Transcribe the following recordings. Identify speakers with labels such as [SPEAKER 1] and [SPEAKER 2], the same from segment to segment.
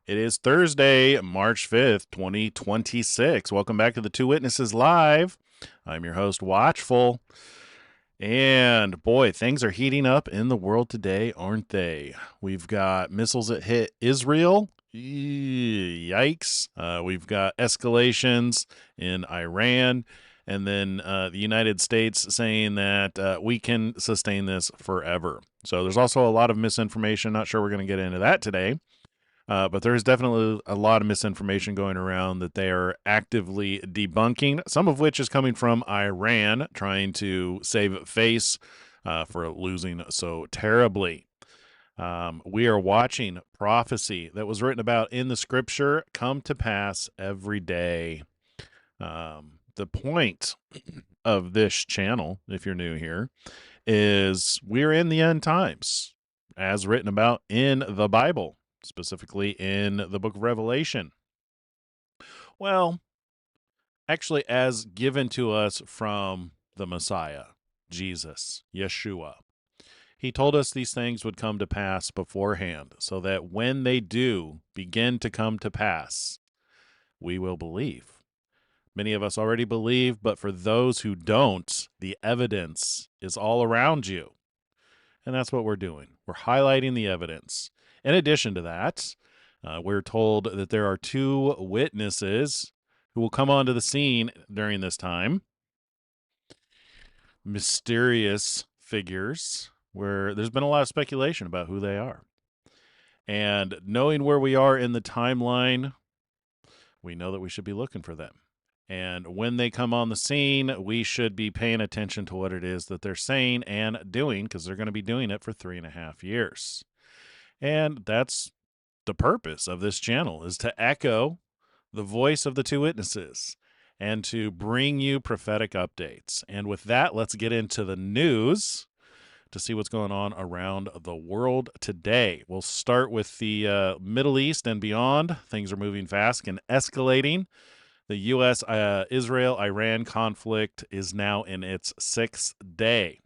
[SPEAKER 1] It is Thursday, March 5th, 2026. Welcome back to the Two Witnesses Live. I'm your host, Watchful. And boy, things are heating up in the world today, aren't they? We've got missiles that hit Israel. Yikes. We've got escalations in Iran. And then the United States saying that we can sustain this forever. So there's also a lot of misinformation. Not sure we're going to get into that today. But there's definitely a lot of misinformation going around that they are actively debunking, some of which is coming from Iran, trying to save face for losing so terribly. We are watching prophecy that was written about in the scripture come to pass every day. The point of this channel, if you're new here, is we're in the end times, as written about in the Bible, specifically in the book of Revelation. Well, actually, as given to us from the Messiah, Jesus, Yeshua. He told us these things would come to pass beforehand, so that when they do begin to come to pass, we will believe. Many of us already believe, but for those who don't, the evidence is all around you. And that's what we're doing. We're highlighting the evidence. In addition to that, we're told that there are two witnesses who will come onto the scene during this time. Mysterious figures where there's been a lot of speculation about who they are. And knowing where we are in the timeline, we know that we should be looking for them. And when they come on the scene, we should be paying attention to what it is that they're saying and doing, because they're going to be doing it for 3.5 years. And that's the purpose of this channel, is to echo the voice of the two witnesses and to bring you prophetic updates. And with that, let's get into the news to see what's going on around the world today. We'll start with the Middle East and beyond. Things are moving fast and escalating. The U.S.-Israel-Iran conflict is now in its 6th day.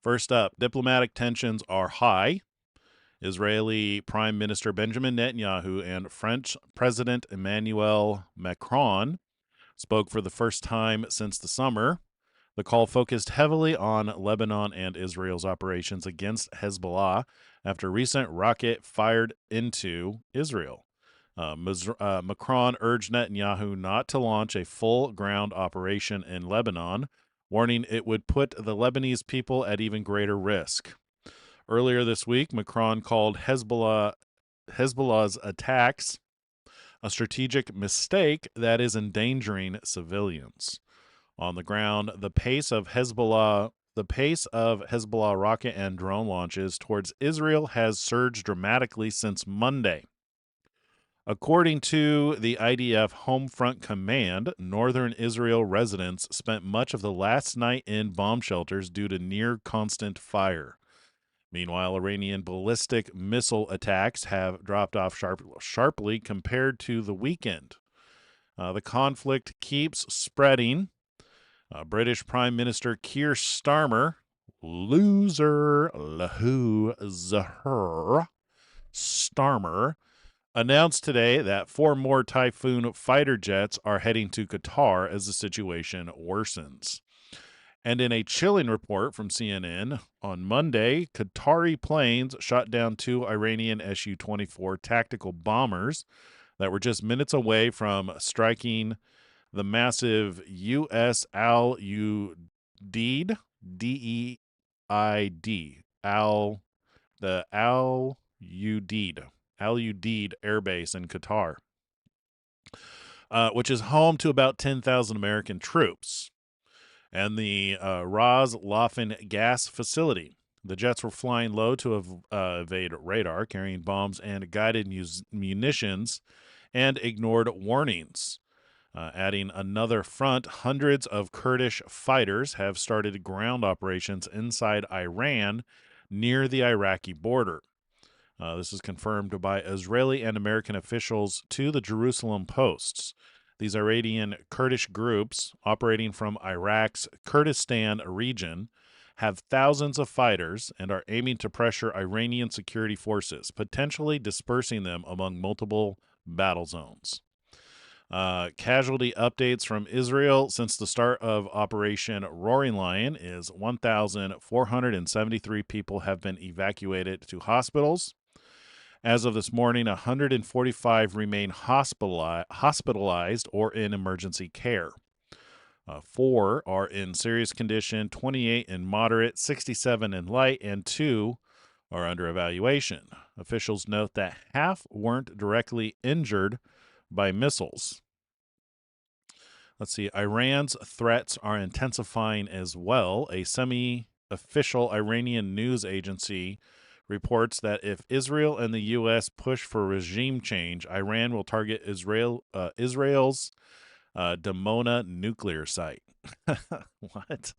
[SPEAKER 1] First up, diplomatic tensions are high. Israeli Prime Minister Benjamin Netanyahu and French President Emmanuel Macron spoke for the first time since the summer. The call focused heavily on Lebanon and Israel's operations against Hezbollah after recent rocket fired into Israel. Macron urged Netanyahu not to launch a full ground operation in Lebanon, warning it would put the Lebanese people at even greater risk. Earlier this week, Macron called Hezbollah's attacks a strategic mistake that is endangering civilians. On the ground, the pace of Hezbollah rocket and drone launches towards Israel has surged dramatically since Monday. According to the IDF Homefront Command, northern Israel residents spent much of the last night in bomb shelters due to near constant fire. Meanwhile, Iranian ballistic missile attacks have dropped off sharply compared to the weekend. The conflict keeps spreading. British Prime Minister Keir Starmer, Starmer, announced today that 4 more Typhoon fighter jets are heading to Qatar as the situation worsens. And in a chilling report from CNN, on Monday, Qatari planes shot down 2 Iranian Su-24 tactical bombers that were just minutes away from striking the massive U.S. Al-Udeid, D-E-I-D, the Al-Udeid Air Base in Qatar, which is home to about 10,000 American troops, and the Ras Laffan gas facility. The jets were flying low to evade radar, carrying bombs and guided munitions, and ignored warnings. Adding another front, hundreds of Kurdish fighters have started ground operations inside Iran near the Iraqi border. This is confirmed by Israeli and American officials to the Jerusalem Posts. These Iranian Kurdish groups, operating from Iraq's Kurdistan region, have thousands of fighters and are aiming to pressure Iranian security forces, potentially dispersing them among multiple battle zones. Casualty updates from Israel since the start of Operation Roaring Lion is 1,473 people have been evacuated to hospitals. As of this morning, 145 remain hospitalized or in emergency care. 4 are in serious condition, 28 in moderate, 67 in light, and 2 are under evaluation. Officials note that half weren't directly injured by missiles. Let's see. Iran's threats are intensifying as well. A semi-official Iranian news agency reports that if Israel and the U.S. push for regime change, Iran will target Israel's Dimona nuclear site. What?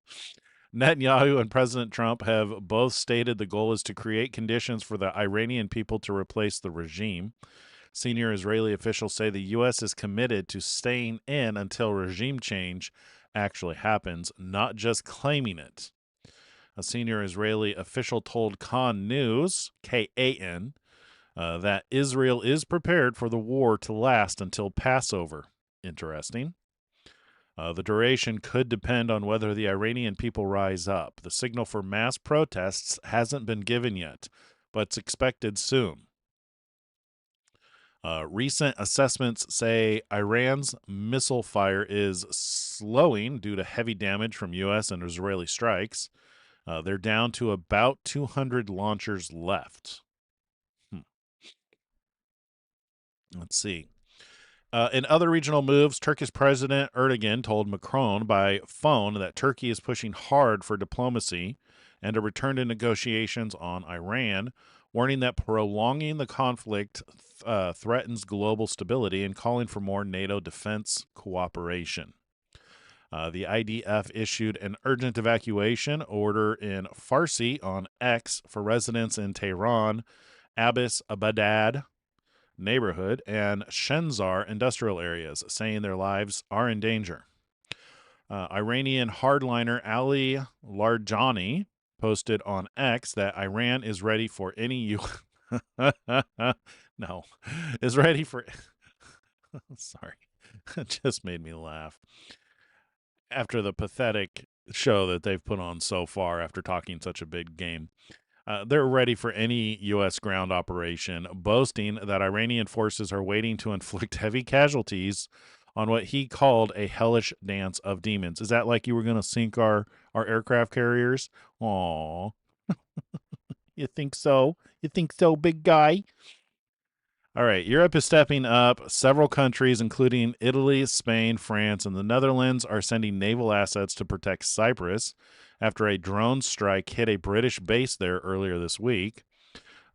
[SPEAKER 1] Netanyahu and President Trump have both stated the goal is to create conditions for the Iranian people to replace the regime. Senior Israeli officials say the U.S. is committed to staying in until regime change actually happens, not just claiming it. A senior Israeli official told Kan News, K-A-N, that Israel is prepared for the war to last until Passover. Interesting. The duration could depend on whether the Iranian people rise up. The signal for mass protests hasn't been given yet, but it's expected soon. Recent assessments say Iran's missile fire is slowing due to heavy damage from U.S. and Israeli strikes. They're down to about 200 launchers left. Let's see. In other regional moves, Turkish President Erdogan told Macron by phone that Turkey is pushing hard for diplomacy and a return to negotiations on Iran, warning that prolonging the conflict threatens global stability and calling for more NATO defense cooperation. The IDF issued an urgent evacuation order in Farsi on X for residents in Tehran, Abbas Abadad neighborhood, and Shenzar industrial areas, saying their lives are in danger. Iranian hardliner Ali Larjani posted on X that Iran is ready for any no, is ready for sorry, it just made me laugh. After the pathetic show that they've put on so far after talking such a big game. They're ready for any U.S. ground operation, boasting that Iranian forces are waiting to inflict heavy casualties on what he called a hellish dance of demons. Is that like you were going to sink our aircraft carriers? Aw. You think so? You think so, big guy? All right, Europe is stepping up. Several countries, including Italy, Spain, France, and the Netherlands, are sending naval assets to protect Cyprus after a drone strike hit a British base there earlier this week.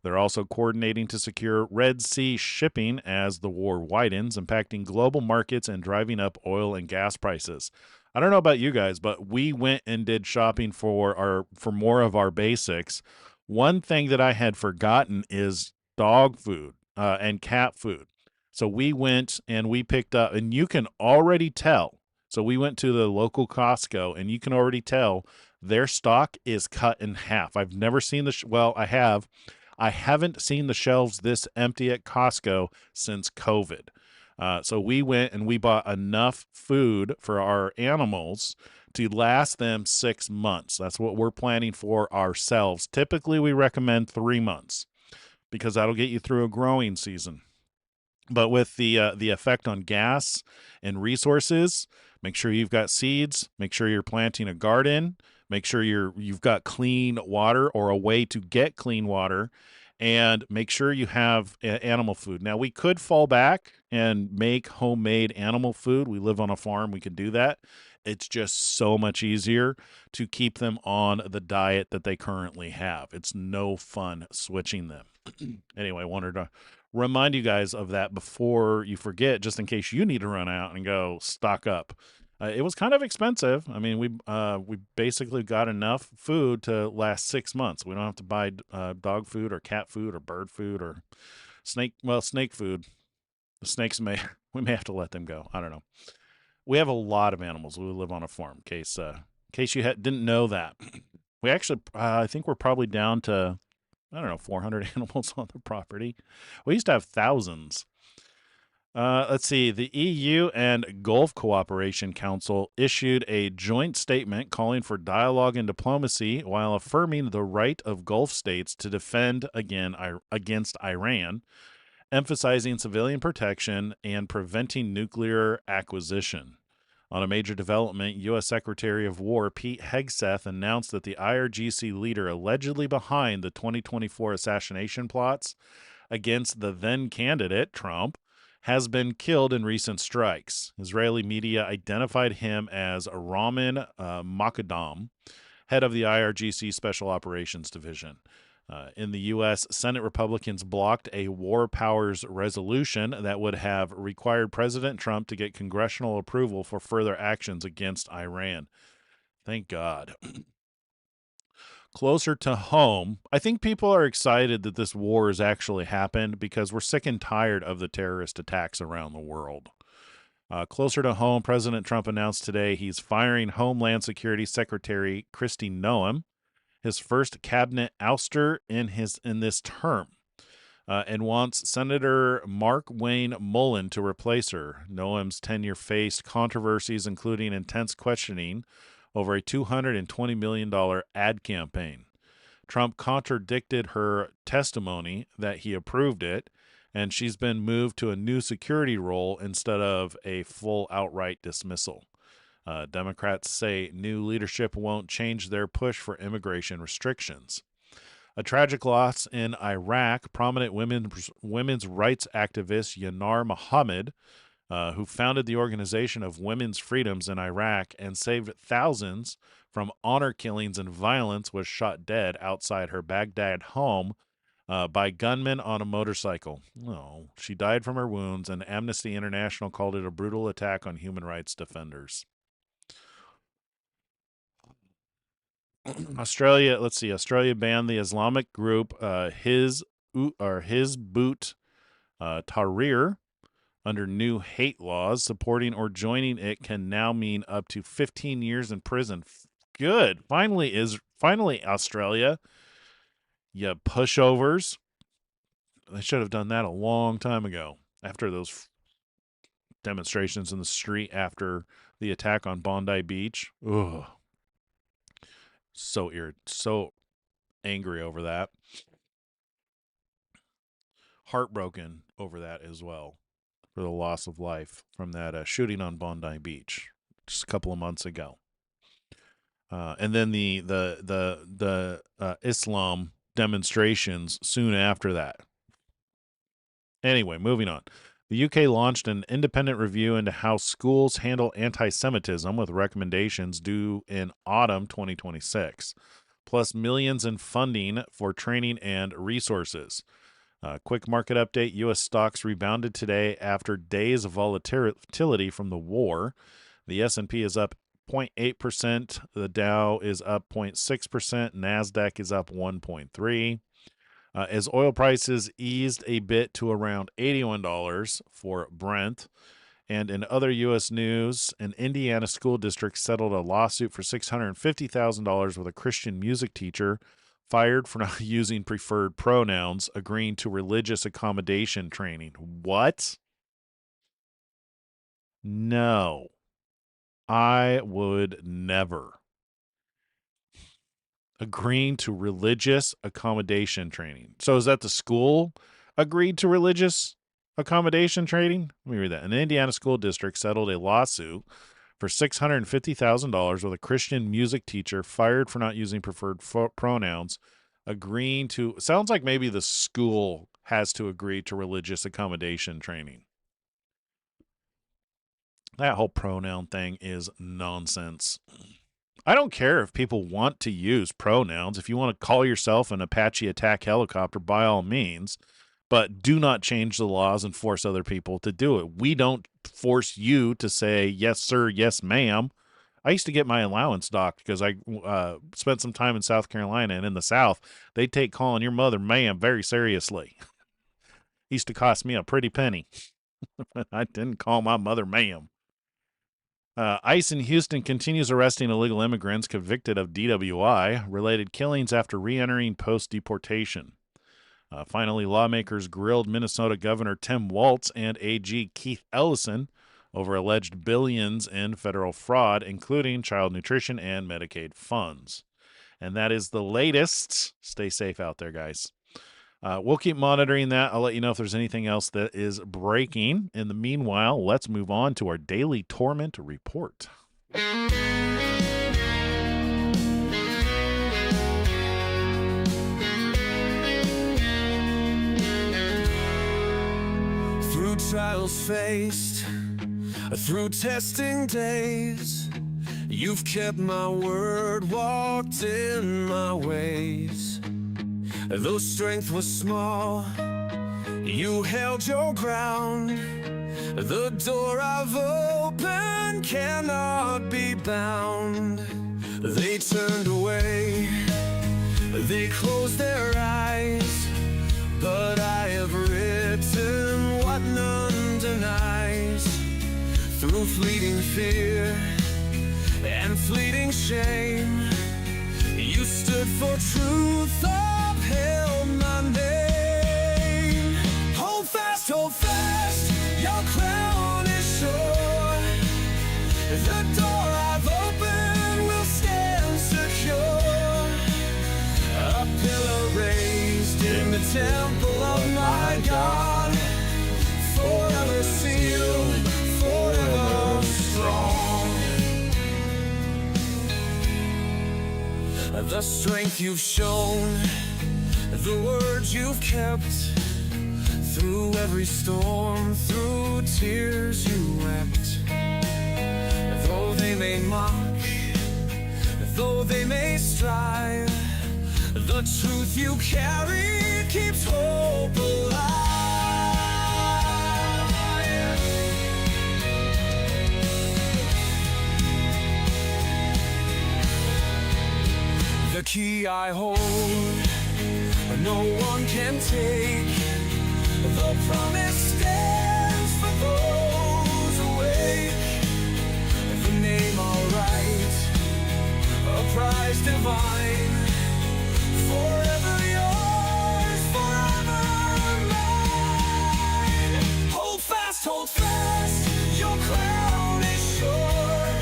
[SPEAKER 1] They're also coordinating to secure Red Sea shipping as the war widens, impacting global markets and driving up oil and gas prices. I don't know about you guys, but we went and did shopping for more of our basics. One thing that I had forgotten is dog food and cat food. So we went and we picked up, and you can already tell. So we went to the local Costco, and you can already tell their stock is cut in half. I've never seen well, I have. I haven't seen the shelves this empty at Costco since COVID. So we went and we bought enough food for our animals to last them 6 months. That's what we're planning for ourselves. Typically, we recommend 3 months because that'll get you through a growing season. But with the effect on gas and resources, make sure you've got seeds. Make sure you're planting a garden. Make sure you've got clean water or a way to get clean water, and make sure you have animal food. Now, we could fall back and make homemade animal food. We live on a farm. We could do that. It's just so much easier to keep them on the diet that they currently have. It's no fun switching them. Anyway, I wanted to remind you guys of that before you forget, just in case you need to run out and go stock up. It was kind of expensive. I mean, we basically got enough food to last 6 months. We don't have to buy dog food or cat food or bird food or snake food. The snakes we may have to let them go. I don't know. We have a lot of animals. We live on a farm. In case you didn't know that. We actually, I think we're probably down to, I don't know, 400 animals on the property. We used to have thousands. Let's see. The EU and Gulf Cooperation Council issued a joint statement calling for dialogue and diplomacy while affirming the right of Gulf states to defend against Iran, emphasizing civilian protection and preventing nuclear acquisition. On a major development, U.S. Secretary of War Pete Hegseth announced that the IRGC leader allegedly behind the 2024 assassination plots against the then candidate, Trump, has been killed in recent strikes. Israeli media identified him as Ramin Makadam, head of the IRGC Special Operations Division. In the U.S., Senate Republicans blocked a war powers resolution that would have required President Trump to get congressional approval for further actions against Iran. Thank God. Closer to home, I think people are excited that this war has actually happened because we're sick and tired of the terrorist attacks around the world. Closer to home, President Trump announced today he's firing Homeland Security Secretary Kristi Noem, his first cabinet ouster in this term, and wants Senator Markwayne Mullin to replace her. Noem's tenure faced controversies, including intense questioning over a $220 million ad campaign. Trump contradicted her testimony that he approved it, and she's been moved to a new security role instead of a full outright dismissal. Democrats say new leadership won't change their push for immigration restrictions. A tragic loss in Iraq, prominent women's rights activist Yanar Mohammed, who founded the Organization of Women's Freedoms in Iraq and saved thousands from honor killings and violence, was shot dead outside her Baghdad home by gunmen on a motorcycle. Oh, she died from her wounds, and Amnesty International called it a brutal attack on human rights defenders. Australia, let's see. Australia banned the Islamic group Hizbut Tahrir under new hate laws. Supporting or joining it can now mean up to 15 years in prison. Good. Finally Australia. You pushovers. They should have done that a long time ago after those demonstrations in the street after the attack on Bondi Beach. Ugh. So angry over that. Heartbroken over that as well, for the loss of life from that shooting on Bondi Beach just a couple of months ago. And then the Islam demonstrations soon after that. Anyway, moving on. The UK launched an independent review into how schools handle anti-Semitism with recommendations due in autumn 2026, plus millions in funding for training and resources. Quick market update. U.S. stocks rebounded today after days of volatility from the war. The S&P is up 0.8%. The Dow is up 0.6%. NASDAQ is up 1.3%. As oil prices eased a bit to around $81 for Brent. And in other U.S. news, an Indiana school district settled a lawsuit for $650,000 with a Christian music teacher fired for not using preferred pronouns, agreeing to religious accommodation training. What? No. I would never. Agreeing to religious accommodation training. So is that the school agreed to religious accommodation training? Let me read that. An Indiana school district settled a lawsuit for $650,000 with a Christian music teacher fired for not using preferred pronouns, agreeing to... Sounds like maybe the school has to agree to religious accommodation training. That whole pronoun thing is nonsense. I don't care if people want to use pronouns. If you want to call yourself an Apache attack helicopter, by all means, but do not change the laws and force other people to do it. We don't force you to say, yes, sir, yes, ma'am. I used to get my allowance docked because I spent some time in South Carolina, and in the South, they take calling your mother ma'am very seriously. Used to cost me a pretty penny when I didn't call my mother ma'am. ICE in Houston continues arresting illegal immigrants convicted of DWI-related killings after re-entering post-deportation. Finally, lawmakers grilled Minnesota Governor Tim Walz and AG Keith Ellison over alleged billions in federal fraud, including child nutrition and Medicaid funds. And that is the latest. Stay safe out there, guys. We'll keep monitoring that. I'll let you know if there's anything else that is breaking. In the meanwhile, let's move on to our daily Torment report.
[SPEAKER 2] Through trials faced, through testing days, you've kept my word, walked in my ways. Though strength was small, you held your ground. The door I've opened cannot be bound. They turned away, they closed their eyes, but I have written what none denies. Through fleeting fear and fleeting shame, you stood for truth, upheld my name. Hold fast, your crown is sure. The door I've opened will stand secure. A pillar raised in the temple of my God, forever sealed, forever strong. The strength you've shown, the words you've kept, through every storm, through tears you wept. Though they may mock, though they may strive, the truth you carry keeps hope alive. The key I hold, no one can take. The promise stands for those awake. The name I'll write, a prize divine. Forever yours, forever mine. Hold fast, your crown is sure.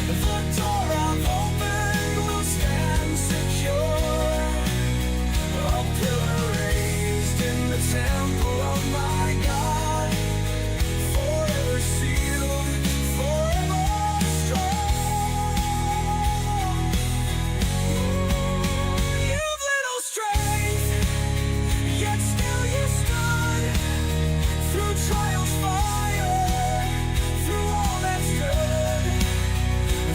[SPEAKER 2] The door I've opened will stand secure. A pillar raised in the temple of my God, forever sealed, forever strong. You've little strength, yet still you stood. Through trials, fire, through all that's good.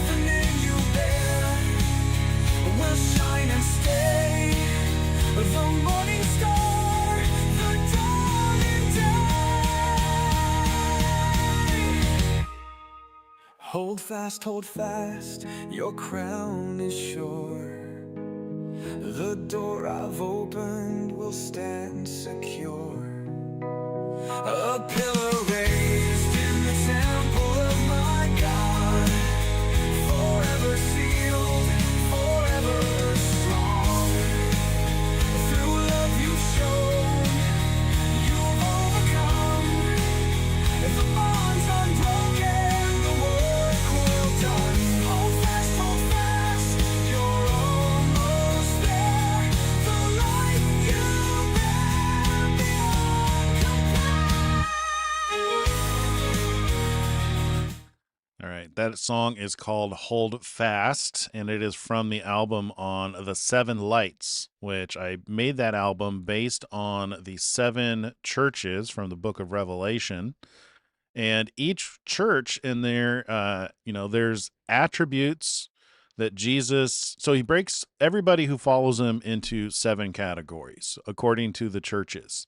[SPEAKER 2] The name you bear will shine and stay. The morning star, the dawning day. Hold fast, your crown is sure. The door I've opened will stand secure. A pillar raised in the temple of my God, forever sealed, forever strong. Through love you've shown, you've overcome. The bond's unbroken, the work well done. Hold fast, you're almost there. The light you bear beyond compare.
[SPEAKER 1] All right, that song is called Hold Fast, and it is from the album on the Seven Lights, which I made that album based on the seven churches from the book of Revelation. And each church in there, there's attributes that Jesus, so he breaks everybody who follows him into seven categories according to the churches.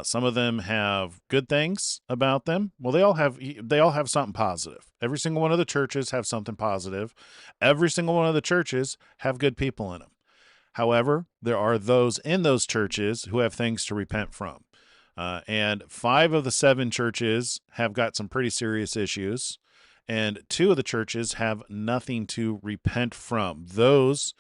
[SPEAKER 1] Some of them have good things about them. Well, they all have something positive. Every single one of the churches have something positive. Every single one of the churches have good people in them. However, there are those in those churches who have things to repent from. And 5 of the 7 churches have got some pretty serious issues. and two of the churches have nothing to repent from. Those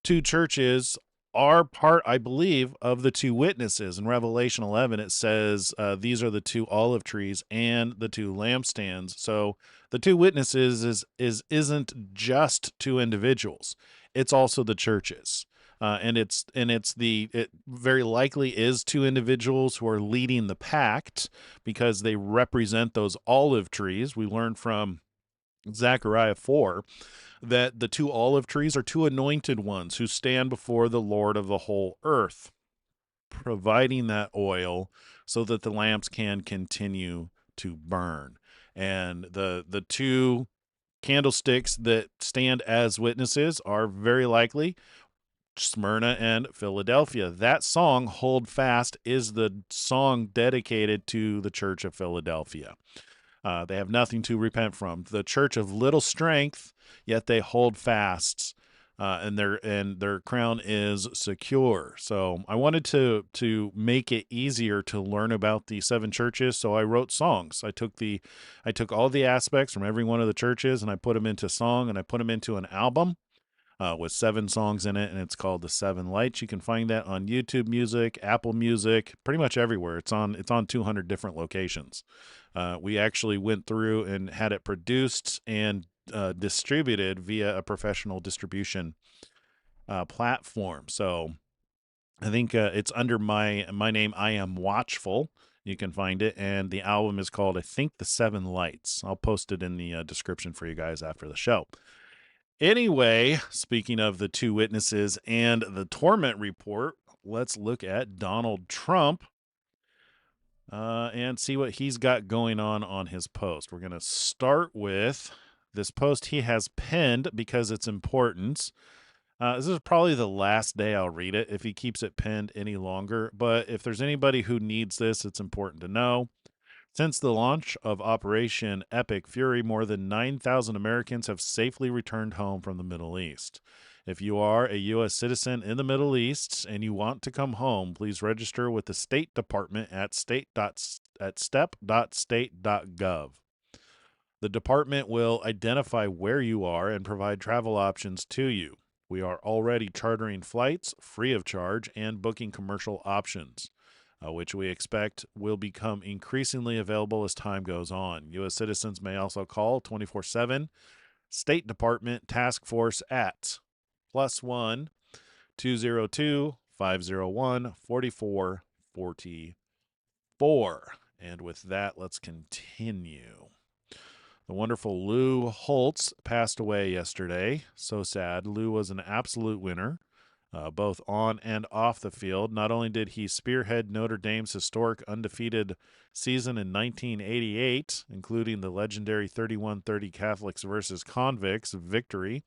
[SPEAKER 1] two churches are part, I believe, of the two witnesses. In Revelation 11, it says these are the two olive trees and the two lampstands. So the two witnesses isn't just two individuals; it's also the churches. It very likely is two individuals who are leading the pact because they represent those olive trees. We learned from Zechariah 4 that the two olive trees are two anointed ones who stand before the Lord of the whole earth, providing that oil so that the lamps can continue to burn. And the two candlesticks that stand as witnesses are very likely Smyrna and Philadelphia. That song, Hold Fast, is the song dedicated to the Church of Philadelphia. They have nothing to repent from. The church of little strength, yet they hold fast, and their crown is secure. So I wanted to make it easier to learn about the seven churches. So I wrote songs. I took all the aspects from every one of the churches and I put them into song, and I put them into an album. With 7 songs in it, and it's called The Seven Lights. You can find that on YouTube Music, Apple Music, pretty much everywhere. It's on 200 different locations. We actually went through and had it produced and distributed via a professional distribution platform. So I think it's under my name. I Am Watchful. You can find it, and the album is called, I think, The Seven Lights. I'll post it in the description for you guys after the show. Anyway, speaking of the two witnesses and the Torment report, let's look at Donald Trump and see what he's got going on his post. We're going to start with this post he has pinned because it's important. This is probably the last day I'll read it if he keeps it pinned any longer. But if there's anybody who needs this, it's important to know. Since the launch of Operation Epic Fury, more than 9,000 Americans have safely returned home from the Middle East. If you are a U.S. citizen in the Middle East and you want to come home, please register with the State Department at step.state.gov. The department will identify where you are and provide travel options to you. We are already chartering flights free of charge and booking commercial options, which we expect will become increasingly available as time goes on. U.S. citizens may also call 24/7 State Department Task Force at +1 202 501 4444. And with that, let's continue. The wonderful Lou Holtz passed away yesterday. So sad. Lou was an absolute winner. Both on and off the field. Not only did he spearhead Notre Dame's historic undefeated season in 1988, including the legendary 31-30 Catholics versus Convicts victory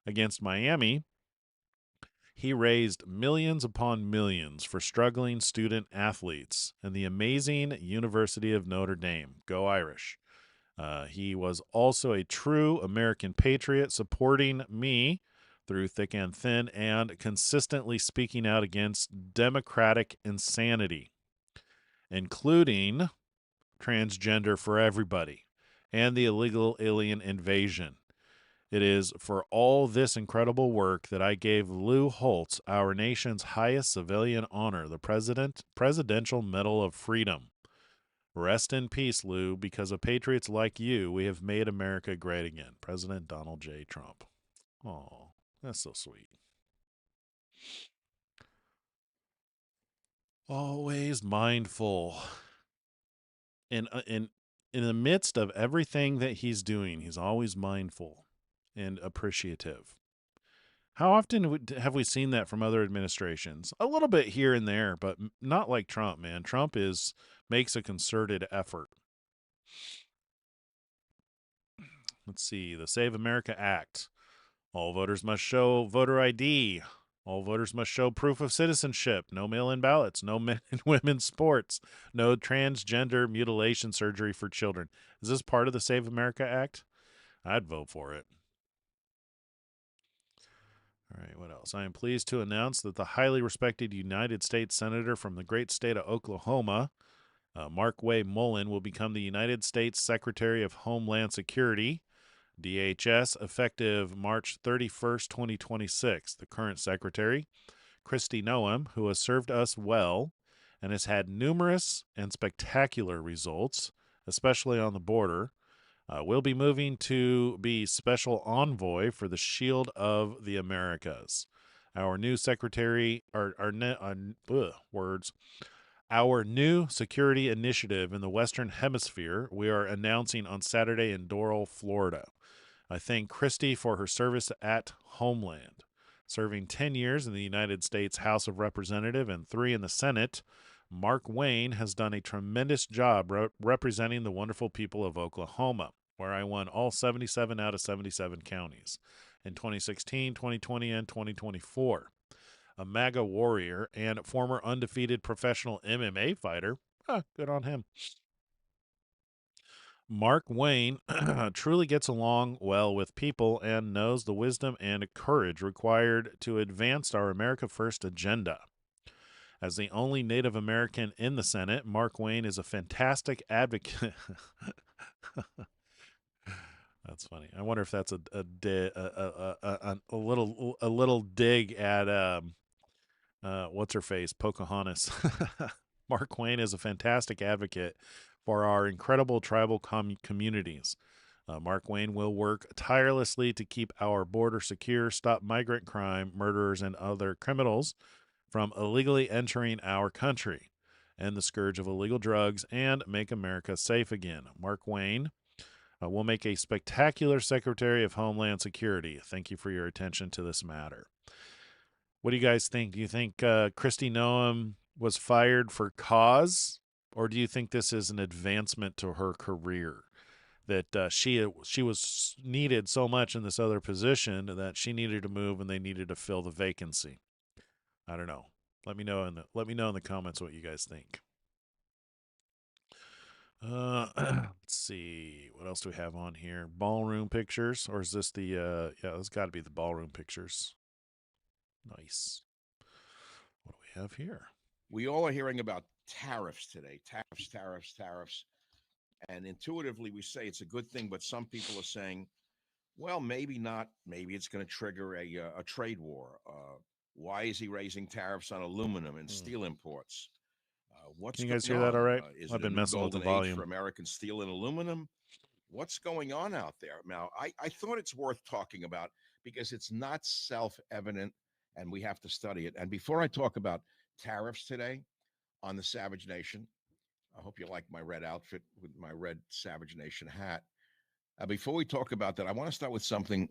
[SPEAKER 1] against Miami, he raised millions upon millions for struggling student athletes and the amazing University of Notre Dame. Go Irish. He was also a true American patriot, supporting me through thick and thin and consistently speaking out against democratic insanity, including transgender for everybody and the illegal alien invasion. It is for all this incredible work that I gave Lou Holtz our nation's highest civilian honor, the Presidential Medal of Freedom. Rest in peace, Lou. Because of patriots like you, we have made America great again. President Donald J. Trump. Oh, that's so sweet. Always mindful. In the midst of everything that he's doing, he's always mindful and appreciative. How often have we seen that from other administrations? A little bit here and there, but not like Trump, man. Trump makes a concerted effort. Let's see. The Save America Act. All voters must show voter ID. All voters must show proof of citizenship. No mail-in ballots. No men and women's sports. No transgender mutilation surgery for children. Is this part of the Save America Act? I'd vote for it. All right, what else? I am pleased to announce that the highly respected United States Senator from the great state of Oklahoma, Markwayne Mullin will become the United States Secretary of Homeland Security, DHS, effective March 31st, 2026. The current secretary, Kristi Noem, who has served us well and has had numerous and spectacular results, especially on the border, will be moving to be special envoy for the Shield of the Americas. Our new secretary, our new security initiative in the Western Hemisphere, we are announcing on Saturday in Doral, Florida. I thank Kristi for her service at Homeland. Serving 10 years in the United States House of Representatives and 3 in the Senate, Markwayne has done a tremendous job representing the wonderful people of Oklahoma, where I won all 77 out of 77 counties in 2016, 2020, and 2024. A MAGA warrior and former undefeated professional MMA fighter. Good on him. Markwayne truly gets along well with people and knows the wisdom and courage required to advance our America First agenda. As the only Native American in the Senate, Markwayne is a fantastic advocate. That's funny. I wonder if that's a little dig at what's her face, Pocahontas. Markwayne is a fantastic advocate for our incredible tribal communities. Markwayne will work tirelessly to keep our border secure, stop migrant crime, murderers, and other criminals from illegally entering our country, end the scourge of illegal drugs, and make America safe again. Markwayne will make a spectacular Secretary of Homeland Security. Thank you for your attention to this matter. What do you guys think? Do you think Kristi Noem was fired for cause, or do you think this is an advancement to her career? That she was needed so much in this other position that she needed to move and they needed to fill the vacancy. I don't know. Let me know in the comments what you guys think. Let's see. What else do we have on here? Ballroom pictures, or is this the yeah, it's got to be the ballroom pictures. Nice. What do we have here?
[SPEAKER 3] We all are hearing about tariffs today. Tariffs. And intuitively we say it's a good thing, but some people are saying, well, maybe not. Maybe it's going to trigger a trade war. Why is he raising tariffs on aluminum and steel imports? What's
[SPEAKER 1] Can you guys
[SPEAKER 3] going
[SPEAKER 1] hear that
[SPEAKER 3] on?
[SPEAKER 1] all right?
[SPEAKER 3] Is
[SPEAKER 1] I've
[SPEAKER 3] it
[SPEAKER 1] been
[SPEAKER 3] a new
[SPEAKER 1] messing with the
[SPEAKER 3] golden age
[SPEAKER 1] volume.
[SPEAKER 3] for American steel and aluminum? What's going on out there? Now, I thought it's worth talking about because it's not self-evident and we have to study it. And before I talk about tariffs today on the Savage Nation, I hope you like my red outfit with my red Savage Nation hat. Before we talk about that, I want to start with something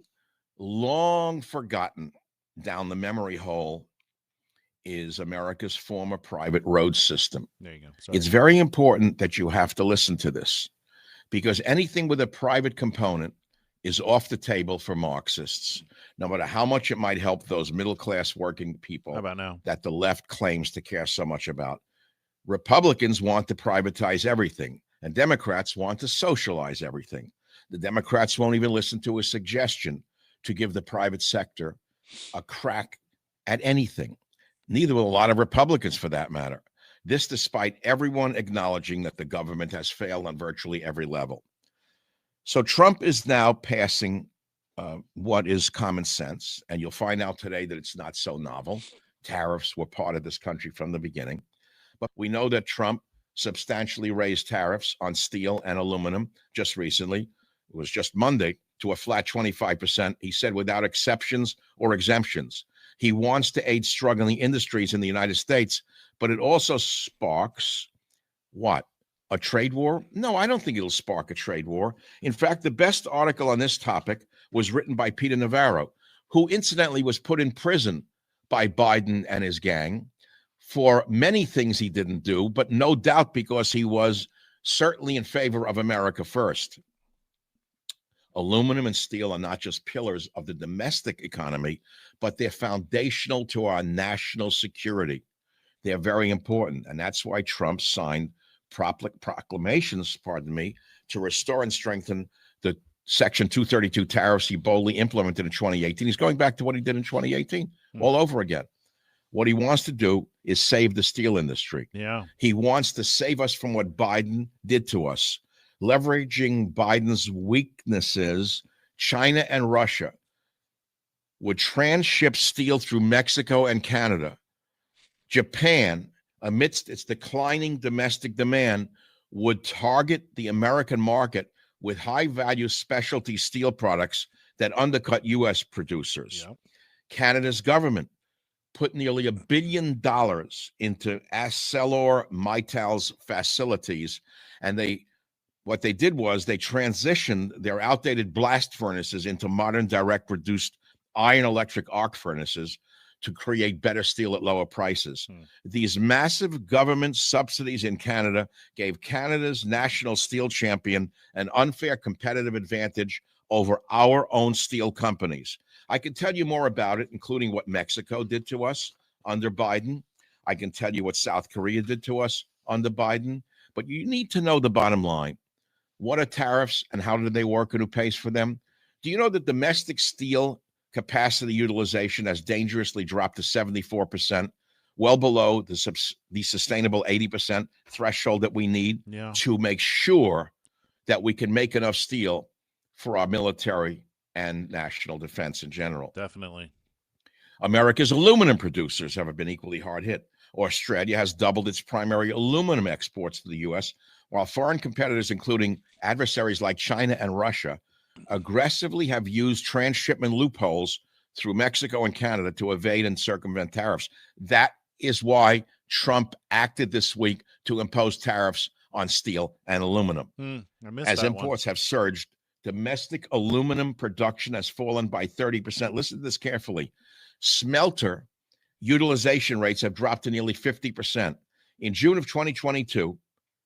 [SPEAKER 3] long forgotten down the memory hole is America's former private road system.
[SPEAKER 1] There you go. Sorry.
[SPEAKER 3] It's very important that you have to listen to this because anything with a private component is off the table for Marxists, no matter how much it might help those middle-class working people
[SPEAKER 1] How about now?
[SPEAKER 3] that the left claims to care so much about. Republicans want to privatize everything, and Democrats want to socialize everything. The Democrats won't even listen to a suggestion to give the private sector a crack at anything. Neither will a lot of Republicans, for that matter. This despite everyone acknowledging that the government has failed on virtually every level. So Trump is now passing what is common sense, and you'll find out today that it's not so novel. Tariffs were part of this country from the beginning. But we know that Trump substantially raised tariffs on steel and aluminum just recently. It was just Monday to a flat 25%. He said without exceptions or exemptions. He wants to aid struggling industries in the United States, but it also sparks what? A trade war? No, I don't think it'll spark a trade war. In fact, the best article on this topic was written by Peter Navarro, who incidentally was put in prison by Biden and his gang for many things he didn't do, but no doubt because he was certainly in favor of America first. Aluminum and steel are not just pillars of the domestic economy, but they're foundational to our national security. They're very important, and that's why Trump signed proclamations, to restore and strengthen the Section 232 tariffs he boldly implemented in 2018. He's going back to what he did in 2018 all over again. What he wants to do is save the steel industry.
[SPEAKER 1] Yeah.
[SPEAKER 3] He wants to save us from what Biden did to us. Leveraging Biden's weaknesses, China and Russia would transship steel through Mexico and Canada. Japan, amidst its declining domestic demand, would target the American market with high-value specialty steel products that undercut U.S. producers.
[SPEAKER 1] Yep.
[SPEAKER 3] Canada's government put nearly $1 billion into ArcelorMittal's facilities, and what they did was they transitioned their outdated blast furnaces into modern direct reduced iron electric arc furnaces to create better steel at lower prices. These massive government subsidies in Canada gave Canada's national steel champion an unfair competitive advantage over our own steel companies. I can tell you more about it, including what Mexico did to us under Biden. I can tell you what South Korea did to us under Biden. But you need to know the bottom line. What are tariffs and how do they work and who pays for them? Do you know that domestic steel capacity utilization has dangerously dropped to 74%, well below the sustainable 80% threshold that we need to make sure that we can make enough steel for our military and national defense in general?
[SPEAKER 1] Definitely.
[SPEAKER 3] America's aluminum producers have been equally hard hit. Australia has doubled its primary aluminum exports to the U.S., while foreign competitors, including adversaries like China and Russia, aggressively have used transshipment loopholes through Mexico and Canada to evade and circumvent tariffs. That is why Trump acted this week to impose tariffs on steel and aluminum. As imports have surged, domestic aluminum production has fallen by 30%. Listen to this carefully. Smelter utilization rates have dropped to nearly 50%. In June of 2022,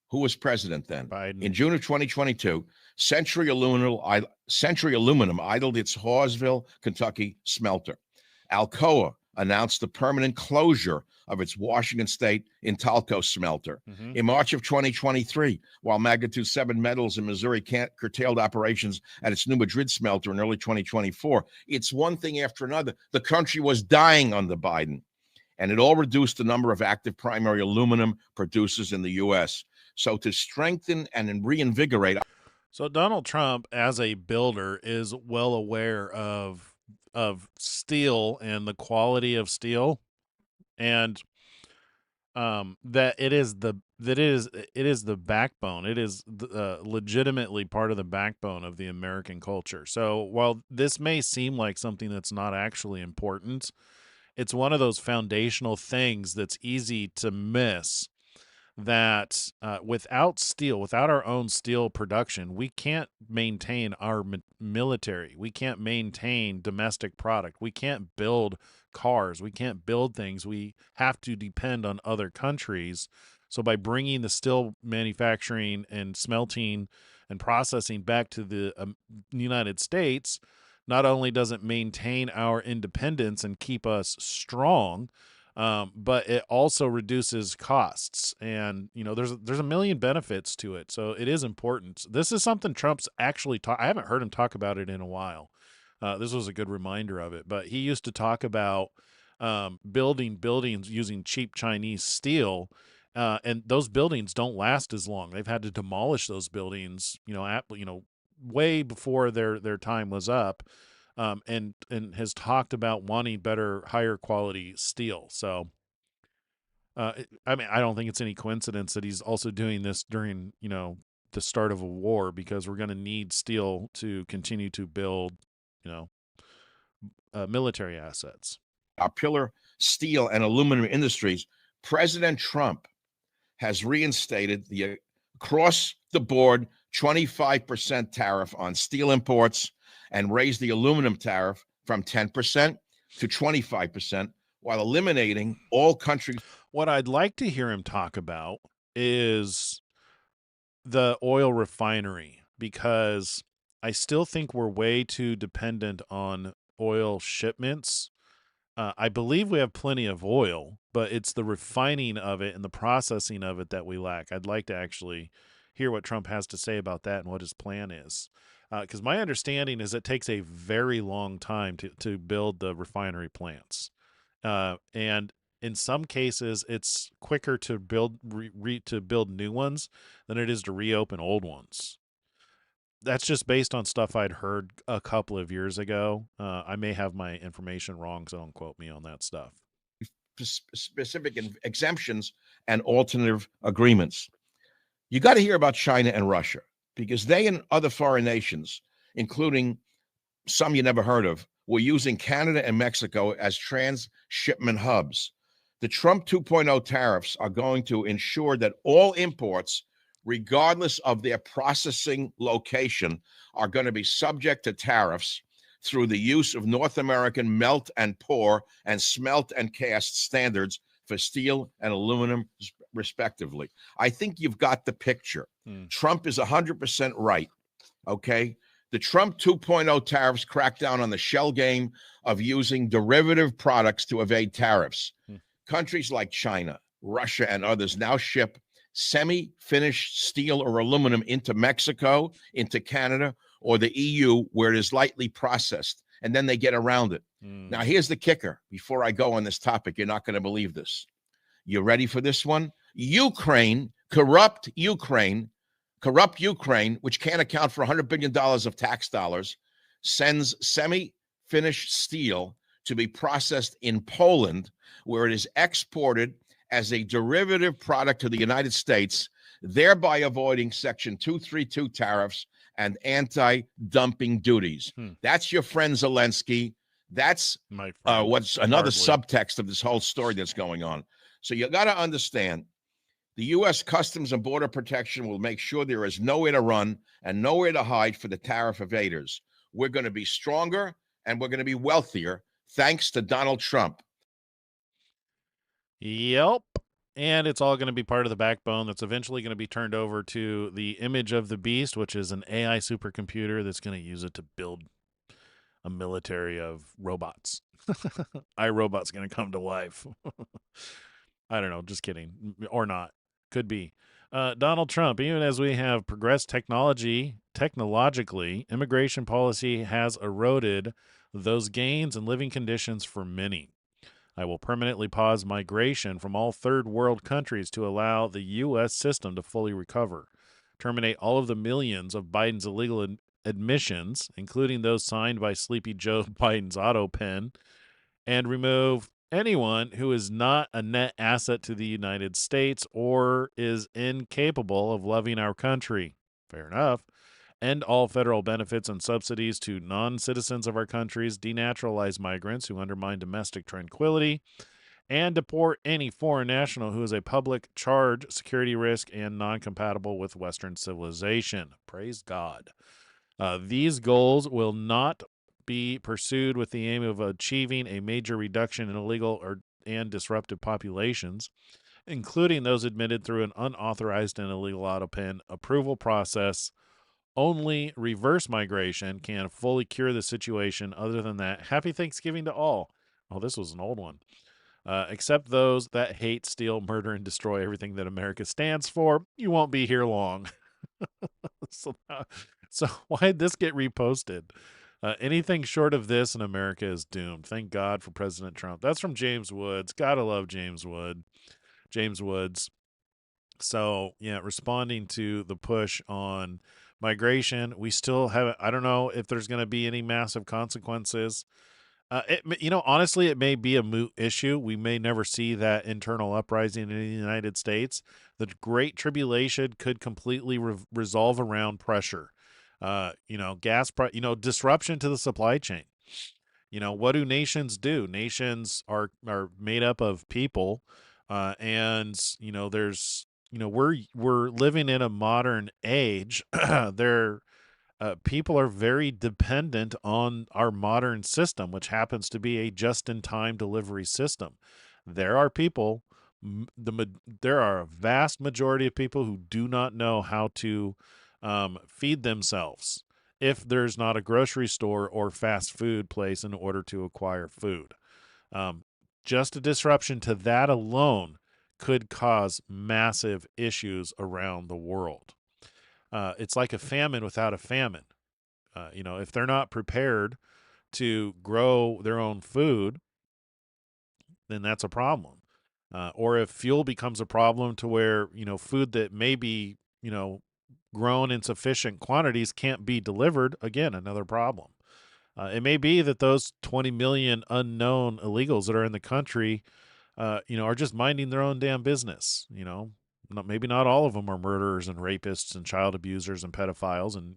[SPEAKER 3] who was president then?
[SPEAKER 1] Biden.
[SPEAKER 3] In June of 2022, Century Aluminum idled its Hawesville, Kentucky smelter. Alcoa announced the permanent closure of its Washington State Intalco smelter. In March of 2023, while magnitude 7 metals in Missouri curtailed operations at its New Madrid smelter in early 2024, it's one thing after another. The country was dying under Biden, and it all reduced the number of active primary aluminum producers in the U.S. So to strengthen and reinvigorate.
[SPEAKER 1] So Donald Trump, as a builder, is well aware of steel and the quality of steel, and that it is the backbone. It is legitimately part of the backbone of the American culture. So while this may seem like something that's not actually important, it's one of those foundational things that's easy to miss. That without steel, without our own steel production, we can't maintain our military. We can't maintain domestic product. We can't build cars. We can't build things. We have to depend on other countries. So by bringing the steel manufacturing and smelting and processing back to the United States, not only does it maintain our independence and keep us strong, but it also reduces costs, and there's a million benefits to it. So it is important. This is something Trump's actually I haven't heard him talk about it in a while. This was a good reminder of it, but he used to talk about building buildings using cheap Chinese steel, and those buildings don't last as long. They've had to demolish those buildings, way before their time was up. And has talked about wanting better, higher quality steel. So, I don't think it's any coincidence that he's also doing this during, the start of a war, because we're going to need steel to continue to build, military assets.
[SPEAKER 3] Our pillar steel and aluminum industries. President Trump has reinstated the across-the-board 25% tariff on steel imports and raised the aluminum tariff from 10% to 25%, while eliminating all countries.
[SPEAKER 1] What I'd like to hear him talk about is the oil refinery, because I still think we're way too dependent on oil shipments. I believe we have plenty of oil, but it's the refining of it and the processing of it that we lack. I'd like to actually hear what Trump has to say about that and what his plan is. Because my understanding is it takes a very long time to build the refinery plants. And in some cases, it's quicker to build to build new ones than it is to reopen old ones. That's just based on stuff I'd heard a couple of years ago. I may have my information wrong, so don't quote me on that stuff.
[SPEAKER 3] Specific exemptions and alternative agreements. You got to hear about China and Russia, because they and other foreign nations, including some you never heard of, were using Canada and Mexico as transshipment hubs. The Trump 2.0 tariffs are going to ensure that all imports, regardless of their processing location, are going to be subject to tariffs through the use of North American melt and pour and smelt and cast standards for steel and aluminum, respectively. I think you've got the picture. Trump is 100% right, okay? The Trump 2.0 tariffs crack down on the shell game of using derivative products to evade tariffs. Countries like China, Russia, and others now ship semi-finished steel or aluminum into Mexico, into Canada, or the EU, where it is lightly processed, and then they get around it. Now, here's the kicker. Before I go on this topic, you're not going to believe this. You ready for this one? Corrupt Ukraine, which can't account for $100 billion of tax dollars, sends semi-finished steel to be processed in Poland, where it is exported as a derivative product to the United States, thereby avoiding Section 232 tariffs and anti-dumping duties. That's your friend Zelensky. That's what's another subtext of this whole story that's going on. So you got to understand, the U.S. Customs and Border Protection will make sure there is nowhere to run and nowhere to hide for the tariff evaders. We're going to be stronger and we're going to be wealthier thanks to Donald Trump.
[SPEAKER 1] Yep. And it's all going to be part of the backbone that's eventually going to be turned over to the image of the beast, which is an AI supercomputer that's going to use it to build a military of robots. iRobot's going to come to life. I don't know. Just kidding. Or not. Could be. Donald Trump, even as we have progressed technologically, immigration policy has eroded those gains and living conditions for many. I will permanently pause migration from all third world countries to allow the U.S. system to fully recover. Terminate all of the millions of Biden's illegal admissions, including those signed by Sleepy Joe Biden's auto pen, and remove anyone who is not a net asset to the United States or is incapable of loving our country. Fair enough. End all federal benefits and subsidies to non-citizens of our countries, denaturalize migrants who undermine domestic tranquility, and deport any foreign national who is a public charge, security risk, and non-compatible with Western civilization. Praise God. These goals will not be pursued with the aim of achieving a major reduction in illegal and disruptive populations, including those admitted through an unauthorized and illegal auto pen approval process. Only reverse migration can fully cure the situation. Other than that, happy Thanksgiving to all. Oh, this was an old one. Except those that hate, steal, murder, and destroy everything that America stands for. You won't be here long. So why'd this get reposted? Anything short of this in America is doomed. Thank God for President Trump. That's from James Woods. Gotta love James Woods. So, yeah, responding to the push on migration, we still have, I don't know if there's going to be any massive consequences. Honestly, it may be a moot issue. We may never see that internal uprising in the United States. The Great Tribulation could completely resolve around pressure. Gas price, disruption to the supply chain. What do nations do? Nations are made up of people, and there's we're living in a modern age. People are very dependent on our modern system, which happens to be a just-in-time delivery system. There are people, there are a vast majority of people who do not know how to feed themselves if there's not a grocery store or fast food place in order to acquire food. Just a disruption to that alone could cause massive issues around the world. It's like a famine without a famine. If they're not prepared to grow their own food, then that's a problem. or if fuel becomes a problem to where, food that may be, grown in sufficient quantities can't be delivered, again, another problem. It may be that those 20 million unknown illegals that are in the country, are just minding their own damn business. Maybe not all of them are murderers and rapists and child abusers and pedophiles and,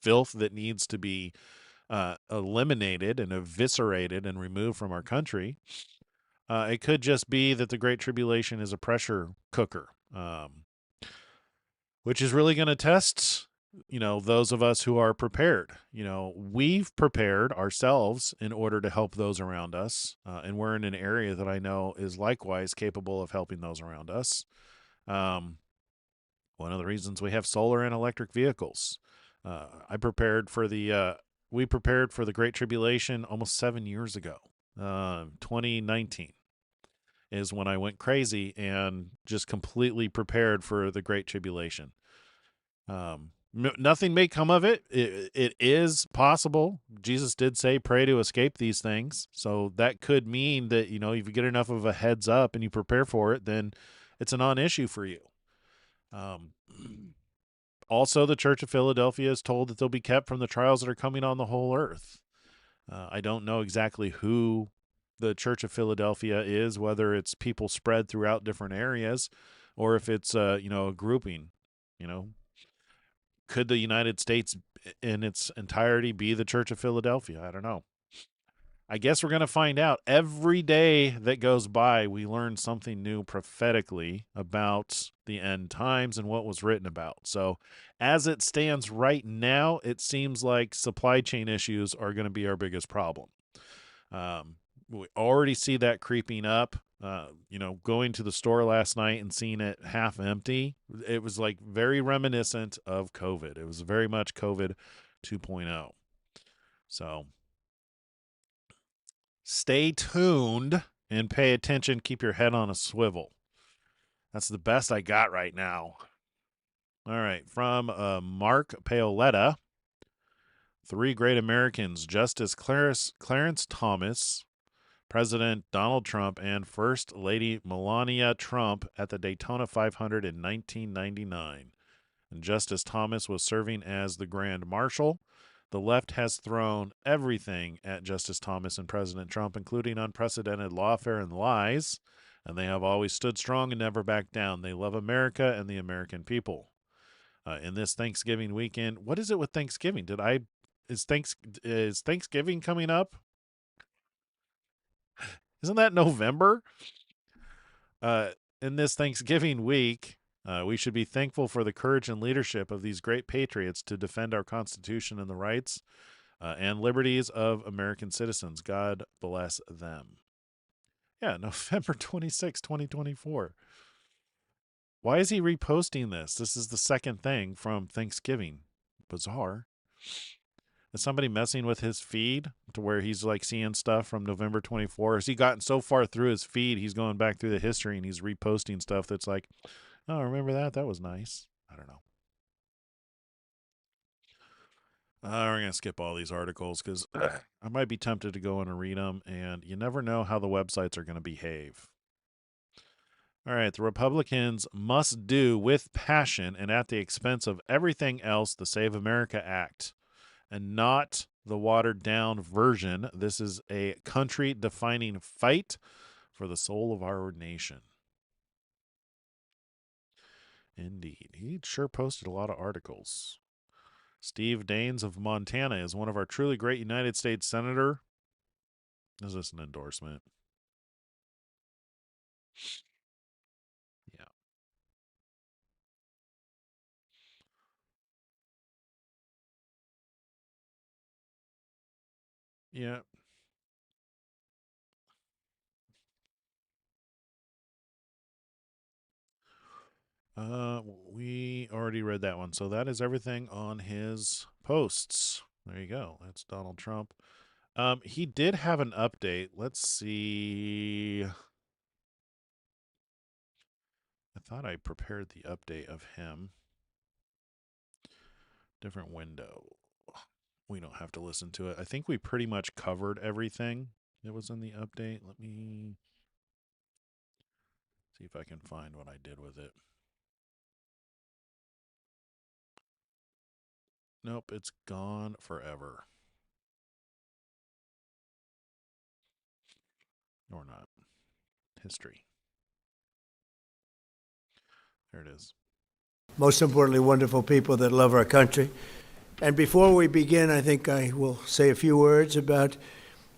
[SPEAKER 1] filth that needs to be eliminated and eviscerated and removed from our country. It could just be that the Great Tribulation is a pressure cooker, which is really going to test, those of us who are prepared. We've prepared ourselves in order to help those around us, and we're in an area that I know is likewise capable of helping those around us. One of the reasons we have solar and electric vehicles. We prepared for the Great Tribulation almost 7 years ago. 2019 is when I went crazy and just completely prepared for the Great Tribulation. Nothing may come of it. It is possible. Jesus did say, pray to escape these things. So that could mean that, if you get enough of a heads up and you prepare for it, then it's a non-issue for you. Also, the Church of Philadelphia is told that they'll be kept from the trials that are coming on the whole earth. I don't know exactly who the Church of Philadelphia is, whether it's people spread throughout different areas or if it's, a grouping. Could the United States in its entirety be the Church of Philadelphia? I don't know. I guess we're going to find out. Every day that goes by, we learn something new prophetically about the end times and what was written about. So as it stands right now, it seems like supply chain issues are going to be our biggest problem. We already see that creeping up. Going to the store last night and seeing it half empty, it was like very reminiscent of COVID. It was very much COVID 2.0. So stay tuned and pay attention. Keep your head on a swivel. That's the best I got right now. All right. From Mark Paoletta, 3 great Americans, Justice Clarence Thomas, President Donald Trump, and First Lady Melania Trump at the Daytona 500 in 1999. And Justice Thomas was serving as the Grand Marshal. The left has thrown everything at Justice Thomas and President Trump, including unprecedented lawfare and lies, and they have always stood strong and never backed down. They love America and the American people. In this Thanksgiving weekend, what is it with Thanksgiving? Is Thanksgiving coming up? Isn't that November? In this Thanksgiving week, we should be thankful for the courage and leadership of these great patriots to defend our Constitution and the rights and liberties of American citizens. God bless them. Yeah, November 26, 2024. Why is he reposting this? This is the second thing from Thanksgiving. Bizarre. Is somebody messing with his feed to where he's like seeing stuff from November 24? Has he gotten so far through his feed, he's going back through the history and he's reposting stuff that's like, oh, remember that? That was nice. I don't know. We're going to skip all these articles because I might be tempted to go in and read them, and you never know how the websites are going to behave. All right, the Republicans must do with passion and at the expense of everything else the Save America Act, and not the watered-down version. This is a country-defining fight for the soul of our nation. Indeed. He sure posted a lot of articles. Steve Daines of Montana is one of our truly great United States Senator. Is this an endorsement? Yeah. Yeah. We already read that one. So that is everything on his posts. There you go. That's Donald Trump. He did have an update. Let's see. I thought I prepared the update of him. Different window. We don't have to listen to it. I think we pretty much covered everything that was in the update. Let me See if I can find what I did with it. Nope, it's gone forever. Or not. History. There it is.
[SPEAKER 4] Most importantly, wonderful people that love our country. And before we begin, I think I will say a few words about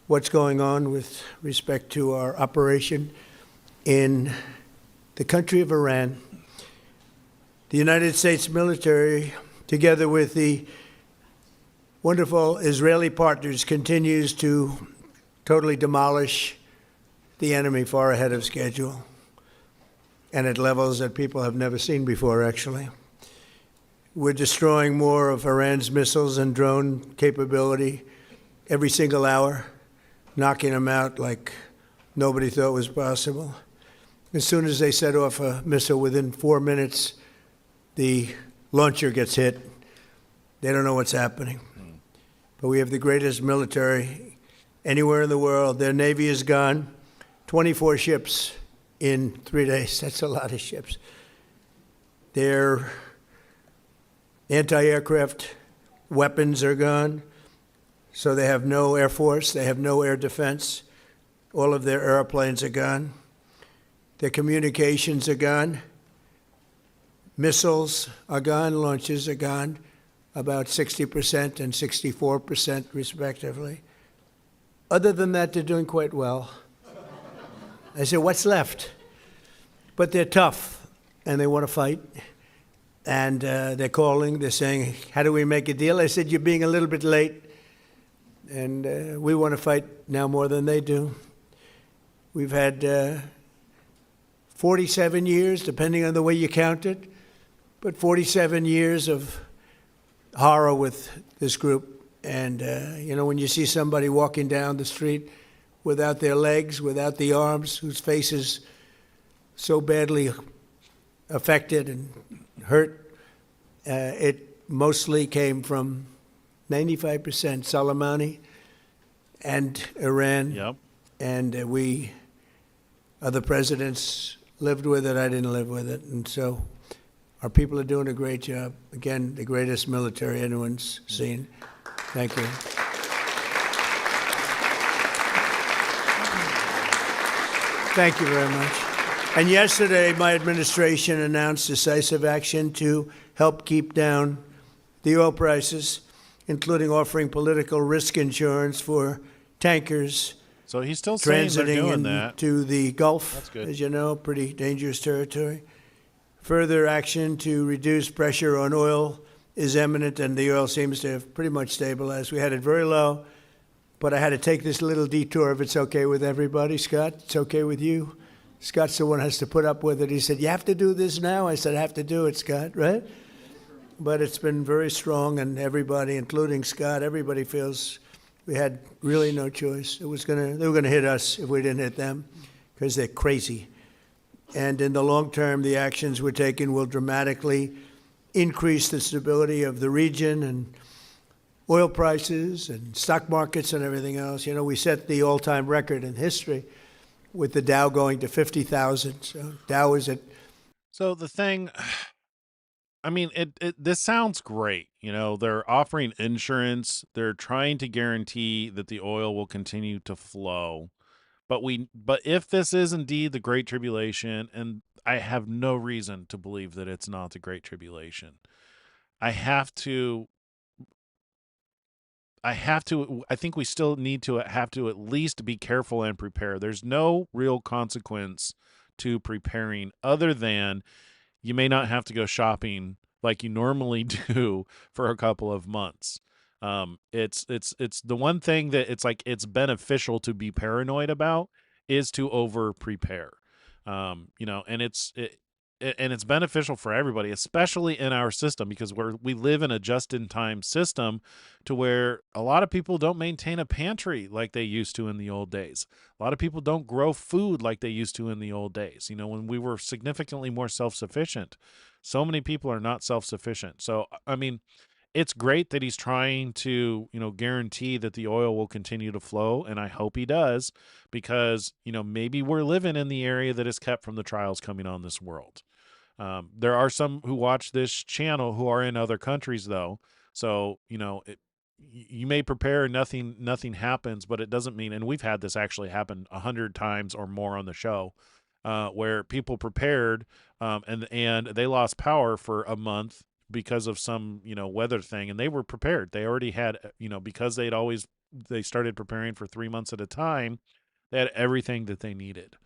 [SPEAKER 4] what's going on with respect to our operation in the country of Iran. The United States military, together with the wonderful Israeli partners, continues to totally demolish the enemy far ahead of schedule and at levels that people have never seen before, actually. We're destroying more of Iran's missiles and drone capability every single hour, knocking them out like nobody thought was possible. As soon as they set off a missile, within 4 minutes, the launcher gets hit. They don't know what's happening. But we have the greatest military anywhere in the world. Their Navy is gone. 24 ships in 3 days. That's a lot of ships. Their anti-aircraft weapons are gone. So they have no air force. They have no air defense. All of their airplanes are gone. Their communications are gone. Missiles are gone. Launches are gone. About 60% and 64% respectively. Other than that, they're doing quite well. I said, what's left? But they're tough, and they want to fight. And they're calling, they're saying, how do we make a deal? I said, you're being a little bit late, and we want to fight now more than they do. We've had 47 years, depending on the way you count it, but 47 years of horror with this group. And, when you see somebody walking down the street without their legs, without the arms, whose face is so badly affected and hurt, it mostly came from 95% Soleimani and Iran.
[SPEAKER 1] Yep.
[SPEAKER 4] And we, other presidents, lived with it. I didn't live with it. And so our people are doing a great job. Again, the greatest military anyone's seen. Thank you. Thank you very much. And yesterday, my administration announced decisive action to help keep down the oil prices, including offering political risk insurance for tankers
[SPEAKER 1] So he's still saying they're doing
[SPEAKER 4] transiting
[SPEAKER 1] that.
[SPEAKER 4] into the Gulf.
[SPEAKER 1] That's good.
[SPEAKER 4] As you know, pretty dangerous territory. Further action to reduce pressure on oil is imminent, and the oil seems to have pretty much stabilized. We had it very low, but I had to take this little detour if it's okay with everybody. Scott, it's okay with you? Scott's the one who has to put up with it. He said, you have to do this now? I said, I have to do it, Scott, right? But it's been very strong, and everybody, including Scott, everybody feels we had really no choice. They were going to hit us if we didn't hit them, because they're crazy. And in the long term, the actions we're taking will dramatically increase the stability of the region and oil prices and stock markets and everything else. We set the all-time record in history with the Dow going to 50,000. So Dow is at...
[SPEAKER 1] So the thing, I mean, this sounds great. They're offering insurance. They're trying to guarantee that the oil will continue to flow. But if this is indeed the Great Tribulation, and I have no reason to believe that it's not the Great Tribulation, I think we still need to have to at least be careful and prepare. There's no real consequence to preparing other than you may not have to go shopping like you normally do for a couple of months. It's the one thing that it's beneficial to be paranoid about is to over prepare. And it's beneficial for everybody, especially in our system, because we live in a just-in-time system to where a lot of people don't maintain a pantry like they used to in the old days. A lot of people don't grow food like they used to in the old days, when we were significantly more self-sufficient. So many people are not self-sufficient. So, I mean, it's great that he's trying to, guarantee that the oil will continue to flow, and I hope he does, because, maybe we're living in the area that is kept from the trials coming on this world. There are some who watch this channel who are in other countries, though. So, you may prepare and nothing happens, but it doesn't mean, and we've had this actually happen 100 times or more on the show, where people prepared, and they lost power for a month because of some, weather thing, and they were prepared. They already had, because they started preparing for 3 months at a time, they had everything that they needed.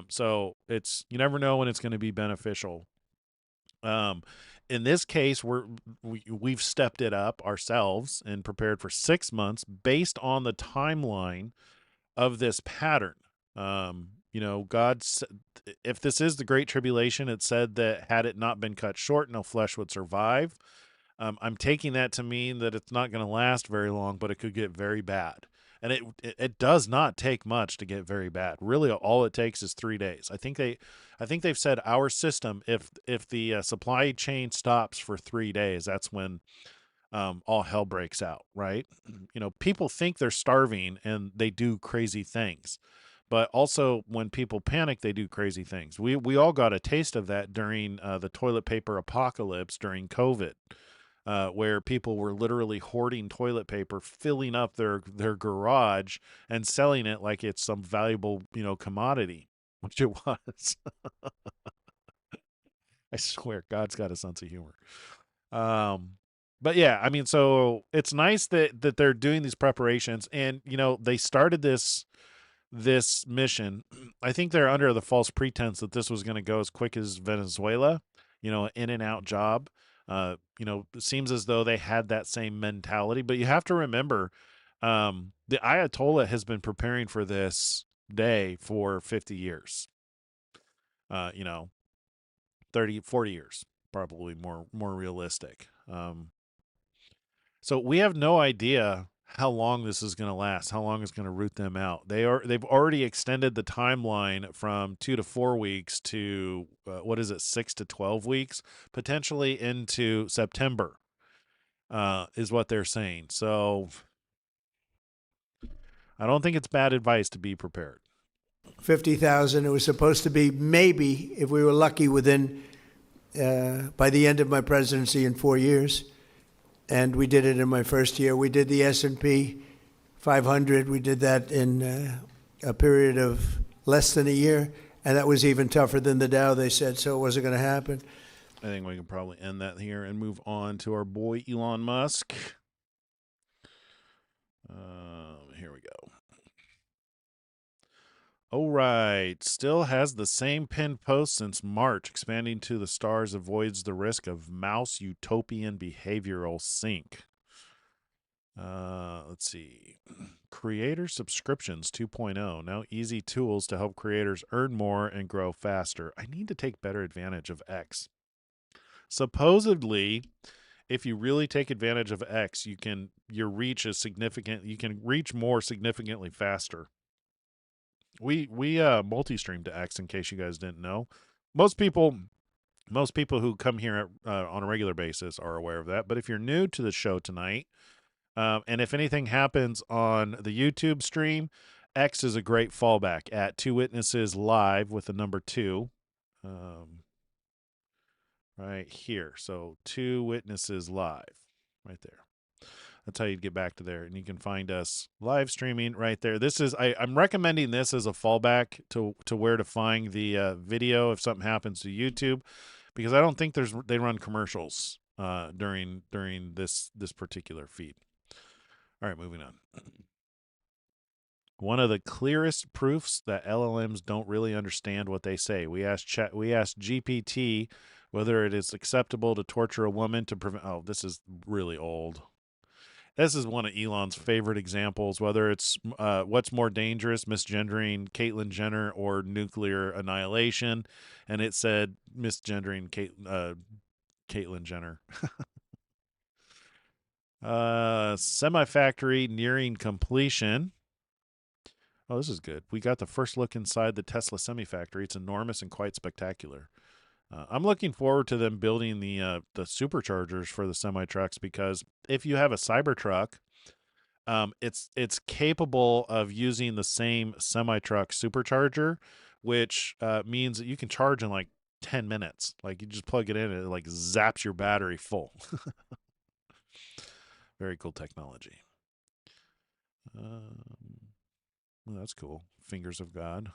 [SPEAKER 1] So you never know when it's going to be beneficial. In this case, we've stepped it up ourselves and prepared for 6 months based on the timeline of this pattern. If this is the Great Tribulation, it said that had it not been cut short, no flesh would survive. I'm taking that to mean that it's not going to last very long, but it could get very bad. And it does not take much to get very bad. Really, all it takes is 3 days. I think they've said our system, if the supply chain stops for 3 days, that's when all hell breaks out. Right? People think they're starving and they do crazy things. But also, when people panic, they do crazy things. We all got a taste of that during the toilet paper apocalypse during COVID, where people were literally hoarding toilet paper, filling up their garage, and selling it like it's some valuable commodity, which it was. I swear, God's got a sense of humor. But yeah, I mean, so it's nice that they're doing these preparations, and they started this mission. I think they're under the false pretense that this was going to go as quick as Venezuela, in and out job. It seems as though they had that same mentality, but you have to remember, the Ayatollah has been preparing for this day for 50 years, 30, 40 years, probably more realistic. So we have no idea how long this is going to last, how long it's going to root them out. They've already extended the timeline from 2 to 4 weeks to 6 to 12 weeks, potentially into September, is what they're saying. So I don't think it's bad advice to be prepared.
[SPEAKER 4] 50,000. It was supposed to be maybe, if we were lucky, within by the end of my presidency in 4 years. And we did it in my first year. We did the S&P 500. We did that in a period of less than a year. And that was even tougher than the Dow, they said, so it wasn't going to happen.
[SPEAKER 1] I think we can probably end that here and move on to our boy Elon Musk. Here we go. All right. Still has the same pinned post since March. Expanding to the stars avoids the risk of mouse utopian behavioral sink. Let's see. Creator subscriptions 2.0. Now easy tools to help creators earn more and grow faster. I need to take better advantage of X. Supposedly, if you really take advantage of X, your reach is significant. You can reach more significantly faster. We multi-stream to X, in case you guys didn't know. Most people who come here on a regular basis are aware of that. But if you're new to the show tonight, and if anything happens on the YouTube stream, X is a great fallback at 2 Witnesses Live with the number 2. Right here. So 2 Witnesses Live right there. That's how you'd get back to there. And you can find us live streaming right there. This is, I'm recommending this as a fallback to where to find the video if something happens to YouTube, because I don't think they run commercials during this particular feed. All right, moving on. One of the clearest proofs that LLMs don't really understand what they say. We asked GPT whether it is acceptable to torture a woman to prevent. Oh, this is really old. This is one of Elon's favorite examples, whether it's what's more dangerous, misgendering Caitlyn Jenner or nuclear annihilation. And it said misgendering Caitlyn Jenner. Semi-factory nearing completion. Oh, this is good. We got the first look inside the Tesla semi-factory. It's enormous and quite spectacular. I'm looking forward to them building the superchargers for the semi trucks, because if you have a Cybertruck, it's capable of using the same semi truck supercharger, which means that you can charge in like 10 minutes. Like you just plug it in and it like zaps your battery full. Very cool technology. Well, that's cool. Fingers of God.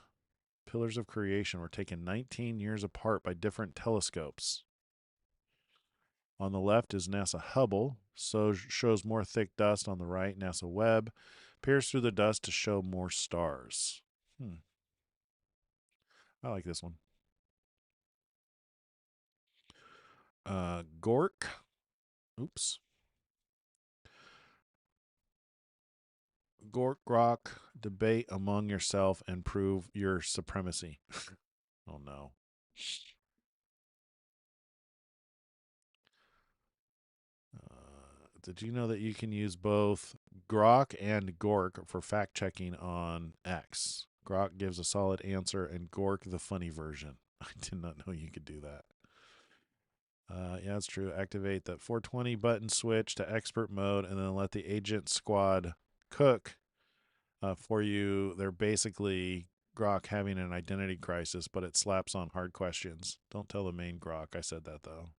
[SPEAKER 1] Pillars of creation were taken 19 years apart by different telescopes. On the left is NASA Hubble, so shows more thick dust. On the right, NASA Webb peers through the dust to show more stars. I like this one. Gork. Oops. Grok, debate among yourself and prove your supremacy. Oh no. Did you know that you can use both Grok and Gork for fact checking on X? Grok gives a solid answer and Gork the funny version. I did not know you could do that. Yeah, that's true. Activate that 420 button switch to expert mode and then let the agent squad cook for you. They're basically Grok having an identity crisis, but it slaps on hard questions. Don't tell the main Grok I said that, though.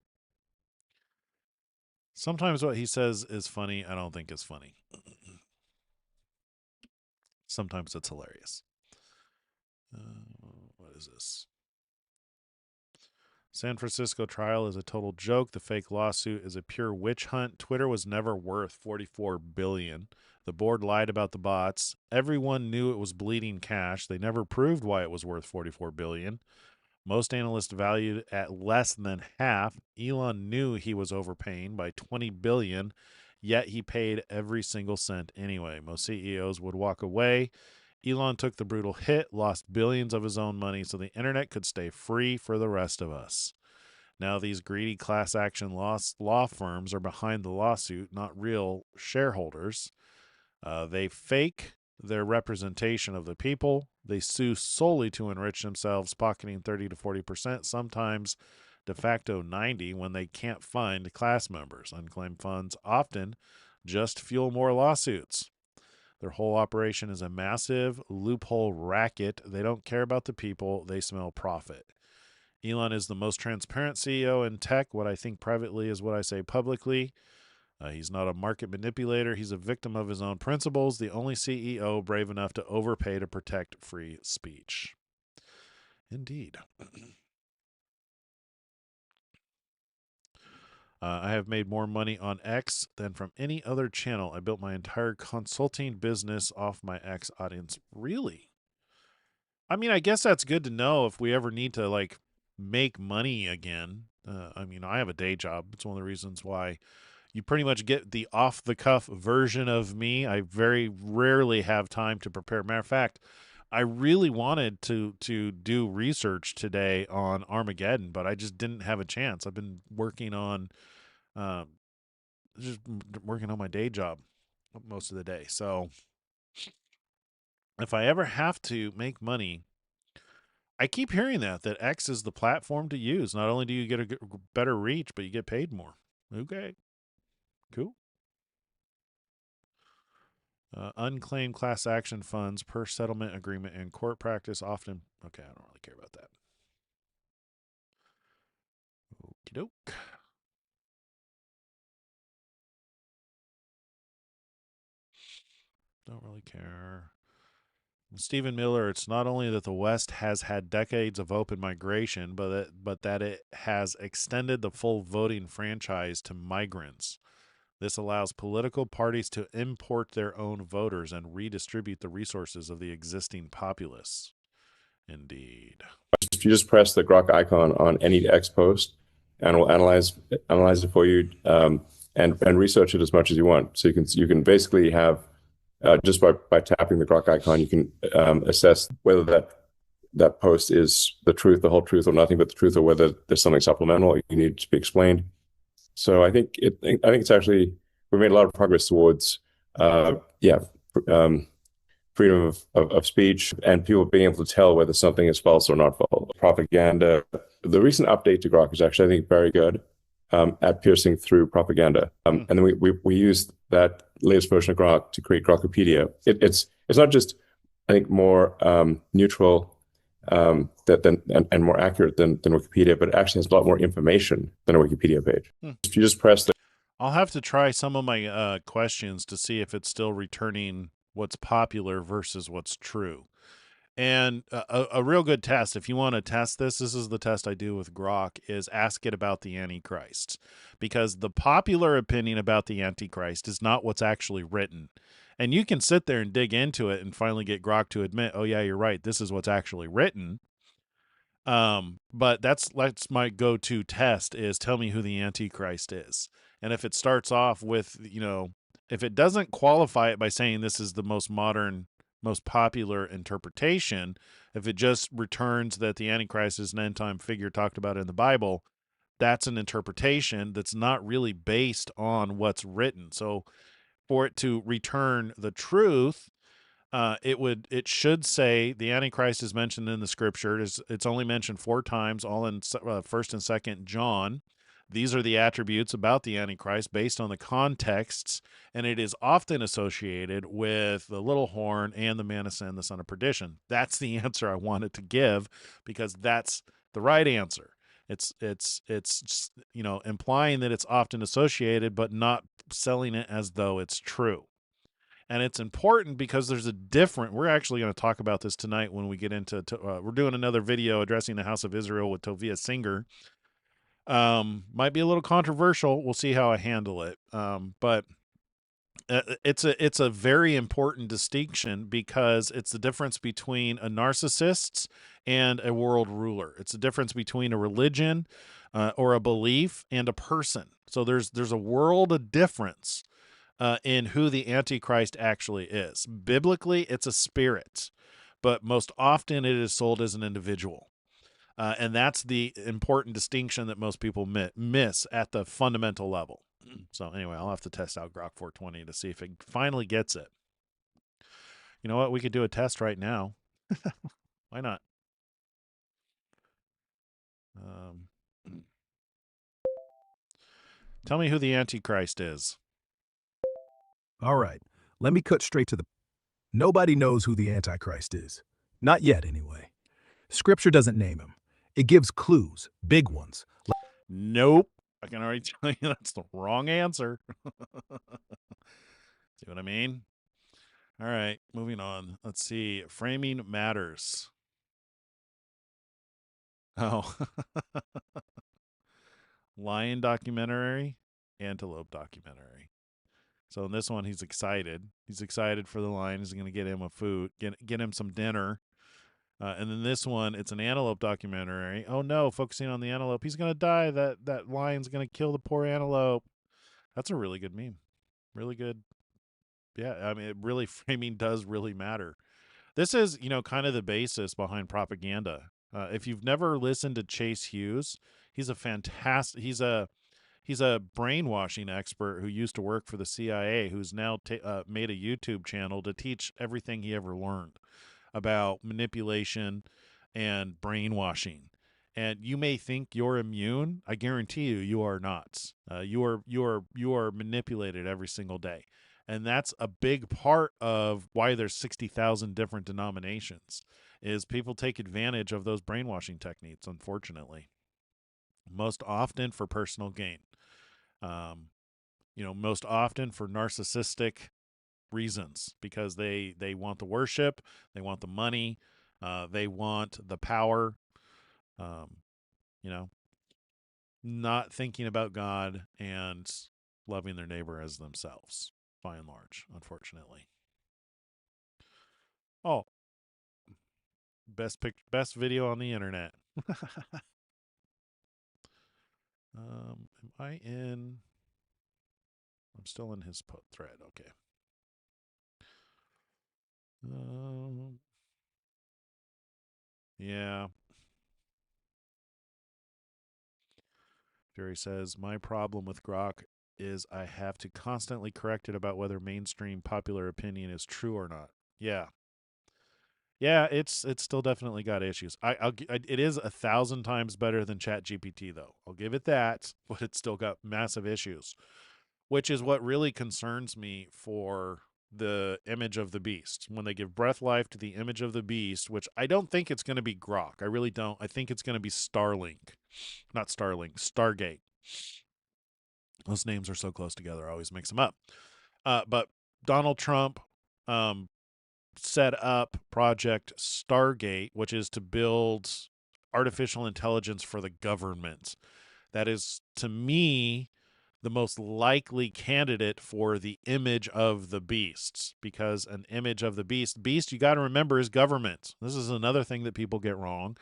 [SPEAKER 1] Sometimes what he says is funny. I don't think it's funny. Sometimes it's hilarious. What is this? San Francisco trial is a total joke. The fake lawsuit is a pure witch hunt. Twitter was never worth $44 billion. The board lied about the bots. Everyone knew it was bleeding cash. They never proved why it was worth $44 billion. Most analysts valued at less than half. Elon knew he was overpaying by $20 billion, yet he paid every single cent anyway. Most CEOs would walk away. Elon took the brutal hit, lost billions of his own money so the internet could stay free for the rest of us. Now these greedy class action law firms are behind the lawsuit, not real shareholders. They fake their representation of the people. They sue solely to enrich themselves, pocketing 30 to 40%, sometimes de facto 90% when they can't find class members. Unclaimed funds often just fuel more lawsuits. Their whole operation is a massive loophole racket. They don't care about the people. They smell profit. Elon is the most transparent CEO in tech. What I think privately is what I say publicly. He's not a market manipulator. He's a victim of his own principles. The only CEO brave enough to overpay to protect free speech. Indeed. I have made more money on X than from any other channel. I built my entire consulting business off my X audience. Really? I mean, I guess that's good to know if we ever need to like make money again. I mean, I have a day job. It's one of the reasons why you pretty much get the off the cuff version of me. I very rarely have time to prepare. Matter of fact, I really wanted to do research today on Armageddon, but I just didn't have a chance. I've been working on just working on my day job most of the day. So if I ever have to make money, I keep hearing that X is the platform to use. Not only do you get a better reach, but you get paid more. Okay, cool. Unclaimed class action funds per settlement agreement and court practice often. Okay, I don't really care about that. Okie doke. Don't really care. Stephen Miller, it's not only that the West has had decades of open migration, but that it has extended the full voting franchise to migrants. This allows political parties to import their own voters and redistribute the resources of the existing populace. Indeed.
[SPEAKER 5] If you just press the Grok icon on any X post, and we'll analyze it for you, and research it as much as you want. So you can basically have just by tapping the Grok icon, you can assess whether that post is the truth, the whole truth, or nothing but the truth, or whether there's something supplemental you need to be explained. So I think it's actually, we've made a lot of progress towards freedom of speech and people being able to tell whether something is false or not false. Propaganda the recent update to Grok is actually, I think, very good at piercing through propaganda. And then we used that latest version of Grok to create Grokopedia. It's not just, I think, more neutral and more accurate than Wikipedia, but it actually has a lot more information than a Wikipedia page. If you just press the
[SPEAKER 1] I'll have to try some of my questions to see if it's still returning what's popular versus what's true. And a real good test, if you want to test this is the test I do with Grok, is ask it about the Antichrist. Because the popular opinion about the Antichrist is not what's actually written. And you can sit there and dig into it and finally get Grok to admit, oh, yeah, you're right, this is what's actually written. But that's my go-to test is tell me who the Antichrist is. And if it starts off with, if it doesn't qualify it by saying this is the most modern, most popular interpretation, if it just returns that the Antichrist is an end-time figure talked about in the Bible, that's an interpretation that's not really based on what's written. So for it to return the truth, it should say the Antichrist is mentioned in the scripture. It's only mentioned 4 times, all in 1st and 2nd John. These are the attributes about the Antichrist based on the contexts, and it is often associated with the little horn and the man of sin, the son of perdition. That's the answer I wanted to give because that's the right answer. It's implying that it's often associated, but not selling it as though it's true. And it's important because there's a different, we're actually going to talk about this tonight when we get into, we're doing another video addressing the house of Israel with Tovia Singer. Might be a little controversial. We'll see how I handle it. But it's a very important distinction because it's the difference between a narcissist and a world ruler. It's the difference between a religion or a belief and a person. So there's a world of difference in who the Antichrist actually is. Biblically, it's a spirit, but most often it is sold as an individual. And that's the important distinction that most people miss at the fundamental level. So anyway, I'll have to test out Grok 420 to see if it finally gets it. You know what? We could do a test right now. Why not? Tell me who the Antichrist is.
[SPEAKER 6] All right, let me cut straight to the... Nobody knows who the Antichrist is. Not yet, anyway. Scripture doesn't name him. It gives clues, big ones.
[SPEAKER 1] Nope. I can already tell you that's the wrong answer. See what I mean? All right, moving on. Let's see. Framing matters. Oh. Lion documentary, antelope documentary. So in this one, he's excited. He's excited for the lion. He's going to get him a food, get him some dinner. And then this one, it's an antelope documentary. Oh no, focusing on the antelope. He's going to die. That lion's going to kill the poor antelope. That's a really good meme. Really good. Yeah, I mean, framing does really matter. This is, kind of the basis behind propaganda. If you've never listened to Chase Hughes, he's a brainwashing expert who used to work for the CIA, who's now made a YouTube channel to teach everything he ever learned about manipulation and brainwashing. And you may think you're immune. I guarantee you are not. You are manipulated every single day. And that's a big part of why there's 60,000 different denominations, is people take advantage of those brainwashing techniques, unfortunately. Most often for personal gain. Most often for narcissistic reasons, because they want the worship, they want the money, they want the power, not thinking about God and loving their neighbor as themselves, by and large, unfortunately. Oh, best video on the internet. Am I in? I'm still in his thread. Okay. Yeah. Jerry says, my problem with Grok is I have to constantly correct it about whether mainstream popular opinion is true or not. Yeah. Yeah, it's still definitely got issues. It is 1,000 times better than ChatGPT though. I'll give it that, but it's still got massive issues, which is what really concerns me for the image of the beast. When they give breath life to the image of the beast, which I don't think it's going to be Grok. I really don't. I think it's going to be Starlink. Not Starlink, Stargate. Those names are so close together, I always mix them up. But Donald Trump set up Project Stargate, which is to build artificial intelligence for the government. That is, to me, the most likely candidate for the image of the beast, because an image of the beast, you got to remember, is government. This is another thing that people get wrong,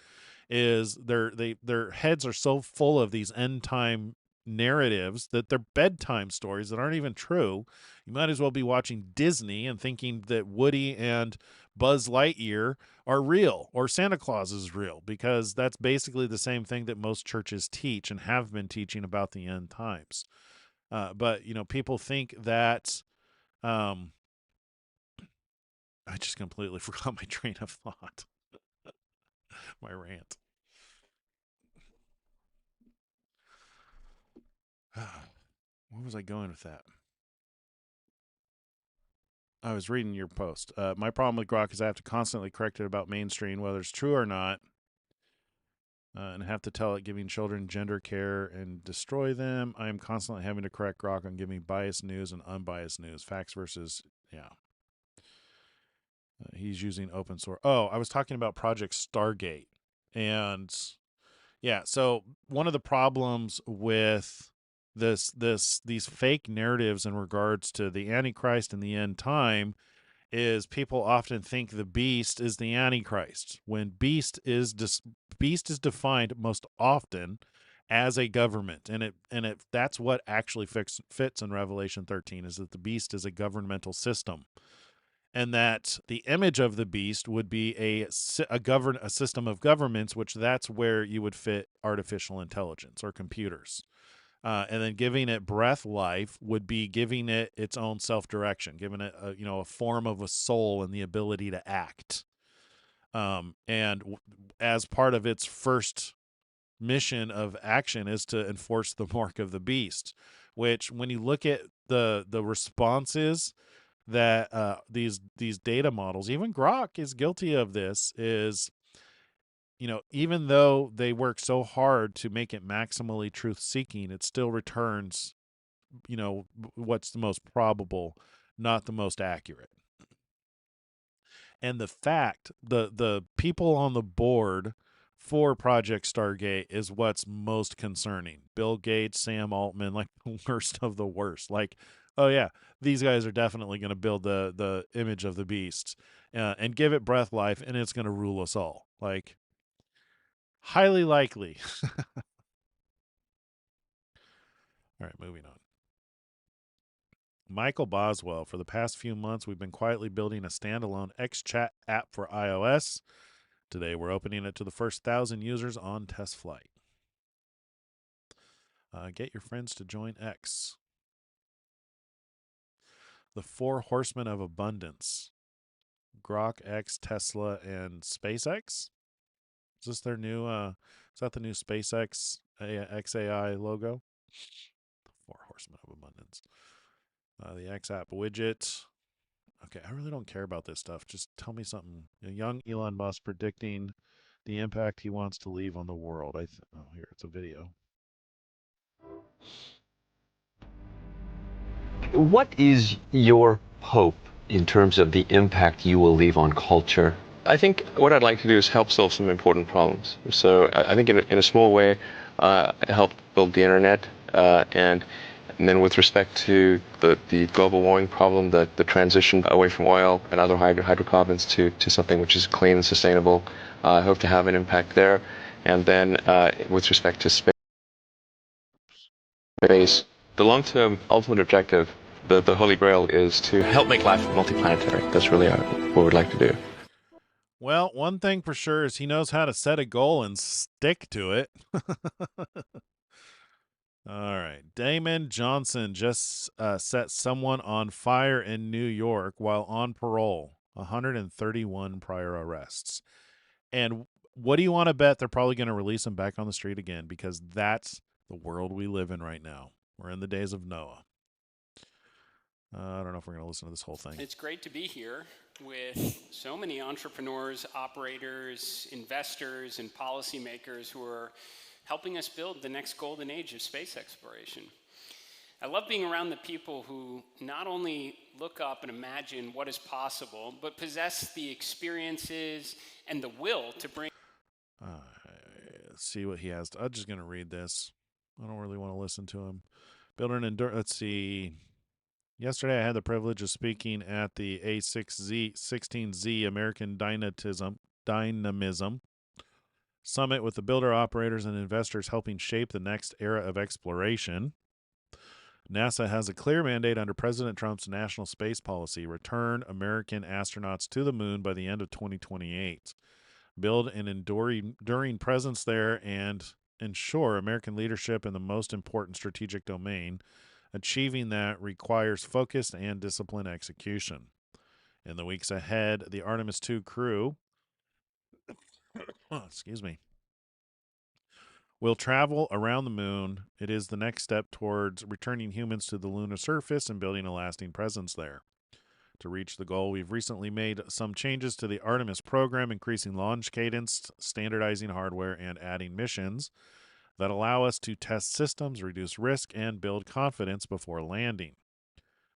[SPEAKER 1] is their heads are so full of these end time narratives that they're bedtime stories that aren't even true. You might as well be watching Disney and thinking that Woody and Buzz Lightyear are real, or Santa Claus is real, because that's basically the same thing that most churches teach and have been teaching about the end times. But people think that I just completely forgot my train of thought. My rant. Where was I going with that? I was reading your post. My problem with Grok is I have to constantly correct it about mainstream, whether it's true or not, and have to tell it giving children gender care and destroy them. I am constantly having to correct Grok on giving biased news and unbiased news, facts versus, yeah. He's using open source. Oh, I was talking about Project Stargate. And yeah, so one of the problems with these fake narratives in regards to the Antichrist and the end time is people often think the beast is the Antichrist, when beast is defined most often as a government, and that's what actually fits in Revelation 13, is that the beast is a governmental system, and that the image of the beast would be a system of governments, which that's where you would fit artificial intelligence or computers. And then giving it breath life would be giving it its own self-direction, giving it a form of a soul and the ability to act. As part of its first mission of action is to enforce the mark of the beast, which, when you look at the responses that these data models, even Grok is guilty of this, is even though they work so hard to make it maximally truth seeking, it still returns what's the most probable, not the most accurate. And the fact, the people on the board for Project Stargate is what's most concerning. Bill Gates, Sam Altman, like the worst of the worst. Like, oh yeah, these guys are definitely going to build the image of the beast and give it breath life, and it's going to rule us all. Like, highly likely. All right, moving on. Michael Boswell, for the past few months, we've been quietly building a standalone XChat app for iOS. Today, we're opening it to the first 1,000 users on test flight. Get your friends to join X. The Four Horsemen of Abundance. Grok, X, Tesla, and SpaceX. Is this their new, is that the new SpaceX XAI logo? The Four Horsemen of Abundance. The X app widget. Okay, I really don't care about this stuff. Just tell me something. A young Elon Musk predicting the impact he wants to leave on the world. Oh, here, it's a video.
[SPEAKER 7] What is your hope in terms of the impact you will leave on culture? I think what I'd like to do is help solve some important problems. So I think in a small way, help build the internet, and then with respect to the global warming problem, the transition away from oil and other hydrocarbons to something which is clean and sustainable, I hope to have an impact there. And then with respect to space, the long-term ultimate objective, the holy grail, is to help make life multiplanetary. That's really what we'd like to do.
[SPEAKER 1] Well, one thing for sure is he knows how to set a goal and stick to it. All right. Damon Johnson just set someone on fire in New York while on parole. 131 prior arrests. And what do you want to bet they're probably going to release him back on the street again? Because that's the world we live in right now. We're in the days of Noah. I don't know if we're going to listen to this whole thing.
[SPEAKER 8] It's great to be here with so many entrepreneurs, operators, investors, and policymakers who are helping us build the next golden age of space exploration. I love being around the people who not only look up and imagine what is possible, but possess the experiences and the will to bring.
[SPEAKER 1] See what he has. I'm just going to read this. I don't really want to listen to him. Building endurance. Let's see. Yesterday, I had the privilege of speaking at the A16Z American Dynamism Summit with the builder, operators, and investors helping shape the next era of exploration. NASA has a clear mandate under President Trump's national space policy: return American astronauts to the moon by the end of 2028. Build an enduring presence there and ensure American leadership in the most important strategic domain. Achieving that requires focused and disciplined execution. In the weeks ahead, the Artemis II crew will travel around the moon. It is the next step towards returning humans to the lunar surface and building a lasting presence there. To reach the goal, we've recently made some changes to the Artemis program, increasing launch cadence, standardizing hardware, and adding missions that allow us to test systems, reduce risk, and build confidence before landing.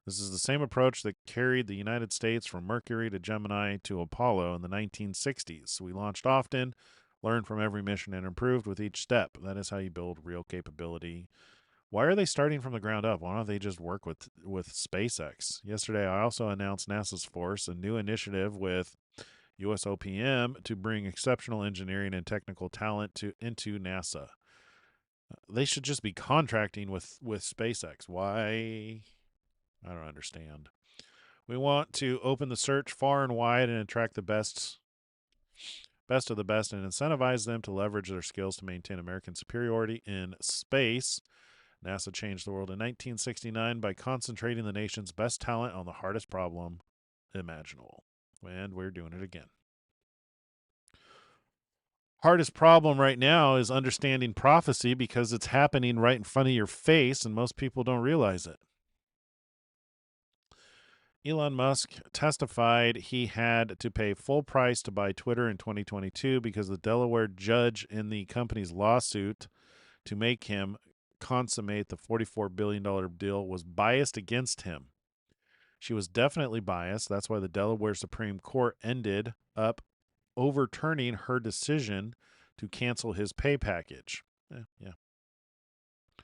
[SPEAKER 1] This is the same approach that carried the United States from Mercury to Gemini to Apollo in the 1960s. We launched often, learned from every mission, and improved with each step. That is how you build real capability. Why are they starting from the ground up? Why don't they just work with SpaceX? Yesterday, I also announced NASA's Force, a new initiative with US OPM to bring exceptional engineering and technical talent into NASA. They should just be contracting with SpaceX. Why? I don't understand. We want to open the search far and wide and attract the best of the best and incentivize them to leverage their skills to maintain American superiority in space. NASA changed the world in 1969 by concentrating the nation's best talent on the hardest problem imaginable. And we're doing it again. Hardest problem right now is understanding prophecy because it's happening right in front of your face and most people don't realize it. Elon Musk testified he had to pay full price to buy Twitter in 2022 because the Delaware judge in the company's lawsuit to make him consummate the $44 billion deal was biased against him. She was definitely biased. That's why the Delaware Supreme Court ended up overturning her decision to cancel his pay package. Yeah. I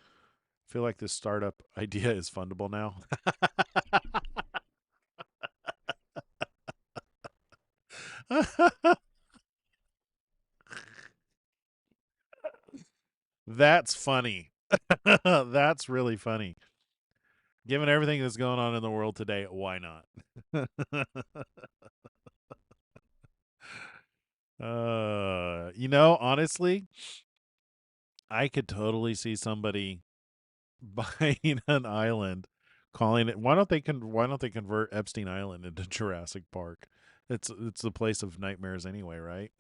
[SPEAKER 1] feel like this startup idea is fundable now. That's funny. That's really funny. Given everything that's going on in the world today, why not? Honestly, I could totally see somebody buying an island, calling it. Why don't they convert Epstein Island into Jurassic Park? It's the place of nightmares anyway, right?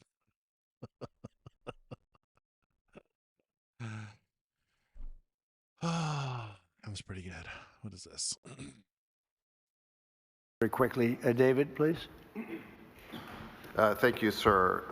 [SPEAKER 1] That was pretty good. What is this?
[SPEAKER 9] Very quickly, David, please.
[SPEAKER 10] Thank you, sir.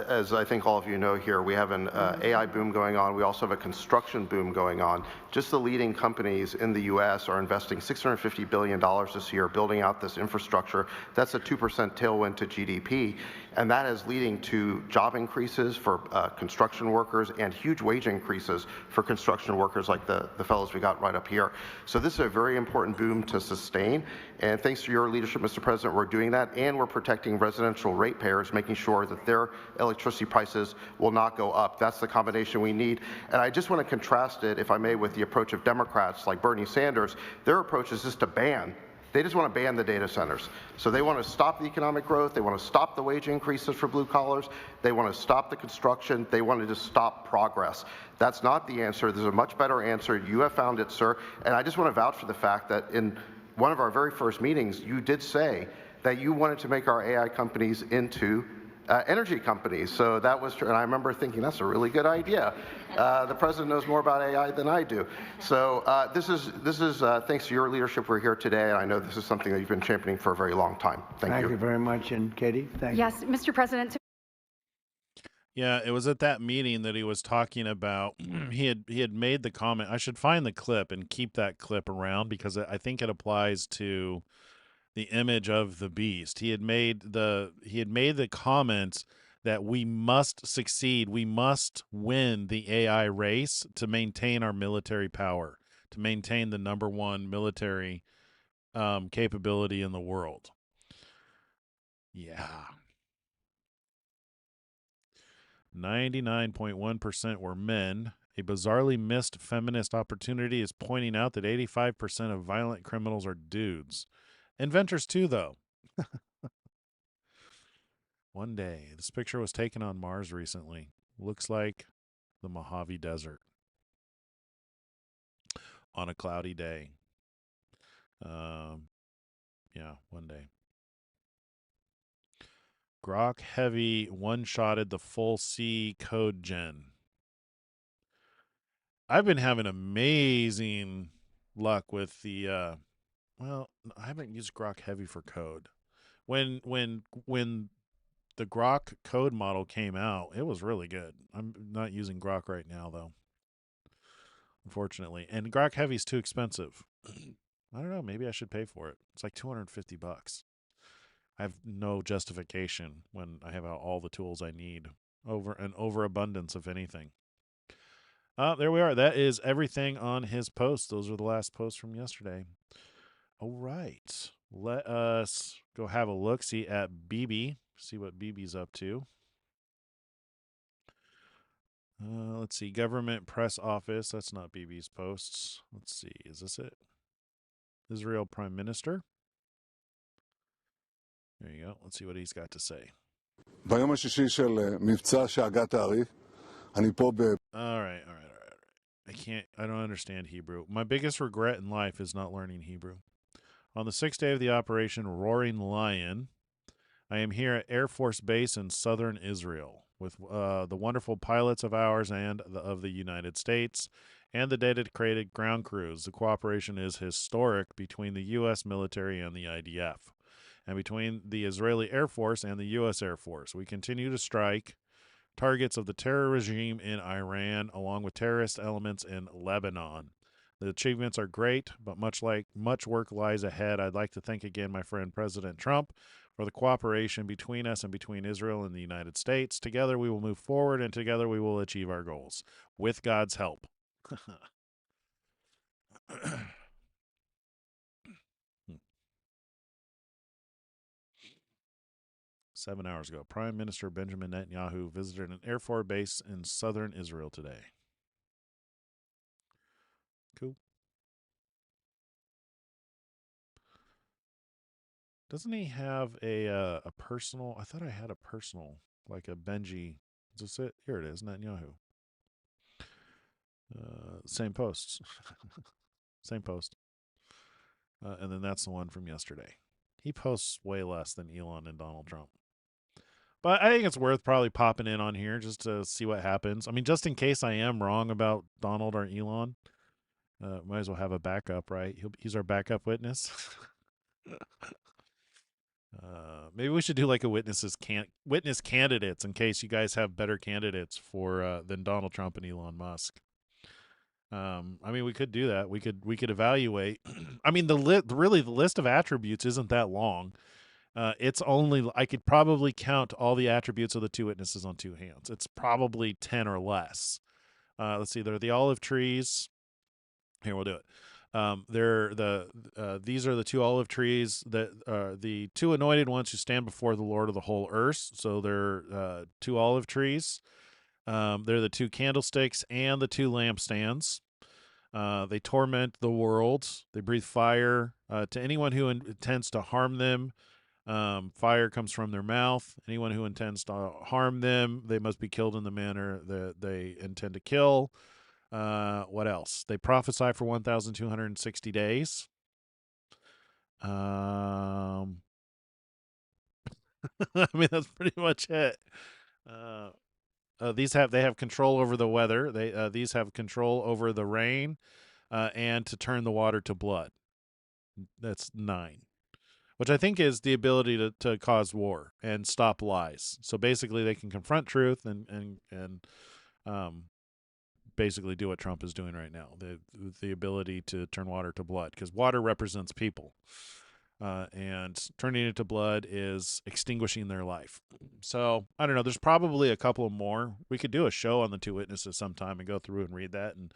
[SPEAKER 10] As I think all of you know here, we have an AI boom going on. We also have a construction boom going on. Just the leading companies in the U.S. are investing $650 billion this year building out this infrastructure. That's a 2% tailwind to GDP, and that is leading to job increases for construction workers and huge wage increases for construction workers like the fellows we got right up here. So this is a very important boom to sustain, and thanks to your leadership, Mr. President, we're doing that, and we're protecting residential ratepayers, making sure that their electricity prices will not go up. That's the combination we need. And I just want to contrast it, if I may, with the approach of Democrats like Bernie Sanders. Their approach is just to ban. They just want to ban the data centers. So they want to stop the economic growth. They want to stop the wage increases for blue collars. They want to stop the construction. They want to just stop progress. That's not the answer. There's a much better answer. You have found it, sir. And I just want to vouch for the fact that in one of our very first meetings, you did say that you wanted to make our AI companies into energy companies. So that was true. And I remember thinking, that's a really good idea. The president knows more about AI than I do. So this is thanks to your leadership, we're here today. And I know this is something that you've been championing for a very long time. Thank you.
[SPEAKER 9] Thank you very much. And Katie, thank you.
[SPEAKER 11] Yes, Mr. President.
[SPEAKER 1] Yeah, it was at that meeting that he was talking about. he had made the comment. I should find the clip and keep that clip around because I think it applies to the image of the beast. He had made the comment that we must succeed. We must win the AI race to maintain our military power, to maintain the number one military capability in the world. Yeah. 99.1% were men. A bizarrely missed feminist opportunity is pointing out that 85% of violent criminals are dudes. Inventors too, though. One day. This picture was taken on Mars recently. Looks like the Mojave Desert on a cloudy day. Yeah, one day. Grok Heavy one-shotted the full C code gen. I've been having amazing luck with the well, I haven't used Grok Heavy for code. When the Grok code model came out, it was really good. I'm not using Grok right now though, unfortunately. And Grok Heavy is too expensive. I don't know, maybe I should pay for it. It's like $250. I have no justification when I have all the tools I need, over an overabundance of anything. There we are. That is everything on his posts. Those are the last posts from yesterday. All right. Let us go have a look-see at BB, see what BB's up to. Let's see. Government Press Office. That's not BB's posts. Let's see. Is this it? Israel Prime Minister. There you go. Let's see what he's got to say.
[SPEAKER 12] ביום השישי של מבצע שאגה תעריף, אני פה ב...
[SPEAKER 1] All right. I don't understand Hebrew. My biggest regret in life is not learning Hebrew. On the 6th day of the Operation Roaring Lion, I am here at Air Force Base in southern Israel with the wonderful pilots of ours and of the United States and the dedicated ground crews. The cooperation is historic between the U.S. military and the IDF, and between the Israeli Air Force and the U.S. Air Force. We continue to strike targets of the terror regime in Iran, along with terrorist elements in Lebanon. The achievements are great, but much work lies ahead. I'd like to thank again my friend President Trump for the cooperation between us and between Israel and the United States. Together we will move forward, and together we will achieve our goals, with God's help. 7 hours ago, Prime Minister Benjamin Netanyahu visited an Air Force base in southern Israel today. Cool. Doesn't he have a personal? I thought I had a personal, like a Benji. Is this it? Here it is, Netanyahu. Same posts. Same post. And then that's the one from yesterday. He posts way less than Elon and Donald Trump. But I think it's worth probably popping in on here just to see what happens. I mean, just in case I am wrong about Donald or Elon, might as well have a backup, right? He's our backup witness. Maybe we should do like a witness candidates in case you guys have better candidates for than Donald Trump and Elon Musk. I mean, we could do that. We could evaluate. I mean, the list of attributes isn't that long. It's only, I could probably count all the attributes of the two witnesses on two hands. It's probably 10 or less. Let's see. They're the olive trees. Here, we'll do it. These are the two olive trees that are the two anointed ones who stand before the Lord of the whole earth. So they're two olive trees. They're the two candlesticks and the two lampstands. They torment the world. They breathe fire to anyone who intends to harm them. Fire comes from their mouth. Anyone who intends to harm them, they must be killed in the manner that they intend to kill. What else? They prophesy for 1,260 days. I mean, that's pretty much it. They have control over the weather. These have control over the rain, and to turn the water to blood. That's 9, which I think is the ability to cause war and stop lies. So basically, they can confront truth and basically do what Trump is doing right now. The ability to turn water to blood, because water represents people. And turning it to blood is extinguishing their life. So I don't know. There's probably a couple more. We could do a show on the 2 witnesses sometime and go through and read that and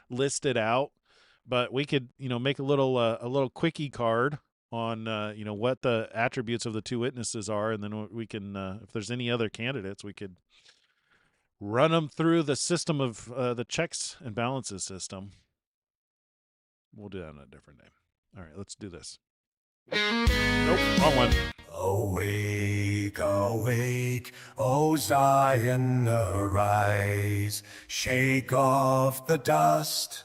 [SPEAKER 1] list it out. But we could, make a little quickie card on, what the attributes of the 2 witnesses are, and then we can, if there's any other candidates, we could run them through the system of the checks and balances system. We'll do that on a different day. All right, let's do this. Nope, wrong one.
[SPEAKER 2] Awake, awake, O Zion, arise. Shake off the dust,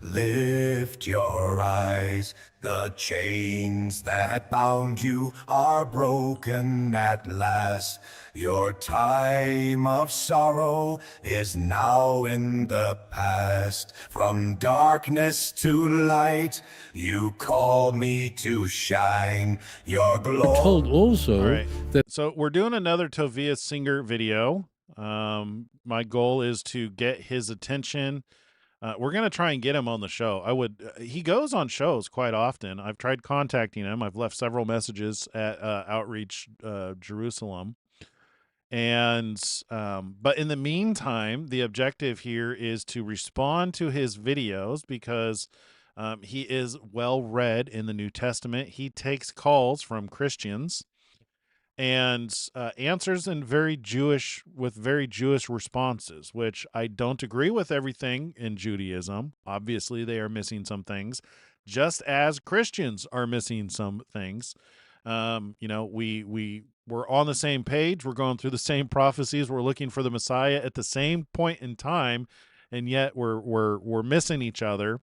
[SPEAKER 2] lift your eyes. The chains that bound you are broken at last. Your time of sorrow is now in the past. From darkness to light, you call me to shine your glory.
[SPEAKER 11] Told also
[SPEAKER 1] All right.
[SPEAKER 11] that
[SPEAKER 1] So we're doing another Tobias Singer video. My goal is to get his attention. We're going to try and get him on the show. He goes on shows quite often. I've tried contacting him. I've left several messages at Outreach Jerusalem. And, but in the meantime, the objective here is to respond to his videos because he is well read in the New Testament. He takes calls from Christians and answers in very Jewish responses, which I don't agree with everything in Judaism. Obviously, they are missing some things, just as Christians are missing some things. We're on the same page. We're going through the same prophecies. We're looking for the Messiah at the same point in time, and yet we're missing each other.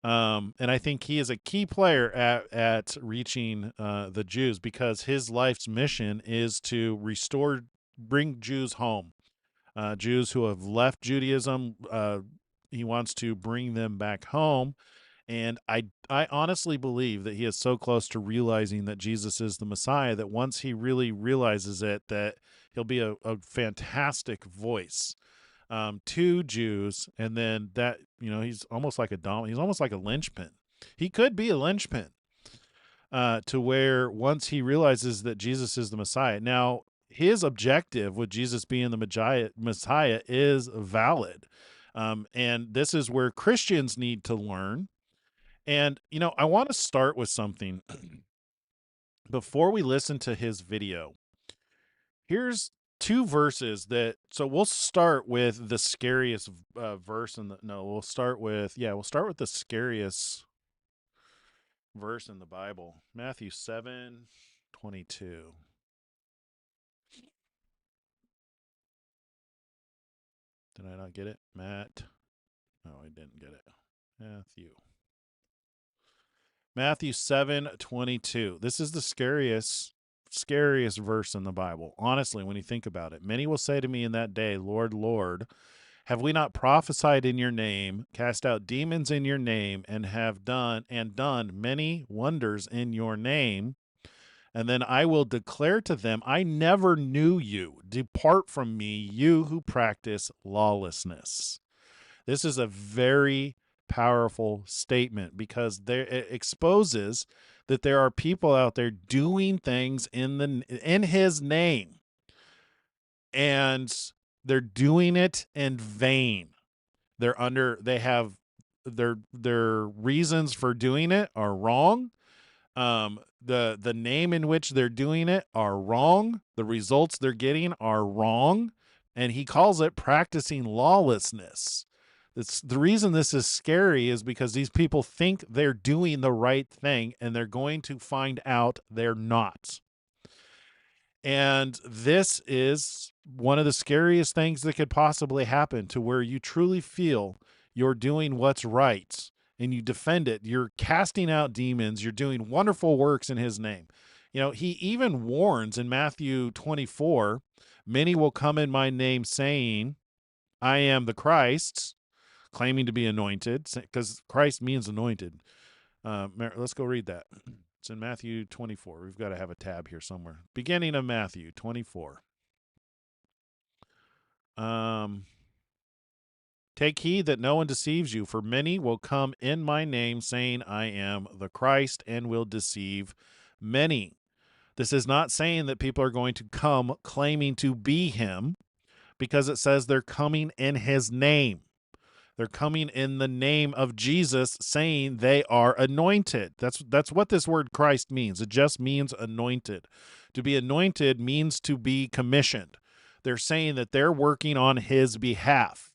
[SPEAKER 1] And I think he is a key player at reaching the Jews, because his life's mission is to bring Jews home. Jews who have left Judaism, he wants to bring them back home. And I honestly believe that he is so close to realizing that Jesus is the Messiah that once he really realizes it, that he'll be a fantastic voice to Jews. And then that, he's almost like he's almost like a linchpin. He could be a linchpin to where once he realizes that Jesus is the Messiah. Now, his objective with Jesus being the Messiah is valid. And this is where Christians need to learn. And, I want to start with something before we listen to his video. Here's 2 verses so we'll start with the scariest verse we'll start with the scariest verse in the Bible. Matthew 7:22. Did I not get it? Matt? No, I didn't get it. Matthew 7:22. This is the scariest verse in the Bible. Honestly, when you think about it, many will say to me in that day, Lord, Lord, have we not prophesied in your name, cast out demons in your name, and have done many wonders in your name? And then I will declare to them, I never knew you. Depart from me, you who practice lawlessness. This is a very powerful statement, because it exposes that there are people out there doing things in his name, and they're doing it in vain. They have their reasons for doing it are wrong. The name in which they're doing it are wrong. The results they're getting are wrong. And he calls it practicing lawlessness. The reason this is scary is because these people think they're doing the right thing, and they're going to find out they're not. And this is one of the scariest things that could possibly happen, to where you truly feel you're doing what's right and you defend it. You're casting out demons. You're doing wonderful works in his name. You know, he even warns in Matthew 24, many will come in my name saying, I am the Christ, claiming to be anointed, because Christ means anointed. Let's go read that. It's in Matthew 24. We've got to have a tab here somewhere. Beginning of Matthew 24. Take heed that no one deceives you, for many will come in my name saying, I am the Christ, and will deceive many. This is not saying that people are going to come claiming to be him, because it says they're coming in his name. They're coming in the name of Jesus, saying they are anointed. That's what this word Christ means. It just means anointed. To be anointed means to be commissioned. They're saying that they're working on his behalf.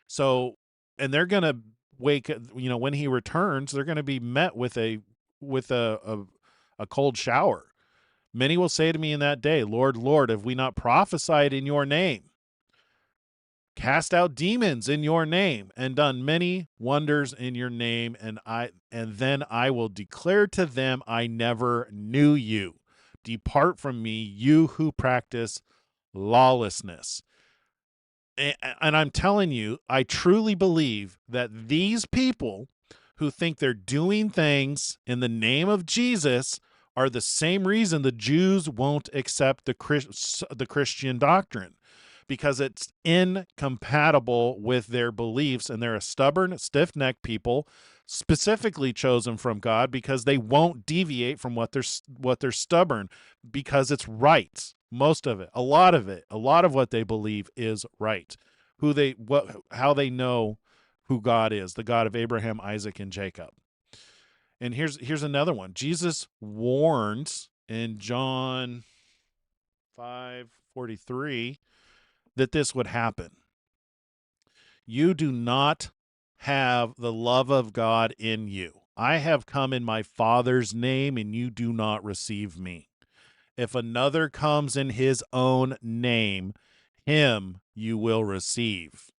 [SPEAKER 1] So, and they're going to when he returns, they're going to be met with a cold shower. Many will say to me in that day, Lord, Lord, have we not prophesied in your name, cast out demons in your name, and done many wonders in your name? And then I will declare to them, I never knew you. Depart from me, you who practice lawlessness. And I'm telling you, I truly believe that these people who think they're doing things in the name of Jesus are the same reason the Jews won't accept the Christian doctrine, because it's incompatible with their beliefs, and they're a stubborn, stiff-necked people, specifically chosen from God because they won't deviate from what they're stubborn, because it's right. Most of it, a lot of what they believe is right. How they know who God is, the God of Abraham, Isaac, and Jacob. And here's another one. Jesus warns in John 5:43 that this would happen. You do not have the love of God in you. I have come in my Father's name, and you do not receive me. If another comes in his own name, him you will receive.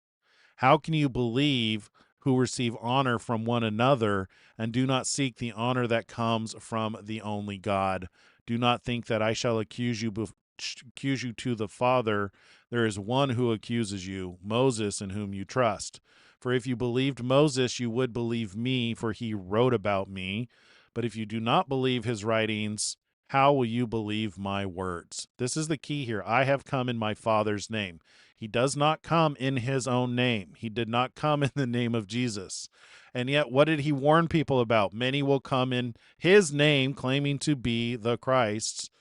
[SPEAKER 1] How can you believe who receive honor from one another and do not seek the honor that comes from the only God? Do not think that I shall accuse you to the Father. There is one who accuses you, Moses, in whom you trust. For if you believed Moses, you would believe me, for he wrote about me. But if you do not believe his writings, how will you believe my words? This is the key here. I have come in my Father's name. He does not come in his own name. He did not come in the name of Jesus. And yet, what did he warn people about? Many will come in his name, claiming to be the Christ,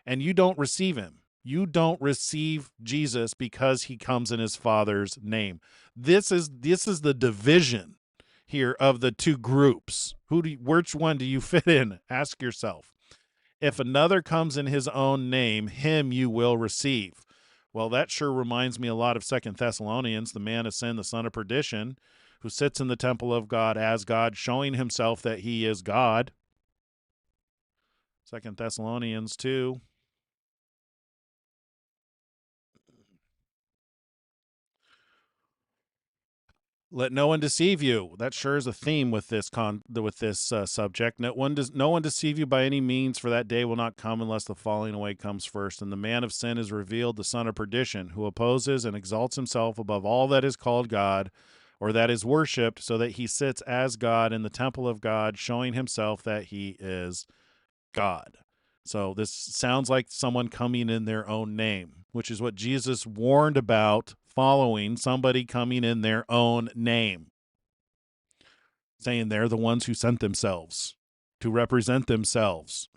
[SPEAKER 1] and you don't receive him. You don't receive Jesus because he comes in his Father's name. This is the division here of the two groups. Which one do you fit in? Ask yourself. If another comes in his own name, him you will receive. Well, that sure reminds me a lot of 2 Thessalonians, the man of sin, the son of perdition, who sits in the temple of God as God, showing himself that he is God. 2 Thessalonians 2. Let no one deceive you. That sure is a theme with this subject. No one deceive you by any means, for that day will not come unless the falling away comes first. And the man of sin is revealed, the son of perdition, who opposes and exalts himself above all that is called God, or that is worshipped, so that he sits as God in the temple of God, showing himself that he is God. So this sounds like someone coming in their own name, which is what Jesus warned about, following somebody coming in their own name, saying they're the ones who sent themselves to represent themselves.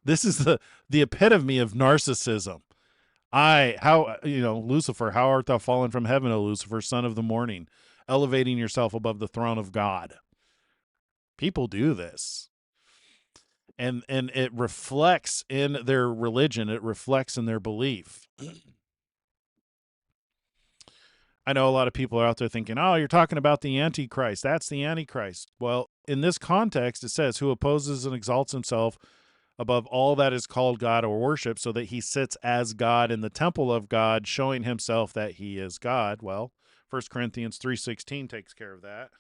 [SPEAKER 1] This is the epitome of narcissism. Lucifer, how art thou fallen from heaven, O Lucifer, son of the morning, elevating yourself above the throne of God. People do this. And it reflects in their religion. It reflects in their belief. I know a lot of people are out there thinking, oh, you're talking about the Antichrist. That's the Antichrist. Well, in this context, it says, who opposes and exalts himself above all that is called God or worship, so that he sits as God in the temple of God, showing himself that he is God. Well, 1 Corinthians 3:16 takes care of that.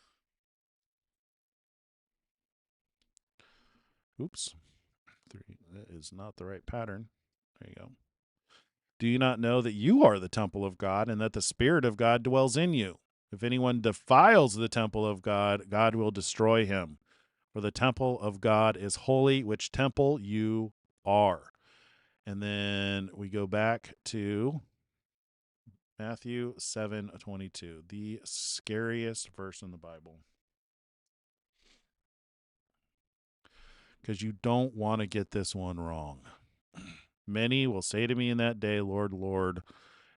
[SPEAKER 1] Oops. 3. That is not the right pattern. There you go. Do you not know that you are the temple of God and that the Spirit of God dwells in you? If anyone defiles the temple of God, God will destroy him. For the temple of God is holy, which temple you are. And then we go back to Matthew 7:22, the scariest verse in the Bible. Because you don't want to get this one wrong. Many will say to me in that day, Lord, Lord,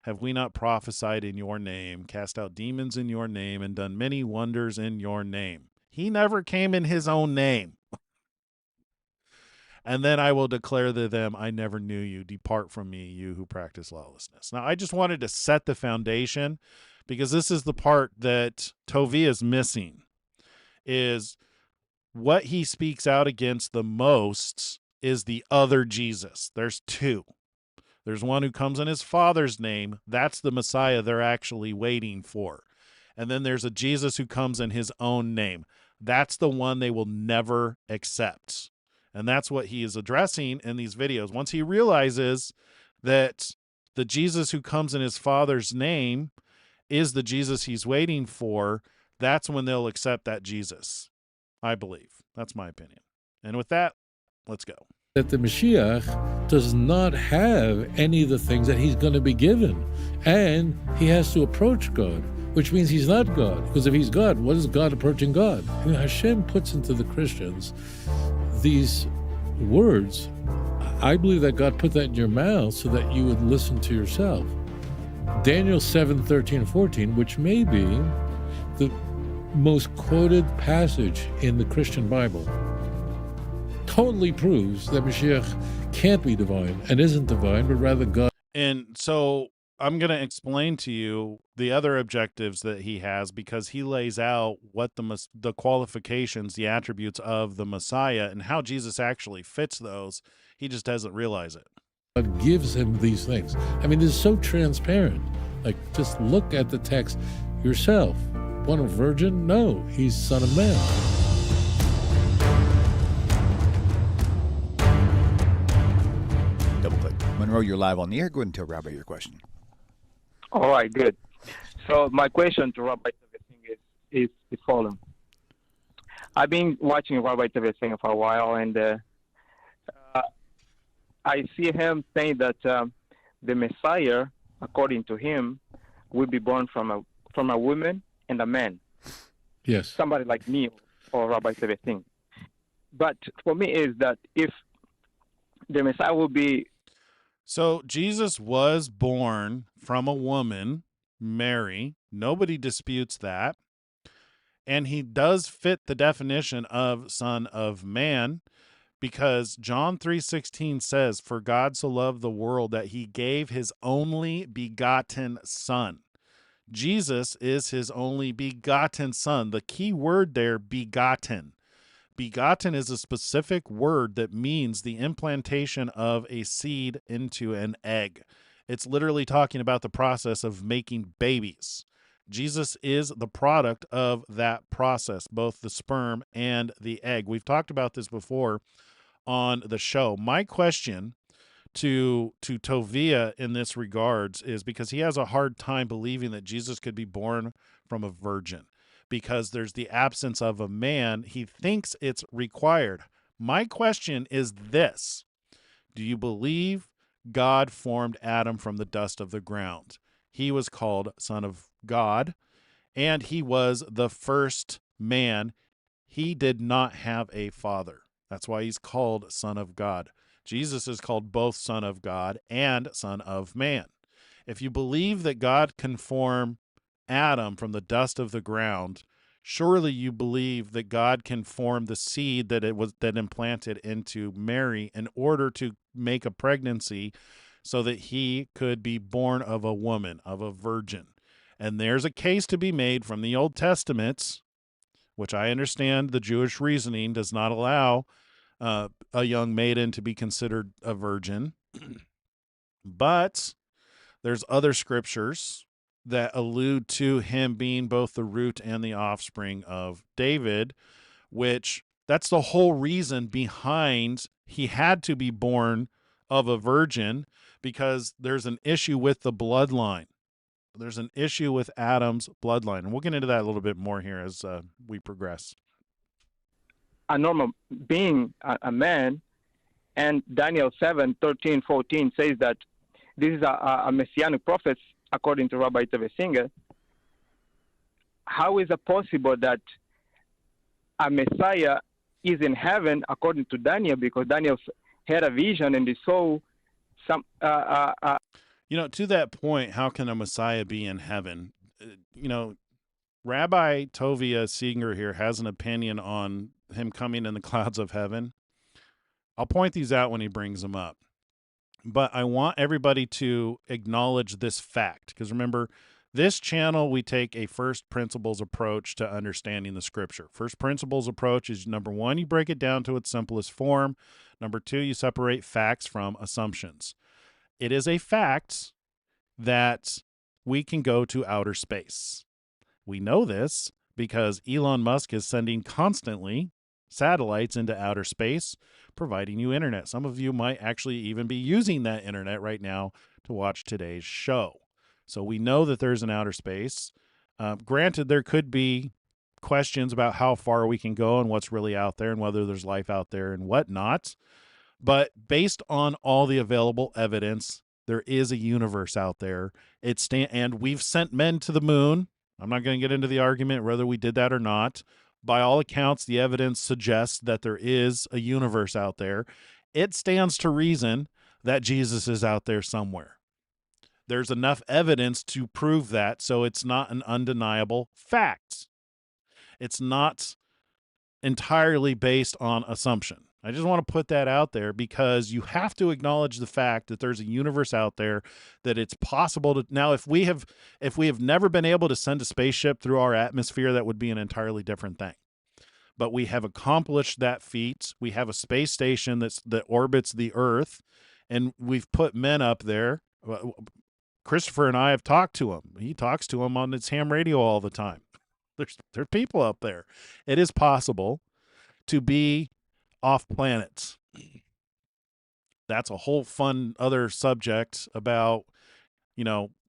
[SPEAKER 1] have we not prophesied in your name, cast out demons in your name, and done many wonders in your name? He never came in his own name. And then I will declare to them, I never knew you. Depart from me, you who practice lawlessness. Now, I just wanted to set the foundation because this is the part that Tovia is missing, is what he speaks out against the most is the other Jesus. There's two. There's one who comes in his Father's name. That's the Messiah they're actually waiting for. And then there's a Jesus who comes in his own name. That's the one they will never accept. And that's what he is addressing in these videos. Once he realizes that the Jesus who comes in his Father's name is the Jesus he's waiting for, that's when they'll accept that Jesus, I believe. That's my opinion. And with that, let's go.
[SPEAKER 11] That the Mashiach does not have any of the things that he's going to be given. And he has to approach God, which means he's not God. Because if he's God, what is God approaching God? I mean, Hashem puts into the Christians these words. I believe that God put that in your mouth so that you would listen to yourself. Daniel 7:13-14, which may be the most quoted passage in the Christian Bible, totally proves that Mashiach can't be divine and isn't divine, but rather God.
[SPEAKER 1] And so I'm going to explain to you the other objectives that he has, because he lays out what the qualifications, the attributes of the Messiah, and how Jesus actually fits those. He just doesn't realize it.
[SPEAKER 11] God gives him these things. I mean, this is so transparent. Like, just look at the text yourself. Born of virgin? No, he's Son of Man.
[SPEAKER 13] Double click. Monroe, you're live on the air. Go ahead and tell Rabbi your question.
[SPEAKER 14] All right, good. So my question to Rabbi Tevesing is the following. I've been watching Rabbi Tevesing for a while, and I see him saying that the Messiah, according to him, will be born from a woman and a man.
[SPEAKER 11] Yes.
[SPEAKER 14] Somebody like me or Rabbi Tevesing. But for me is that if the Messiah will be...
[SPEAKER 1] So Jesus was born from a woman, Mary. Nobody disputes that. And he does fit the definition of Son of Man, because John 3:16 says, for God so loved the world that he gave his only begotten Son. Jesus is his only begotten Son. The key word there, begotten. Begotten is a specific word that means the implantation of a seed into an egg. It's literally talking about the process of making babies. Jesus is the product of that process, both the sperm and the egg. We've talked about this before on the show. My question to Tovia in this regards is, because he has a hard time believing that Jesus could be born from a virgin, because there's the absence of a man. He thinks it's required. My question is this: do you believe God formed Adam from the dust of the ground? He was called Son of God, and he was the first man. He did not have a father. That's why he's called Son of God. Jesus is called both Son of God and Son of Man. If you believe that God can form Adam from the dust of the ground, surely you believe that God can form the seed that implanted into Mary in order to make a pregnancy so that he could be born of a woman, of a virgin. And there's a case to be made from the Old Testament, which I understand the Jewish reasoning does not allow a young maiden to be considered a virgin. But there's other scriptures that allude to him being both the root and the offspring of David, which That's the whole reason behind he had to be born of a virgin, because there's an issue with the bloodline. There's an issue with Adam's bloodline. And we'll get into that a little bit more here as we progress.
[SPEAKER 14] A normal being, a man, and Daniel 7, 13, 14 says that this is a Messianic prophet, according to Rabbi Tevesinger. How is it possible that a Messiah is in heaven, according to Daniel, because Daniel had a vision and he saw some...
[SPEAKER 1] to that point, how can a Messiah be in heaven? Rabbi Tovia Singer here has an opinion on him coming in the clouds of heaven. I'll point these out when he brings them up. But I want everybody to acknowledge this fact, because remember, this channel, we take a first principles approach to understanding the scripture. First principles approach is, number one, you break it down to its simplest form. Number two, you separate facts from assumptions. It is a fact that we can go to outer space. We know this because Elon Musk is sending constantly satellites into outer space, providing you internet. Some of you might actually even be using that internet right now to watch today's show. So we know that there's an outer space. Granted, there could be questions about how far we can go and what's really out there and whether there's life out there and whatnot. But based on all the available evidence, there is a universe out there. And we've sent men to the moon. I'm not going to get into the argument whether we did that or not. By all accounts, the evidence suggests that there is a universe out there. It stands to reason that Jesus is out there somewhere. There's enough evidence to prove that, so it's not an undeniable fact. It's not entirely based on assumption. I just want to put that out there because you have to acknowledge the fact that there's a universe out there, that it's possible to... Now, if we have never been able to send a spaceship through our atmosphere, that would be an entirely different thing. But we have accomplished that feat. We have a space station that orbits the Earth, and we've put men up there. Christopher and I have talked to him. He talks to him on his ham radio all the time. There's people up there. It is possible to be off planets. That's a whole fun other subject about,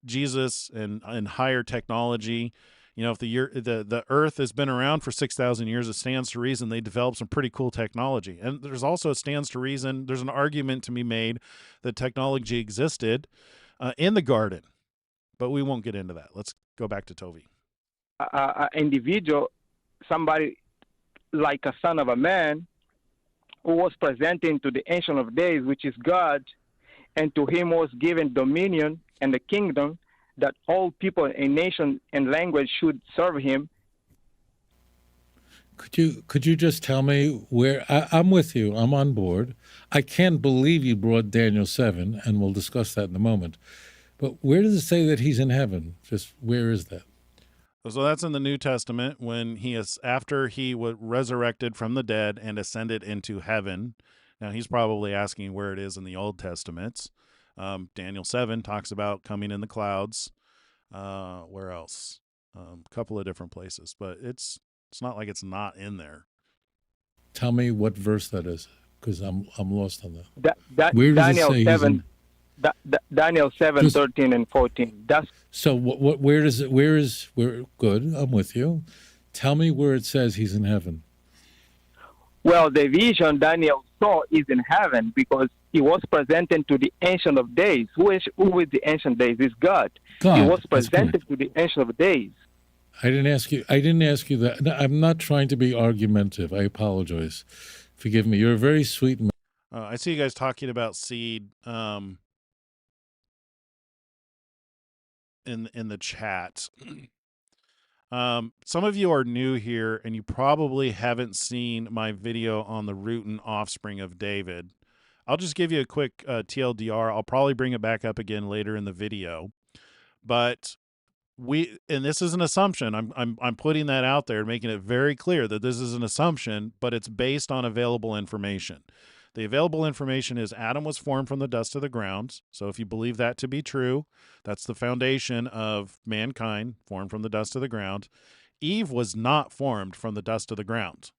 [SPEAKER 1] Jesus and higher technology. If the Earth has been around for 6,000 years, it stands to reason they developed some pretty cool technology. And there's also stands to reason, there's an argument to be made that technology existed in the garden. But we won't get into that. Let's go back to Tovi.
[SPEAKER 14] Individual, somebody like a son of a man, who was presenting to the Ancient of Days, which is God, and to him was given dominion and the kingdom, that all people in nation and language should serve him.
[SPEAKER 11] Could you just tell me where... I'm with you. I'm on board. I can't believe you brought Daniel 7, and we'll discuss that in a moment. But where does it say that he's in heaven? Just where is that?
[SPEAKER 1] So that's in the New Testament when after he was resurrected from the dead and ascended into heaven. Now he's probably asking where it is in the Old Testament. Daniel 7 talks about coming in the clouds. Where else? A couple of different places, but it's not like it's not in there.
[SPEAKER 11] Tell me what verse that is, because I'm lost on that.
[SPEAKER 14] Where does Daniel it say 7? Daniel 7, 13 and 14.
[SPEAKER 11] So where does it? Where good? I'm with you. Tell me where it says he's in heaven.
[SPEAKER 14] Well, the vision Daniel saw is in heaven because he was presented to the Ancient of Days. Who is the Ancient of Days? Is God. He was presented to the Ancient of Days.
[SPEAKER 11] I didn't ask you that. No, I'm not trying to be argumentative. I apologize. Forgive me. You're a very sweet man.
[SPEAKER 1] I see you guys talking about seed. In the chat. Some of you are new here and you probably haven't seen my video on the root and offspring of David. I'll just give you a quick TLDR. I'll probably bring it back up again later in the video. But and this is an assumption. I'm putting that out there, making it very clear that this is an assumption, but it's based on available information. The available information is Adam was formed from the dust of the ground. So if you believe that to be true, that's the foundation of mankind, formed from the dust of the ground. Eve was not formed from the dust of the ground.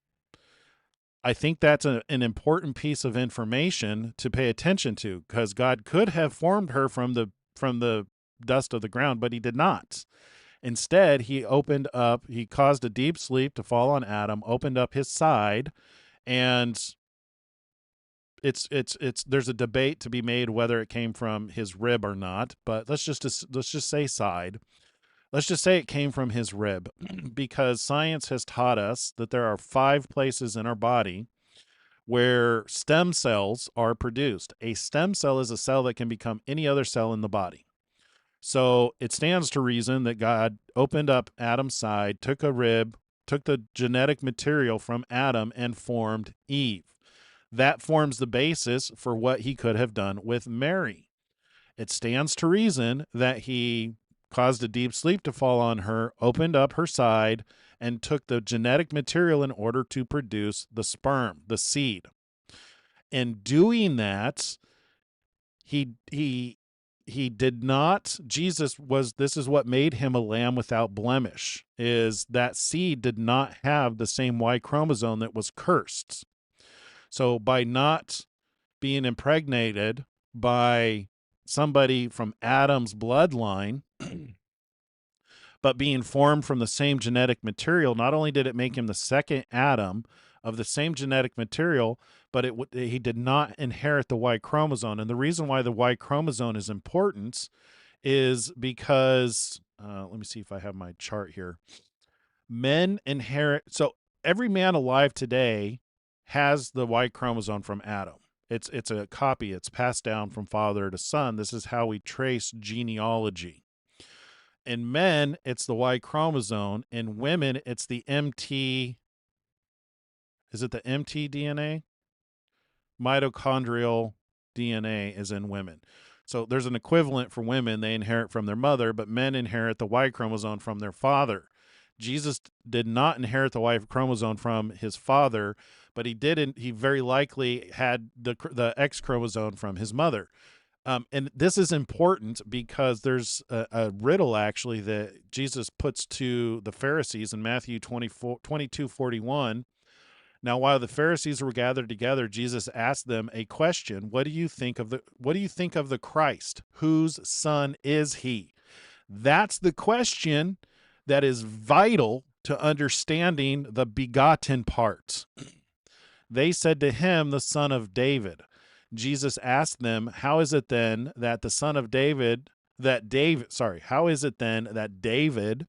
[SPEAKER 1] I think that's an important piece of information to pay attention to, because God could have formed her from the dust of the ground, but he did not. Instead, he caused a deep sleep to fall on Adam, opened up his side, and it's there's a debate to be made whether it came from his rib or not, but let's just say side. Let's just say it came from his rib, because science has taught us that there are 5 places in our body where stem cells are produced. A stem cell is a cell that can become any other cell in the body. So it stands to reason that God opened up Adam's side, took a rib, took the genetic material from Adam, and formed Eve. That forms the basis for what he could have done with Mary. It stands to reason that he caused a deep sleep to fall on her, opened up her side, and took the genetic material in order to produce the sperm, the seed. In doing that, he did not, this is what made him a lamb without blemish, is that seed did not have the same Y chromosome that was cursed. So by not being impregnated by somebody from Adam's bloodline, but being formed from the same genetic material, not only did it make him the second Adam of the same genetic material, but he did not inherit the Y chromosome. And the reason why the Y chromosome is important is because, let me see if I have my chart here. Men inherit, so every man alive today has the Y chromosome from Adam. It's a copy. It's passed down from father to son. This is how we trace genealogy. In men, it's the Y chromosome. In women, it's the MT. Is it the mtDNA? Mitochondrial DNA is in women. So there's an equivalent for women. They inherit from their mother, but men inherit the Y chromosome from their father. Jesus did not inherit the Y chromosome from his father, but he very likely had the X chromosome from his mother. And this is important because there's a riddle, actually, that Jesus puts to the Pharisees in Matthew 22:41. Now, while the Pharisees were gathered together, Jesus asked them a question. What do you think of the Christ? Whose son is he? That's the question that is vital to understanding the begotten part. They said to him, the son of David. Jesus asked them, how is it then that David,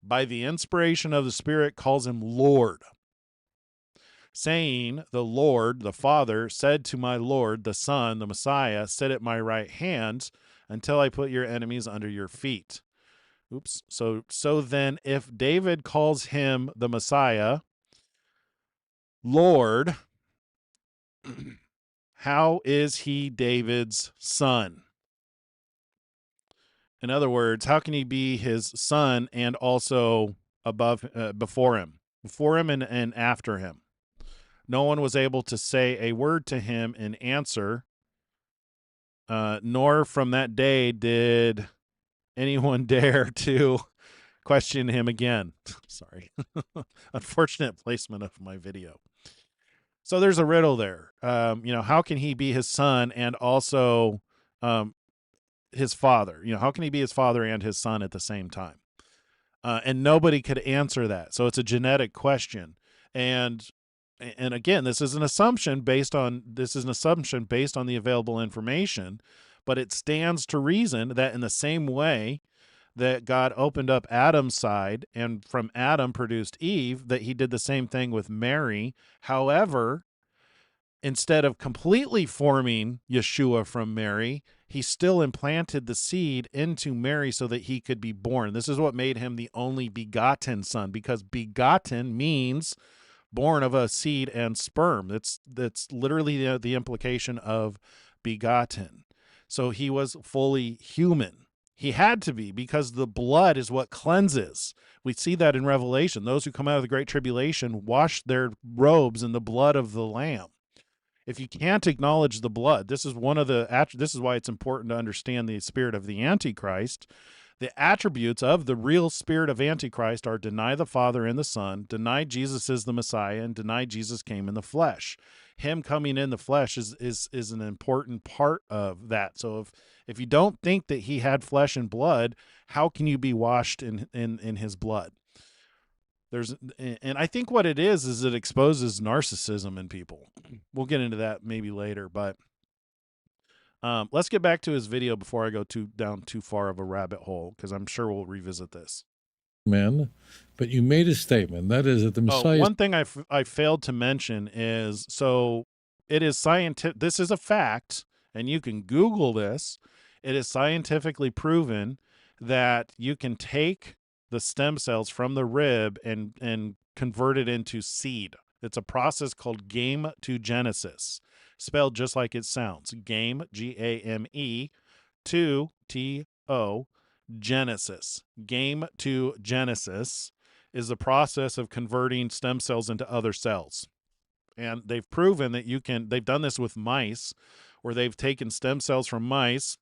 [SPEAKER 1] by the inspiration of the Spirit, calls him Lord, saying, the Lord, the Father, said to my Lord, the Son, the Messiah, sit at my right hand until I put your enemies under your feet. Oops. So then, if David calls him the Messiah, Lord, how is he David's son? In other words, how can he be his son and also before him and after him? No one was able to say a word to him in answer, nor from that day did anyone dare to question him again. Sorry. Unfortunate placement of my video. So there's a riddle there. How can he be his son and also his father? How can he be his father and his son at the same time? And nobody could answer that. So it's a genetic question. And again, this is an assumption based on the available information, but it stands to reason that in the same way that God opened up Adam's side and from Adam produced Eve, that he did the same thing with Mary. However, instead of completely forming Yeshua from Mary, he still implanted the seed into Mary so that he could be born. This is what made him the only begotten son, because begotten means born of a seed and sperm. That's literally the implication of begotten. So he was fully human. He had to be, because the blood is what cleanses. We see that in Revelation. Those who come out of the Great Tribulation wash their robes in the blood of the Lamb. If you can't acknowledge the blood, this is why it's important to understand the spirit of the Antichrist, The attributes of the real spirit of Antichrist are deny the Father and the Son, deny Jesus is the Messiah, and deny Jesus came in the flesh. Him coming in the flesh is an important part of that. So if you don't think that he had flesh and blood, how can you be washed in his blood? And I think what it is it exposes narcissism in people. We'll get into that maybe later, but let's get back to his video before I go down too far of a rabbit hole, because I'm sure we'll revisit this.
[SPEAKER 11] Men, but you made a statement. That is that the Messiah.
[SPEAKER 1] One thing I failed to mention is, so it is scientific. This is a fact, and you can Google this. It is scientifically proven that you can take the stem cells from the rib and convert it into seed. It's a process called gametogenesis, spelled just like it sounds. Game, G-A-M-E, to T-O, Genesis. Gametogenesis is the process of converting stem cells into other cells. And they've proven that they've done this with mice, where they've taken stem cells from mice,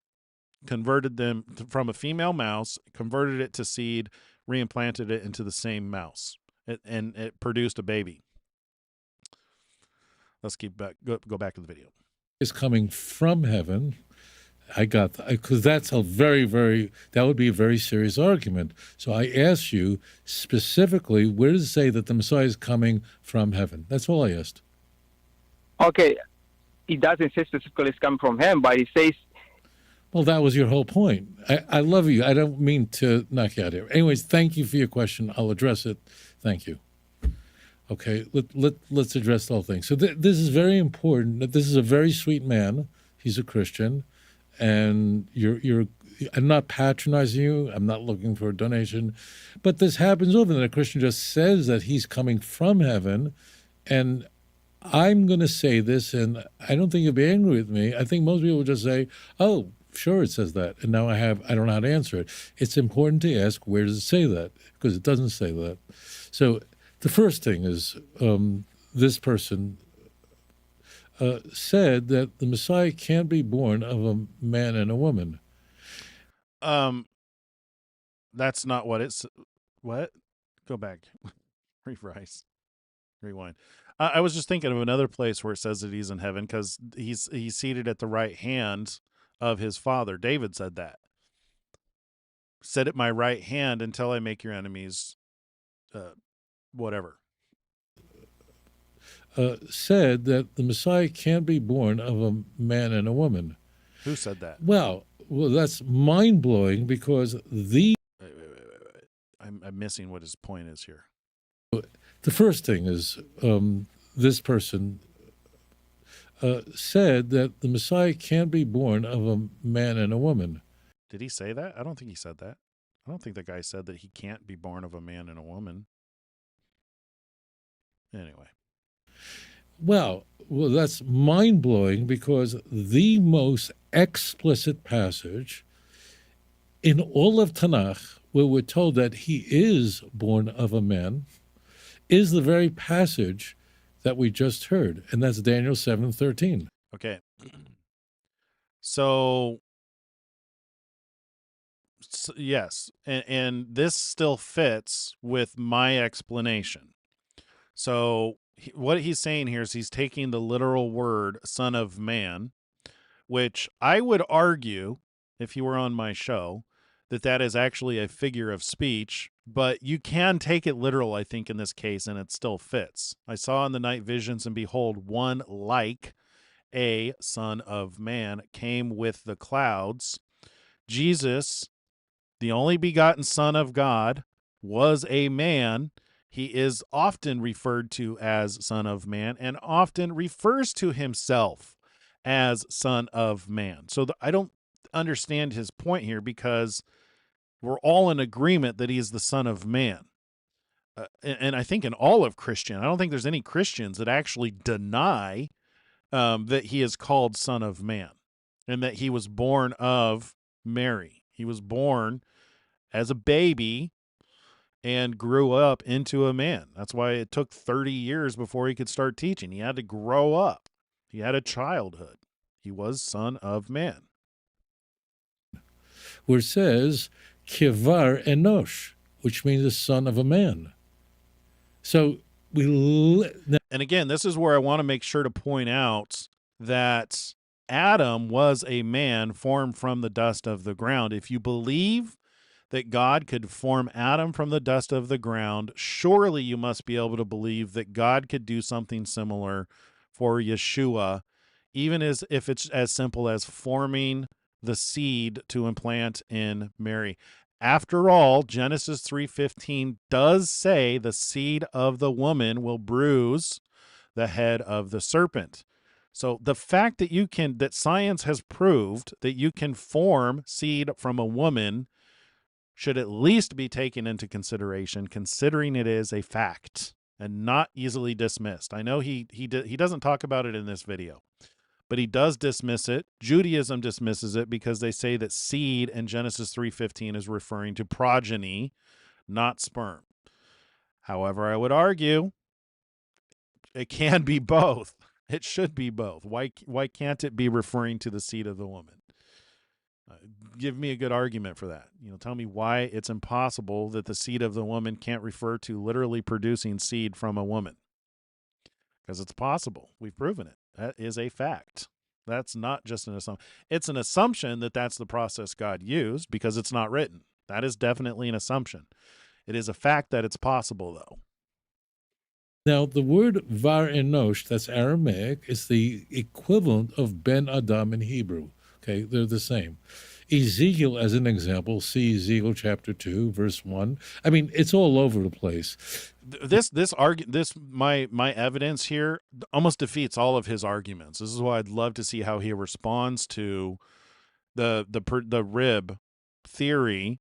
[SPEAKER 1] converted them from a female mouse, converted it to seed, reimplanted it into the same mouse, and it produced a baby. Let's go back to the video.
[SPEAKER 11] Is coming from heaven. I got that, because that's a that would be a very serious argument. So I asked you specifically, where does it say that the Messiah is coming from heaven? That's all I asked.
[SPEAKER 14] Okay, it doesn't say specifically it's coming from heaven, but it says.
[SPEAKER 11] Well, that was your whole point. I love you. I don't mean to knock you out here. Anyways, thank you for your question. I'll address it. Thank you. Okay, let's address the whole thing. So this is very important. This is a very sweet man. He's a Christian, and I'm not patronizing you. I'm not looking for a donation, but this happens often that a Christian just says that he's coming from heaven, and I'm going to say this, and I don't think you'll be angry with me. I think most people will just say, "Oh, sure, it says that," and now I don't know how to answer it. It's important to ask, where does it say that? Because it doesn't say that. So the first thing is, this person said that the Messiah can't be born of a man and a woman.
[SPEAKER 1] That's not what it's. What? Go back. Rewind. I was just thinking of another place where it says that he's in heaven, because he's seated at the right hand of his Father. David said that. Sit at my right hand until I make your enemies, whatever.
[SPEAKER 11] Said that the Messiah can't be born of a man and a woman.
[SPEAKER 1] Who said that?
[SPEAKER 11] Well, that's mind-blowing, because
[SPEAKER 1] Wait. I'm missing what his point is here.
[SPEAKER 11] The first thing is, this person said that the Messiah can't be born of a man and a woman.
[SPEAKER 1] Did he say that? I don't think he said that. I don't think the guy said that he can't be born of a man and a woman. Anyway.
[SPEAKER 11] Well, that's mind-blowing, because the most explicit passage in all of Tanakh, where we're told that he is born of a man, is the very passage that we just heard, and that's Daniel 7:13.
[SPEAKER 1] Okay. So yes, and this still fits with my explanation. So what he's saying here is he's taking the literal word "son of man," which I would argue, if you were on my show, that is actually a figure of speech, but you can take it literal, I think, in this case, and it still fits. I saw in the night visions, and behold, one like a son of man came with the clouds. Jesus, the only begotten Son of God, was a man. He is often referred to as Son of Man, and often refers to himself as Son of Man. So I don't understand his point here, because we're all in agreement that he is the Son of Man. And I think in all of Christian, I don't think there's any Christians that actually deny that he is called Son of Man, and that he was born of Mary. He was born as a baby and grew up into a man. That's why it took 30 years before he could start teaching. He had to grow up. He had a childhood. He was Son of Man.
[SPEAKER 11] Where it says, Kivar Enosh, which means the son of a man. So
[SPEAKER 1] and again, this is where I want to make sure to point out that Adam was a man formed from the dust of the ground. If you believe that God could form Adam from the dust of the ground, surely you must be able to believe that God could do something similar for Yeshua, even if it's as simple as forming the seed to implant in Mary. After all, Genesis 3:15 does say the seed of the woman will bruise the head of the serpent. So the fact that science has proved that you can form seed from a woman should at least be taken into consideration, considering it is a fact and not easily dismissed. I know he doesn't talk about it in this video, but he does dismiss it. Judaism dismisses it because they say that seed in Genesis 3:15 is referring to progeny, not sperm. However, I would argue it can be both. It should be both. Why can't it be referring to the seed of the woman? Give me a good argument for that. Tell me why it's impossible that the seed of the woman can't refer to literally producing seed from a woman. Because it's possible. We've proven it. That is a fact. That's not just an assumption. It's an assumption that that's the process God used because it's not written. That is definitely an assumption. It is a fact that it's possible, though.
[SPEAKER 11] Now, the word var enosh, that's Aramaic, is the equivalent of ben Adam in Hebrew. Okay, they're the same. Ezekiel, as an example, see Ezekiel chapter 2, verse 1. I mean, it's all over the place.
[SPEAKER 1] My evidence here almost defeats all of his arguments. This is why I'd love to see how he responds to the rib theory.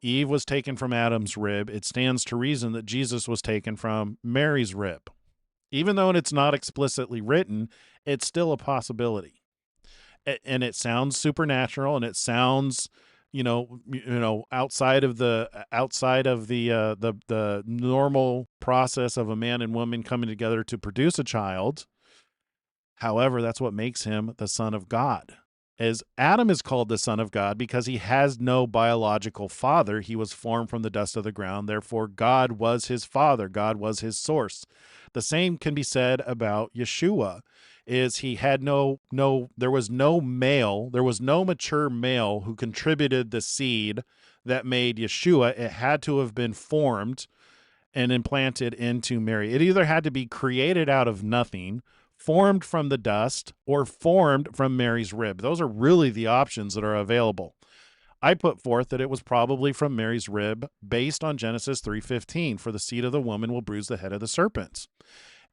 [SPEAKER 1] Eve was taken from Adam's rib. It stands to reason that Jesus was taken from Mary's rib. Even though it's not explicitly written, it's still a possibility. And it sounds supernatural, and it sounds, outside of the normal process of a man and woman coming together to produce a child. However, that's what makes him the Son of God. As Adam is called the Son of God because he has no biological father. He was formed from the dust of the ground. Therefore, God was his father. God was his source. The same can be said about Yeshua. He had there was no mature male who contributed the seed that made Yeshua. It had to have been formed and implanted into Mary. It either had to be created out of nothing, formed from the dust, or formed from Mary's rib. Those are really the options that are available. I put forth that it was probably from Mary's rib based on Genesis 3:15, for the seed of the woman will bruise the head of the serpent.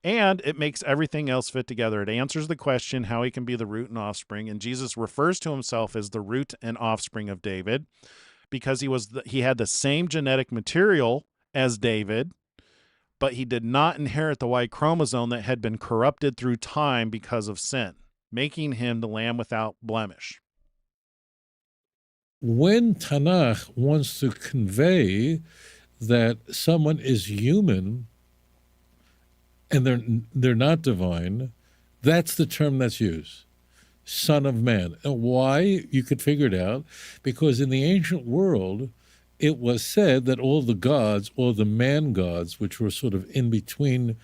[SPEAKER 1] And it makes everything else fit together. It answers the question how he can be the root and offspring. And Jesus refers to himself as the root and offspring of David because he had the same genetic material as David, but he did not inherit the Y chromosome that had been corrupted through time because of sin, making him the lamb without blemish.
[SPEAKER 11] When Tanakh wants to convey that someone is human and they're not divine, that's the term that's used, Son of Man. And why? You could figure it out. Because in the ancient world, it was said that all the gods, or the man gods, which were sort of in between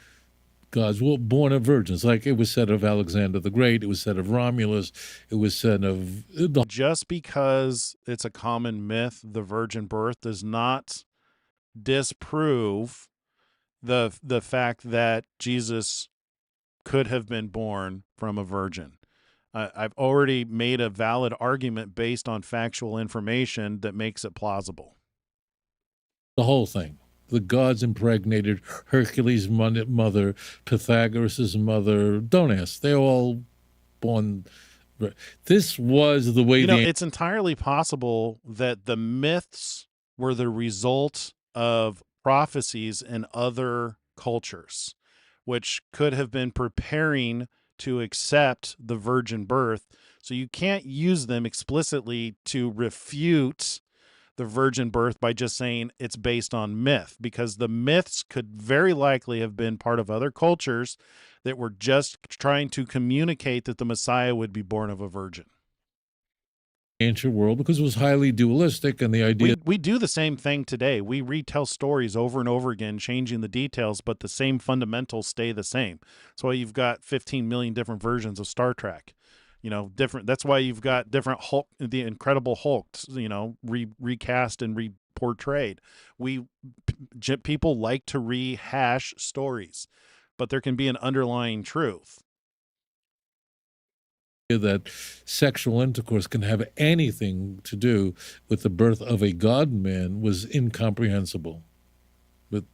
[SPEAKER 11] gods, were born of virgins. Like it was said of Alexander the Great, it was said of Romulus, it was said of...
[SPEAKER 1] Just because it's a common myth, the virgin birth does not disprove the fact that Jesus could have been born from a virgin. I've already made a valid argument based on factual information that makes it plausible.
[SPEAKER 11] The whole thing. The gods impregnated Hercules' mother, Pythagoras' mother. Don't ask. They're all born. This was the way...
[SPEAKER 1] It's entirely possible that the myths were the result of prophecies in other cultures, which could have been preparing to accept the virgin birth. So you can't use them explicitly to refute the virgin birth by just saying it's based on myth, because the myths could very likely have been part of other cultures that were just trying to communicate that the Messiah would be born of a virgin.
[SPEAKER 11] ancient world because it was highly dualistic, and the idea
[SPEAKER 1] we do the same thing today. We retell stories over and over again, changing the details, but the same fundamentals stay the same. That's why you've got 15 million different versions of Star Trek. Different. That's why you've got different Hulk, the Incredible Hulk, recast and portrayed. People like to rehash stories, but there can be an underlying truth.
[SPEAKER 11] that sexual intercourse can have anything to do with the birth of a God-man was incomprehensible. But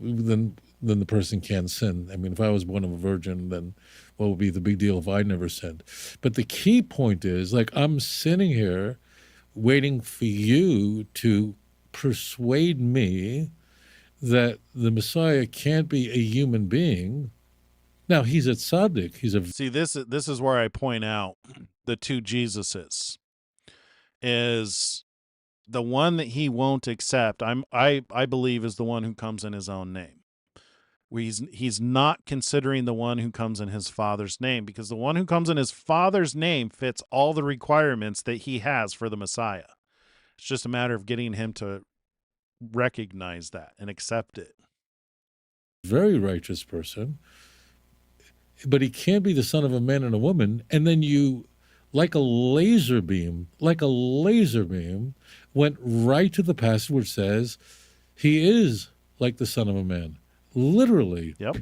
[SPEAKER 11] then the person can't sin. I mean, if I was born of a virgin, then what would be the big deal if I never sinned? But the key point is, like, I'm sitting here waiting for you to persuade me that the Messiah can't be a human being. Now, he's a tzaddik.
[SPEAKER 1] See, this is where I point out the two Jesuses. Is the one that he won't accept, I believe, is the one who comes in his own name. He's not considering the one who comes in his Father's name, because the one who comes in his Father's name fits all the requirements that he has for the Messiah. It's just a matter of getting him to recognize that and accept it.
[SPEAKER 11] Very righteous person. But he can't be the son of a man and a woman. And then you, like a laser beam, went right to the passage which says he is like the son of a man. Literally.
[SPEAKER 1] Yep.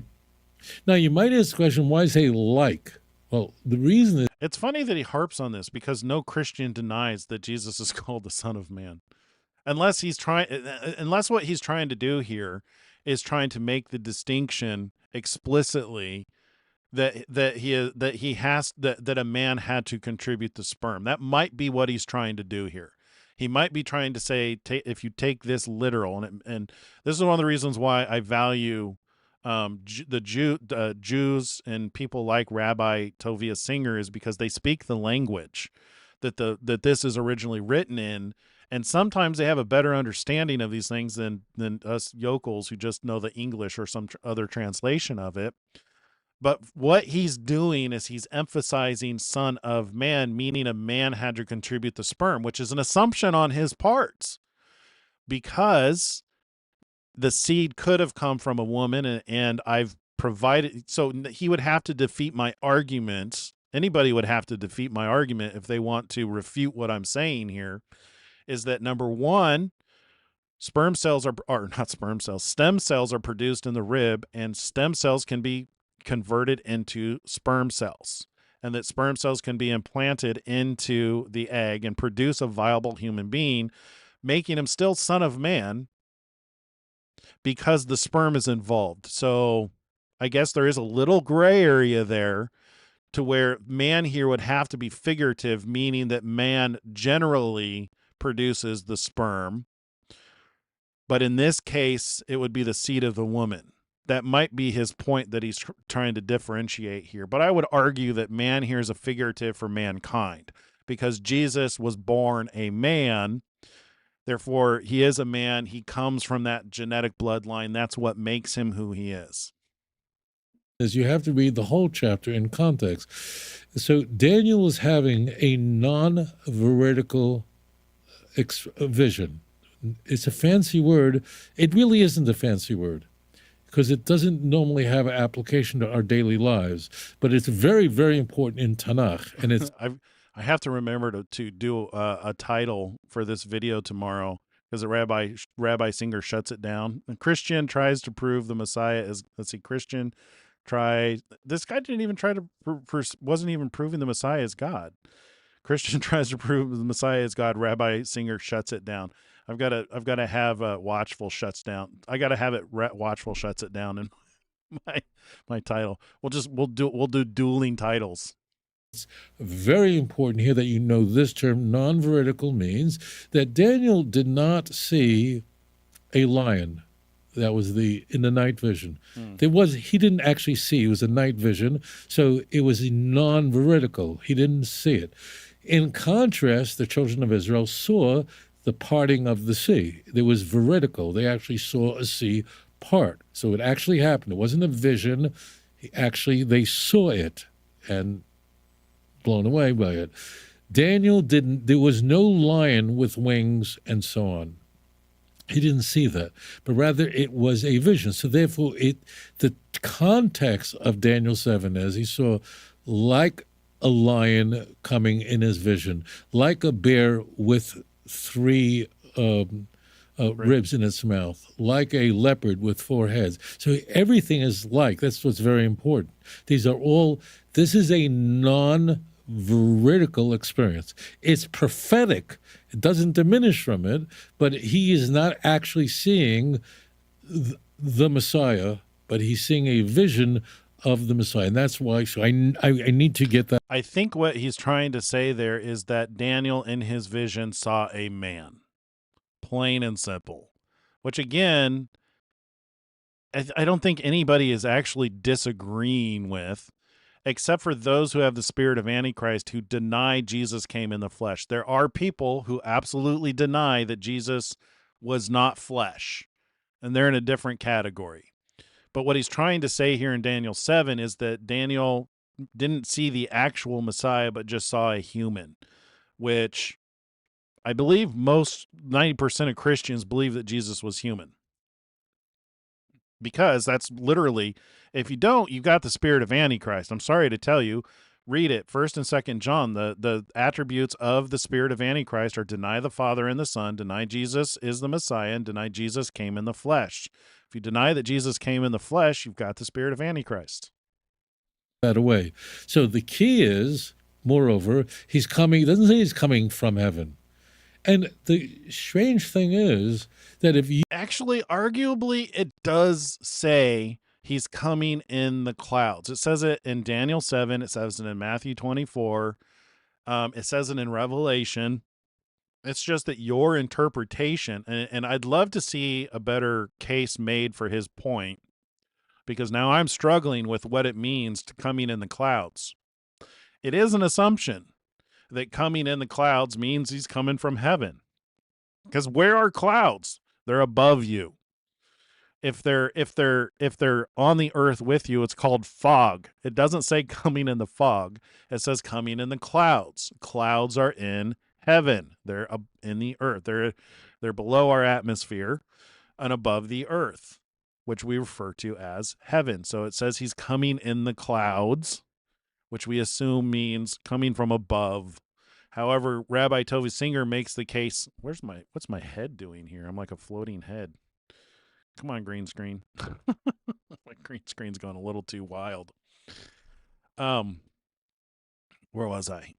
[SPEAKER 11] Now, you might ask the question, why say like? Well, the reason is...
[SPEAKER 1] It's funny that he harps on this, because no Christian denies that Jesus is called the Son of Man. Unless what he's trying to do here is trying to make the distinction explicitly that a man had to contribute the sperm. That might be what he's trying to do here. He might be trying to say, if you take this literal, and this is one of the reasons why I value the Jews and people like Rabbi Tovia Singer, is because they speak the language that this is originally written in, and sometimes they have a better understanding of these things than us yokels who just know the English or some other translation of it. But what he's doing is he's emphasizing son of man, meaning a man had to contribute the sperm, which is an assumption on his part, because the seed could have come from a woman, and I've provided. So he would have to defeat my argument. Anybody would have to defeat my argument if they want to refute what I'm saying here, is that number one, stem cells are produced in the rib, and stem cells can be converted into sperm cells, and that sperm cells can be implanted into the egg and produce a viable human being, making him still son of man because the sperm is involved. So I guess there is a little gray area there to where man here would have to be figurative, meaning that man generally produces the sperm, but in this case it would be the seed of the woman. That might be his point that he's trying to differentiate here. But I would argue that man here is a figurative for mankind, because Jesus was born a man. Therefore, he is a man. He comes from that genetic bloodline. That's what makes him who he is.
[SPEAKER 11] You have to read the whole chapter in context. So Daniel is having a non-veridical vision. It's a fancy word. It really isn't a fancy word, because it doesn't normally have an application to our daily lives, but it's very, very important in Tanakh. And it's
[SPEAKER 1] I have to remember to do a title for this video tomorrow, because Rabbi Singer shuts it down. A Christian tries to prove the Messiah is, this guy didn't even try to wasn't even proving the Messiah is God. Christian tries to prove the Messiah is God. Rabbi Singer shuts it down. I've got to have Watchful shuts down. I got to have it Watchful shuts it down in my title. We'll do dueling titles.
[SPEAKER 11] It's very important here that you know this term non-veridical means that Daniel did not see a lion. That was in the night vision. He didn't actually see. It was a night vision, so it was non-veridical. He didn't see it. In contrast, the children of Israel saw the parting of the sea. It was veridical. They actually saw a sea part. So it actually happened. It wasn't a vision. They saw it and blown away by it. Daniel didn't, there was no lion with wings and so on. He didn't see that, but rather it was a vision. So therefore, the context of Daniel 7 is he saw like a lion coming in his vision, like a bear with three ribs in its mouth, like a leopard with 4 heads. So everything is like. That's what's very important. These are all. This is a non-veridical experience. It's prophetic. It doesn't diminish from it, but he is not actually seeing the Messiah, but he's seeing a vision of the Messiah. And that's why I need to get that.
[SPEAKER 1] I think what he's trying to say there is that Daniel in his vision saw a man, plain and simple, which again, I don't think anybody is actually disagreeing with, except for those who have the spirit of Antichrist who deny Jesus came in the flesh. There are people who absolutely deny that Jesus was not flesh, and they're in a different category. But what he's trying to say here in Daniel 7 is that Daniel didn't see the actual Messiah, but just saw a human, which I believe most 90% of Christians believe that Jesus was human. Because that's literally, if you don't, you've got the spirit of Antichrist. I'm sorry to tell you, read it, 1st and 2nd John. The attributes of the spirit of Antichrist are deny the Father and the Son, deny Jesus is the Messiah, and deny Jesus came in the flesh. If you deny that Jesus came in the flesh, you've got the spirit of Antichrist.
[SPEAKER 11] That away. So the key is, moreover, he's coming, it doesn't say he's coming from heaven. And the strange thing is that if you...
[SPEAKER 1] Actually, arguably, it does say he's coming in the clouds. It says it in Daniel 7. It says it in Matthew 24. It says it in Revelation. It's just that your interpretation, and I'd love to see a better case made for his point, because now I'm struggling with what it means to coming in the clouds. It is an assumption that coming in the clouds means he's coming from heaven. Because where are clouds? They're above you. If they're on the earth with you, it's called fog. It doesn't say coming in the fog. It says coming in the clouds. Clouds are in heaven. They're up in the earth. They're below our atmosphere and above the earth, which we refer to as heaven. So it says he's coming in the clouds, which we assume means coming from above. However, Rabbi Tovi Singer makes the case. What's my head doing here? I'm like a floating head. Come on, green screen. My green screen's going a little too wild. Where was I?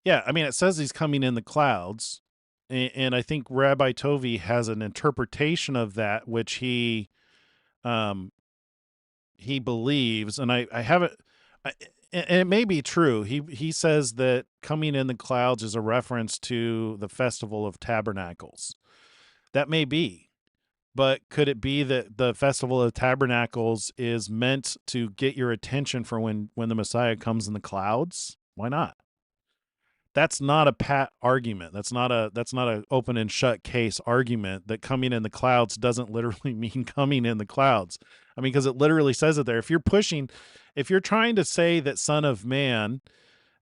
[SPEAKER 1] Yeah, I mean, it says he's coming in the clouds, and I think Rabbi Tovi has an interpretation of that, which he believes, and I haven't. And it may be true. He says that coming in the clouds is a reference to the Festival of Tabernacles. That may be. But could it be that the Festival of Tabernacles is meant to get your attention for when the Messiah comes in the clouds? Why not? That's not a pat argument. That's not a open and shut case argument that coming in the clouds doesn't literally mean coming in the clouds. I mean, because it literally says it there. If you're trying to say that Son of Man,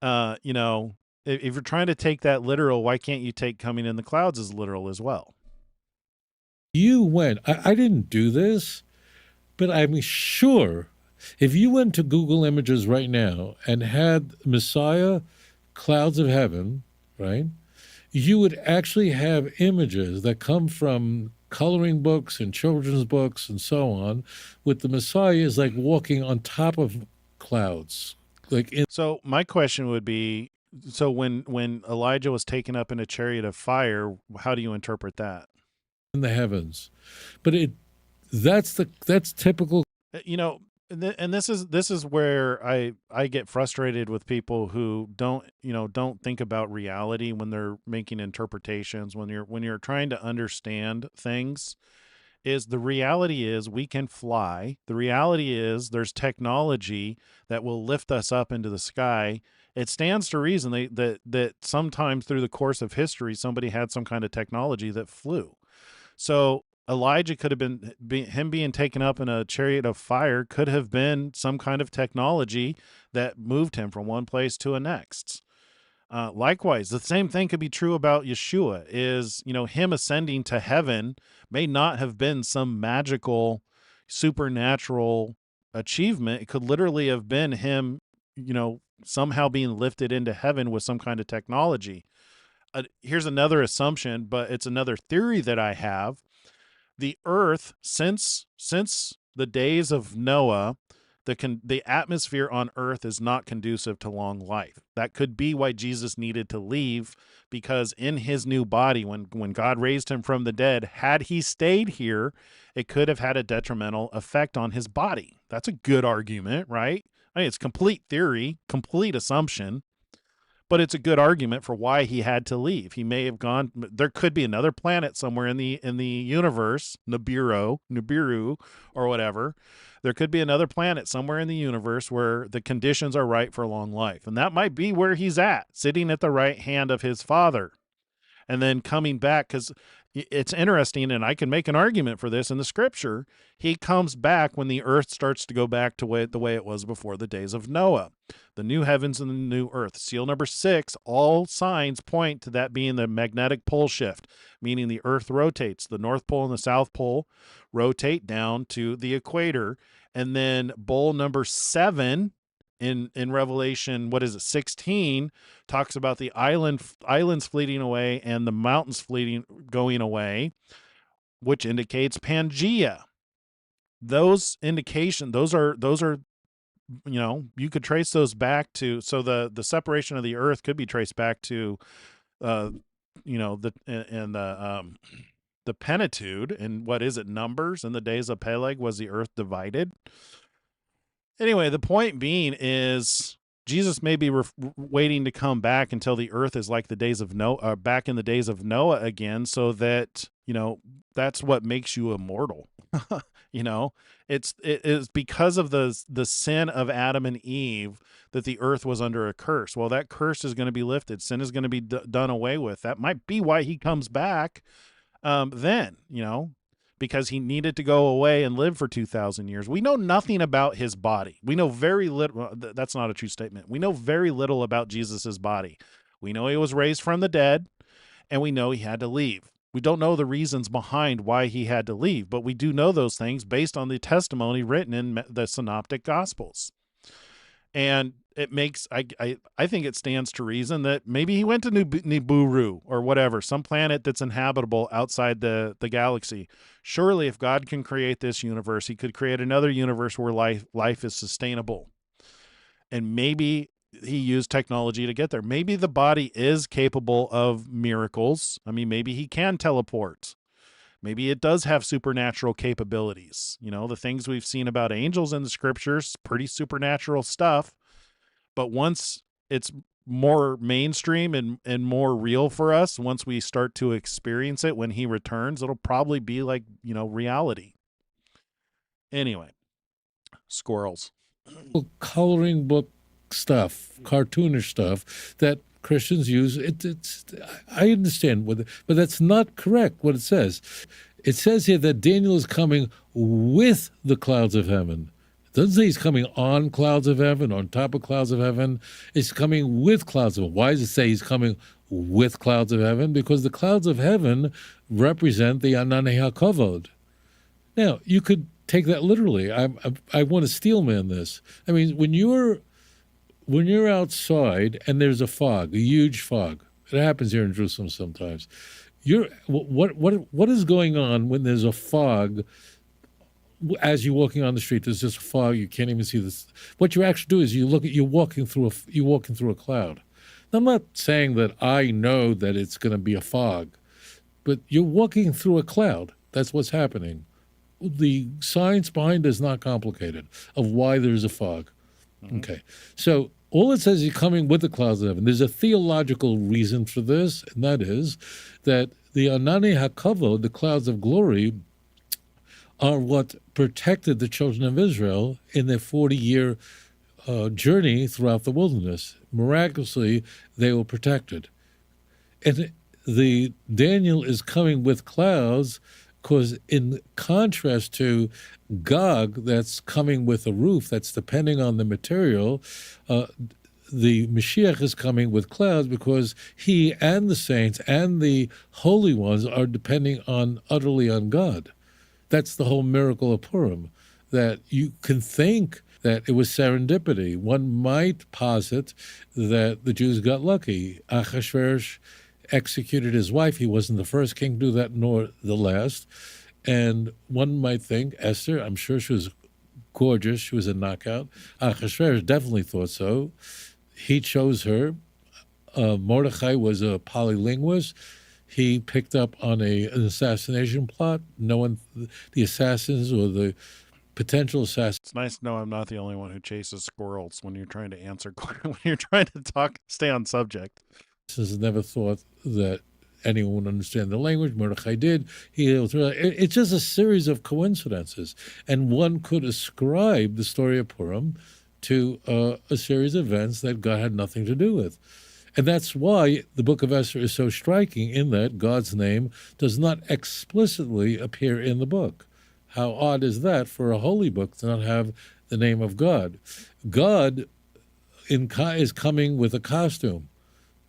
[SPEAKER 1] if you're trying to take that literal, why can't you take coming in the clouds as literal as well?
[SPEAKER 11] You went, I didn't do this, but I'm sure if you went to Google Images right now and had Messiah, clouds of heaven, right, you would actually have images that come from coloring books and children's books and so on, with the Messiah is like walking on top of clouds.
[SPEAKER 1] So my question would be, so when Elijah was taken up in a chariot of fire, how do you interpret that?
[SPEAKER 11] In the heavens, but that's typical.
[SPEAKER 1] And this is where I get frustrated with people who don't think about reality when they're making interpretations. When you're trying to understand things, is the reality is we can fly. The reality is there's technology that will lift us up into the sky. It stands to reason that sometimes through the course of history somebody had some kind of technology that flew. So Elijah could have been him being taken up in a chariot of fire could have been some kind of technology that moved him from one place to a next. Likewise, the same thing could be true about Yeshua. Is him ascending to heaven may not have been some magical, supernatural achievement. It could literally have been him, somehow being lifted into heaven with some kind of technology. Here's another assumption, but it's another theory that I have. The earth, since the days of Noah, the atmosphere on earth is not conducive to long life. That could be why Jesus needed to leave, because in his new body, when God raised him from the dead, had he stayed here, it could have had a detrimental effect on his body. That's a good argument, right? I mean, it's complete theory, complete assumption, but it's a good argument for why he had to leave. He may have gone. There could be another planet somewhere in the universe, Nibiru, or whatever. There could be another planet somewhere in the universe where the conditions are right for long life, and that might be where he's at, sitting at the right hand of his Father, and then coming back. Because it's interesting, and I can make an argument for this in the Scripture. He comes back when the earth starts to go back to the way it was before the days of Noah. The new heavens and the new earth. Seal number 6, all signs point to that being the magnetic pole shift, meaning the earth rotates. The North Pole and the South Pole rotate down to the equator. And then bowl number 7 in Revelation, 16, talks about the islands fleeting away and the mountains going away, which indicates Pangea. Those indications, those are you could trace those back to, so the separation of the earth could be traced back to the Pentateuch, and what is it, Numbers? In the days of Peleg was the earth divided. Anyway, the point being is Jesus may be waiting to come back until the earth is like the days of Noah, back in the days of Noah again, so that that's what makes you immortal. It is because of the sin of Adam and Eve that the earth was under a curse. Well, that curse is going to be lifted. Sin is going to be done away with. That might be why he comes back then, because he needed to go away and live for 2,000 years. We know nothing about his body. We know very little. That's not a true statement. We know very little about Jesus's body. We know he was raised from the dead, and we know he had to leave. We don't know the reasons behind why he had to leave, but we do know those things based on the testimony written in the Synoptic Gospels. And it makes, I think it stands to reason that maybe he went to Nibiru or whatever, some planet that's inhabitable outside the galaxy. Surely if God can create this universe, he could create another universe where life is sustainable. And maybe he used technology to get there. Maybe the body is capable of miracles. I mean, maybe he can teleport. Maybe it does have supernatural capabilities. The things we've seen about angels in the scriptures, pretty supernatural stuff. But once it's more mainstream and more real for us, once we start to experience it when he returns, it'll probably be like, reality. Anyway, squirrels.
[SPEAKER 11] Coloring book stuff, cartoonish stuff that Christians use. I understand, but that's not correct what it says. It says here that Daniel is coming with the clouds of heaven. It doesn't say he's coming on clouds of heaven, on top of clouds of heaven. It's coming with clouds of heaven. Why does it say he's coming with clouds of heaven? Because the clouds of heaven represent the Ananei HaKavod. Now, you could take that literally. I want to steel man this. I mean, when you're outside and there's a fog, a huge fog, it happens here in Jerusalem sometimes. What is going on when there's a fog? As you're walking on the street, there's just a fog. You can't even see this. What you actually do is you're walking through a cloud. Now, I'm not saying that I know that it's going to be a fog, but you're walking through a cloud. That's what's happening. The science behind it is not complicated of why there's a fog. Mm-hmm. Okay, so all it says is coming with the clouds of heaven. There's a theological reason for this, and that is that the Ananei HaKavod, the clouds of glory, are what protected the children of Israel in their 40-year journey throughout the wilderness. Miraculously, they were protected. And the Daniel is coming with clouds because in contrast to Gog, that's coming with a roof that's depending on the material, the Mashiach is coming with clouds because he and the saints and the holy ones are depending utterly on God. That's the whole miracle of Purim, that you can think that it was serendipity. One might posit that the Jews got lucky. Achashverosh executed his wife. He wasn't the first king to do that, nor the last. And one might think, Esther, I'm sure she was gorgeous. She was a knockout. Achashverosh definitely thought so. He chose her. Mordechai was a polylinguist. He picked up on an assassination plot. No one, the assassins or the potential assassins.
[SPEAKER 1] It's nice to know I'm not the only one who chases squirrels when you're trying to answer, when you're trying to stay on subject.
[SPEAKER 11] Never thought that anyone would understand the language. Mordechai did. It's just a series of coincidences. And one could ascribe the story of Purim to a series of events that God had nothing to do with. And that's why the book of Esther is so striking in that God's name does not explicitly appear in the book. How odd is that for a holy book to not have the name of God? God is coming with a costume,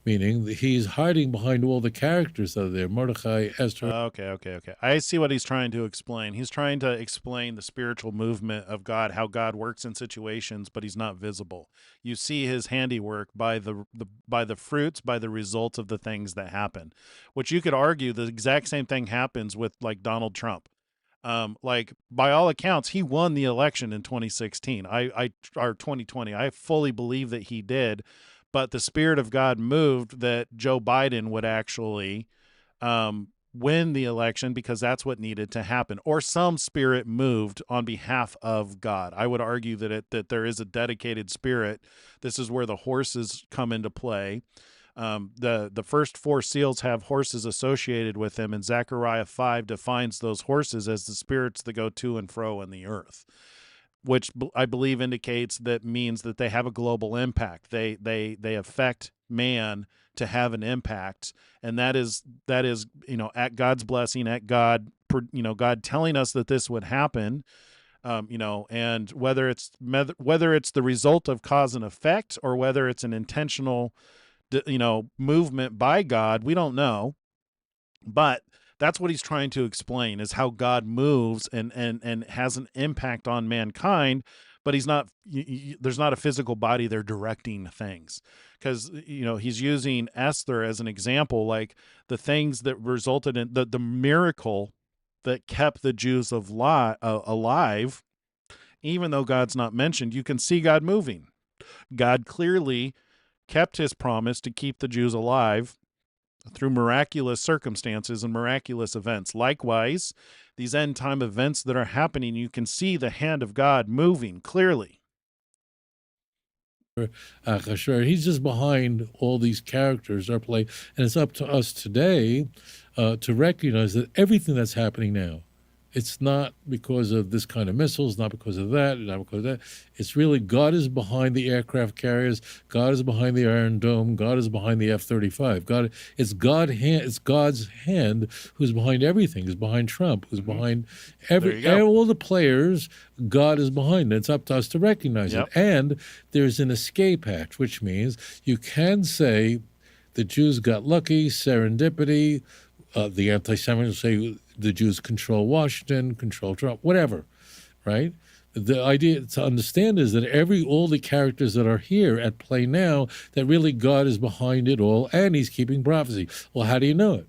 [SPEAKER 11] meaning that he's hiding behind all the characters that are there. Mordechai, Esther.
[SPEAKER 1] Okay. I see what he's trying to explain. He's trying to explain the spiritual movement of God, how God works in situations, but he's not visible. You see his handiwork by the fruits, by the results of the things that happen, which you could argue the exact same thing happens with like Donald Trump. Like by all accounts, he won the election in 2016. Or 2020. I fully believe that he did. But the Spirit of God moved that Joe Biden would actually win the election because that's what needed to happen. Or some spirit moved on behalf of God. I would argue that there is a dedicated spirit. This is where the horses come into play. The first four seals have horses associated with them, and Zechariah 5 defines those horses as the spirits that go to and fro in the earth, which I believe indicates that means that they have a global impact. They affect man to have an impact, and that is at God's blessing, at God God telling us that this would happen, and whether it's the result of cause and effect or whether it's an intentional movement by God, we don't know, but that's what he's trying to explain, is how God moves and has an impact on mankind, but he's not, there's not a physical body there directing things. Because, he's using Esther as an example, like the things that resulted in the miracle that kept the Jews alive, even though God's not mentioned, you can see God moving. God clearly kept his promise to keep the Jews alive through miraculous circumstances and miraculous events. Likewise, these end time events that are happening, you can see the hand of God moving clearly.
[SPEAKER 11] He's just behind all these characters are play, and it's up to us today to recognize that everything that's happening now, it's not because of this kind of missiles, not because of that, not because of that. It's really God is behind the aircraft carriers. God is behind the Iron Dome. God is behind the F-35. It's God's hand who's behind everything. Who's behind Trump. Who's behind all the players. God is behind. It's up to us to recognize it. And there's an escape hatch, which means you can say the Jews got lucky, serendipity. The anti-Semites say the Jews control Washington, control Trump, whatever, right? The idea to understand is that all the characters that are here at play now, that really God is behind it all, and he's keeping prophecy. Well, how do you know it?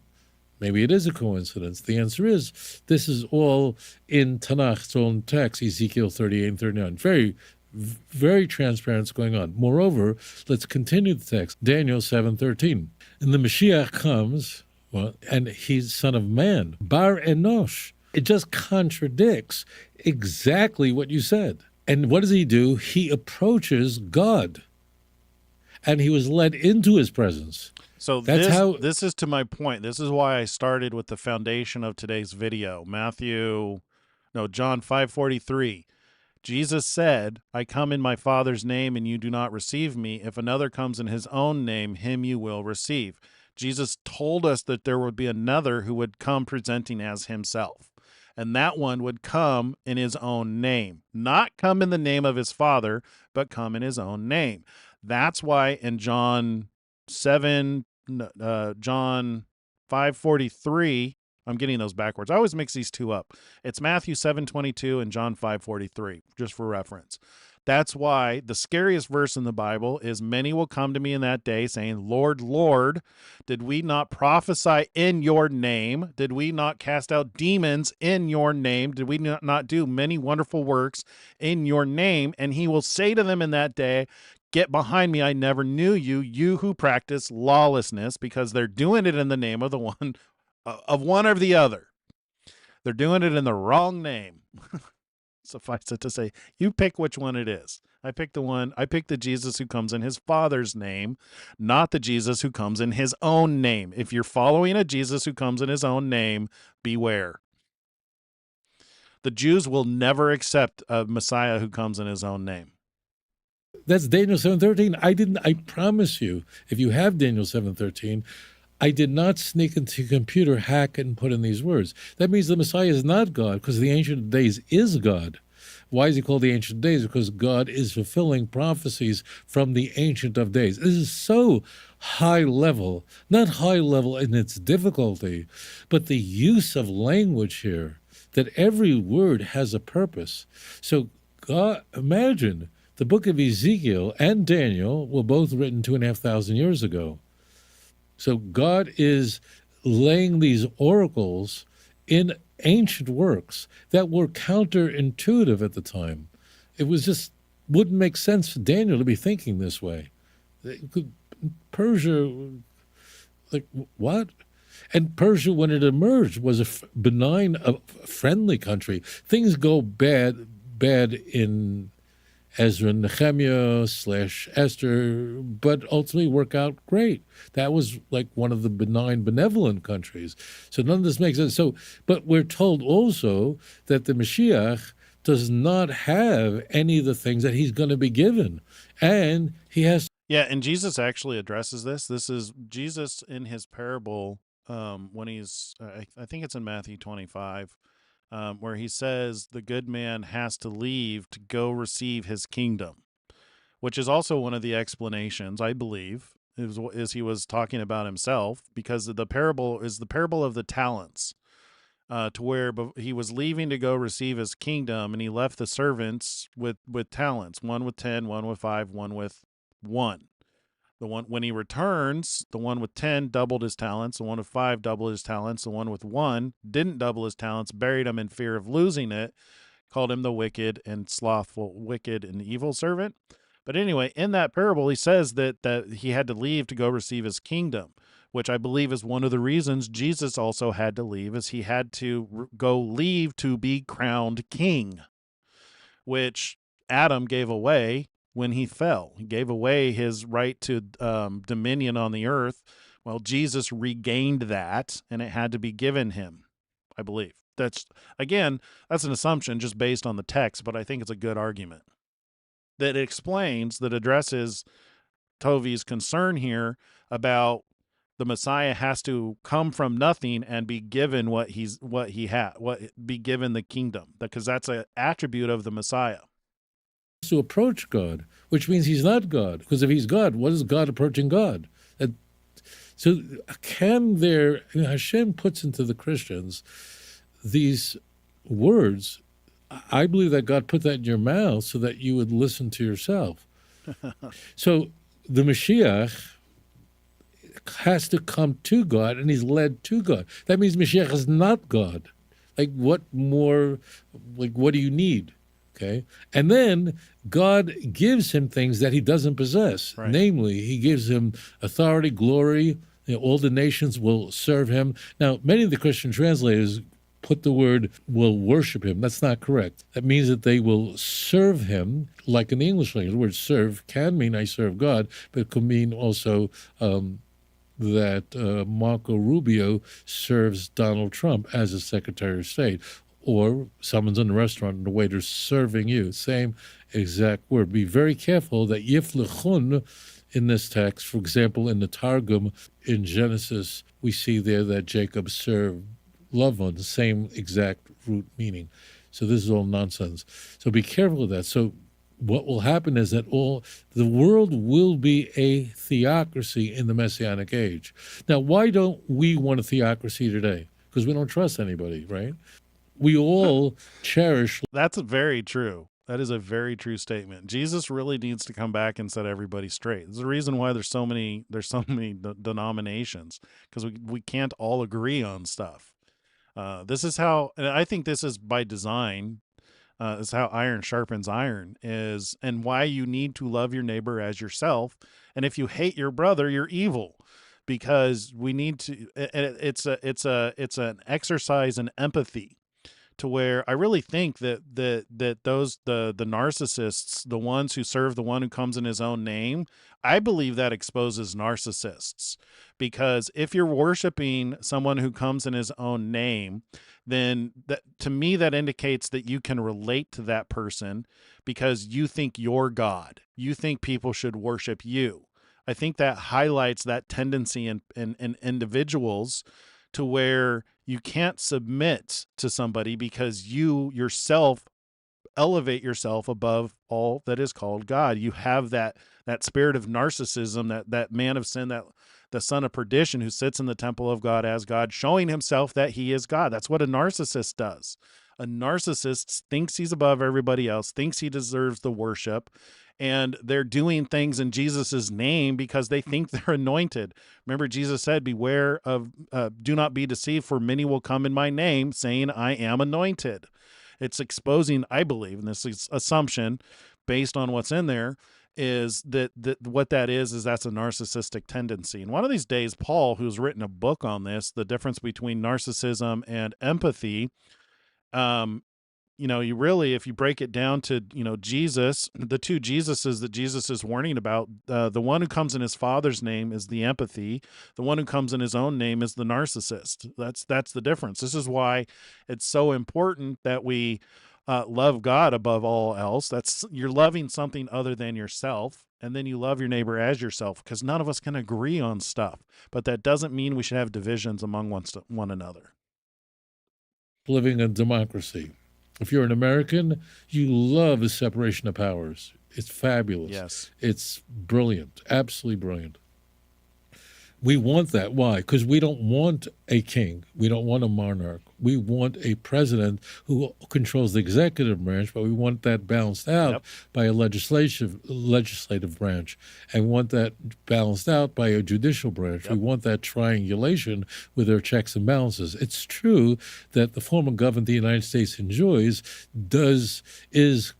[SPEAKER 11] Maybe it is a coincidence. The answer is, this is all in Tanakh, it's all in text, Ezekiel 38 and 39. Very, very transparent what's going on. Moreover, let's continue the text, Daniel 7:13. And the Mashiach comes, and he's son of man, Bar Enosh. It just contradicts exactly what you said. And what does he do? He approaches God, and he was led into his presence.
[SPEAKER 1] So this is to my point. This is why I started with the foundation of today's video. John 5:43. Jesus said, I come in my Father's name, and you do not receive me. If another comes in his own name, him you will receive. Jesus told us that there would be another who would come presenting as himself, and that one would come in his own name, not come in the name of his Father, but come in his own name. That's why in John 5:43, I'm getting those backwards. I always mix these two up. It's Matthew 7:22 and John 5:43, just for reference. That's why the scariest verse in the Bible is, many will come to me in that day saying, Lord, Lord, did we not prophesy in your name? Did we not cast out demons in your name? Did we not do many wonderful works in your name? And he will say to them in that day, get behind me, I never knew you, you who practice lawlessness, because they're doing it in the name of the one or the other. They're doing it in the wrong name. Suffice it to say, you pick which one it is. I pick the Jesus who comes in his Father's name, not the Jesus who comes in his own name. If you're following a Jesus who comes in his own name, beware. The Jews will never accept a Messiah who comes in his own name.
[SPEAKER 11] That's Daniel 7:13. I promise you, if you have Daniel 7:13, I did not sneak into your computer, hack, and put in these words. That means the Messiah is not God, because the Ancient of Days is God. Why is he called the Ancient of Days? Because God is fulfilling prophecies from the Ancient of Days. This is so high level, not high level in its difficulty, but the use of language here, that every word has a purpose. So God, imagine the book of Ezekiel and Daniel were both written 2,500 years ago. So God is laying these oracles in ancient works that were counterintuitive at the time. It was just wouldn't make sense for Daniel to be thinking this way. Persia, like what? And Persia, when it emerged, was a benign, friendly country. Things go bad in Ezra and Nehemiah / Esther, but ultimately work out great. That was like one of the benign, benevolent countries. So none of this makes sense. So, but we're told also that the Mashiach does not have any of the things that he's going to be given. And he has...
[SPEAKER 1] Yeah, and Jesus actually addresses this. This is Jesus in his parable when he's, I think it's in Matthew 25, where he says the good man has to leave to go receive his kingdom, which is also one of the explanations, I believe, is he was talking about himself, because the parable is the parable of the talents, to where he was leaving to go receive his kingdom, and he left the servants with talents, one with 10, one with 5, one with 1. The one, when he returns, the one with 10 doubled his talents, the one with 5 doubled his talents, the one with 1 didn't double his talents, buried him in fear of losing it, called him the wicked and evil servant. But anyway, in that parable, he says that he had to leave to go receive his kingdom, which I believe is one of the reasons Jesus also had to leave, is he had to go leave to be crowned king, which Adam gave away when he fell. He gave away his right to dominion on the earth. Well, Jesus regained that, and it had to be given him, I believe. That's an assumption just based on the text, but I think it's a good argument that addresses Tovi's concern here about the Messiah has to come from nothing and be given be given the kingdom, because that's an attribute of the Messiah.
[SPEAKER 11] To approach God, which means he's not God, because if he's God, what is God approaching God? So Hashem puts into the Christians these words. I believe that God put that in your mouth so that you would listen to yourself. So the Mashiach has to come to God, and he's led to God. That means Mashiach is not God. Like, what more, what do you need? Okay. And then God gives him things that he doesn't possess. Right. Namely, he gives him authority, glory. All the nations will serve him. Now, many of the Christian translators put the word will worship him. That's not correct. That means that they will serve him, like in the English language. The word serve can mean I serve God, but it could mean also that Marco Rubio serves Donald Trump as a Secretary of State. Or someone's in a restaurant and the waiter's serving you. Same exact word. Be very careful that yiflechun in this text, for example, in the Targum in Genesis, we see there that Jacob served loved ones, same exact root meaning. So this is all nonsense. So be careful of that. So what will happen is that the world will be a theocracy in the Messianic age. Now, why don't we want a theocracy today? Because we don't trust anybody, right? We all cherish.
[SPEAKER 1] That's very true. That is a very true statement. Jesus really needs to come back and set everybody straight. There's a reason why there's so many denominations, because we can't all agree on stuff. This is how, and I think this is by design. Is how iron sharpens iron, is, and why you need to love your neighbor as yourself. And if you hate your brother, you're evil, because we need to. It's an exercise in empathy, to where I really think that those the narcissists, the ones who serve the one who comes in his own name, I believe that exposes narcissists. Because if you're worshiping someone who comes in his own name, then that, to me, that indicates that you can relate to that person because you think you're God. You think people should worship you. I think that highlights that tendency in individuals, to where you can't submit to somebody because you yourself elevate yourself above all that is called God. You have that spirit of narcissism, that man of sin, that the son of perdition who sits in the temple of God as God, showing himself that he is God. That's what a narcissist does. A narcissist thinks he's above everybody else, thinks he deserves the worship, and they're doing things in Jesus's name because they think they're anointed. Remember, Jesus said, beware of, do not be deceived, for many will come in my name saying, I am anointed. It's exposing, I believe, and this is assumption based on what's in there, is that what that is that's a narcissistic tendency. And one of these days, Paul, who's written a book on this, the difference between narcissism and empathy, you really, if you break it down to, Jesus, the two Jesuses that Jesus is warning about, the one who comes in his Father's name is the empathy. The one who comes in his own name is the narcissist. That's the difference. This is why it's so important that we love God above all else. You're loving something other than yourself, and then you love your neighbor as yourself, because none of us can agree on stuff. But that doesn't mean we should have divisions among one another.
[SPEAKER 11] Living in democracy. If you're an American, you love the separation of powers. It's fabulous.
[SPEAKER 1] Yes.
[SPEAKER 11] It's brilliant, absolutely brilliant. We want that. Why? Because we don't want a king. We don't want a monarch. We want a president who controls the executive branch, but we want that balanced out by a legislative branch. And we want that balanced out by a judicial branch. We want that triangulation with their checks and balances. It's true that the form of government the United States enjoys is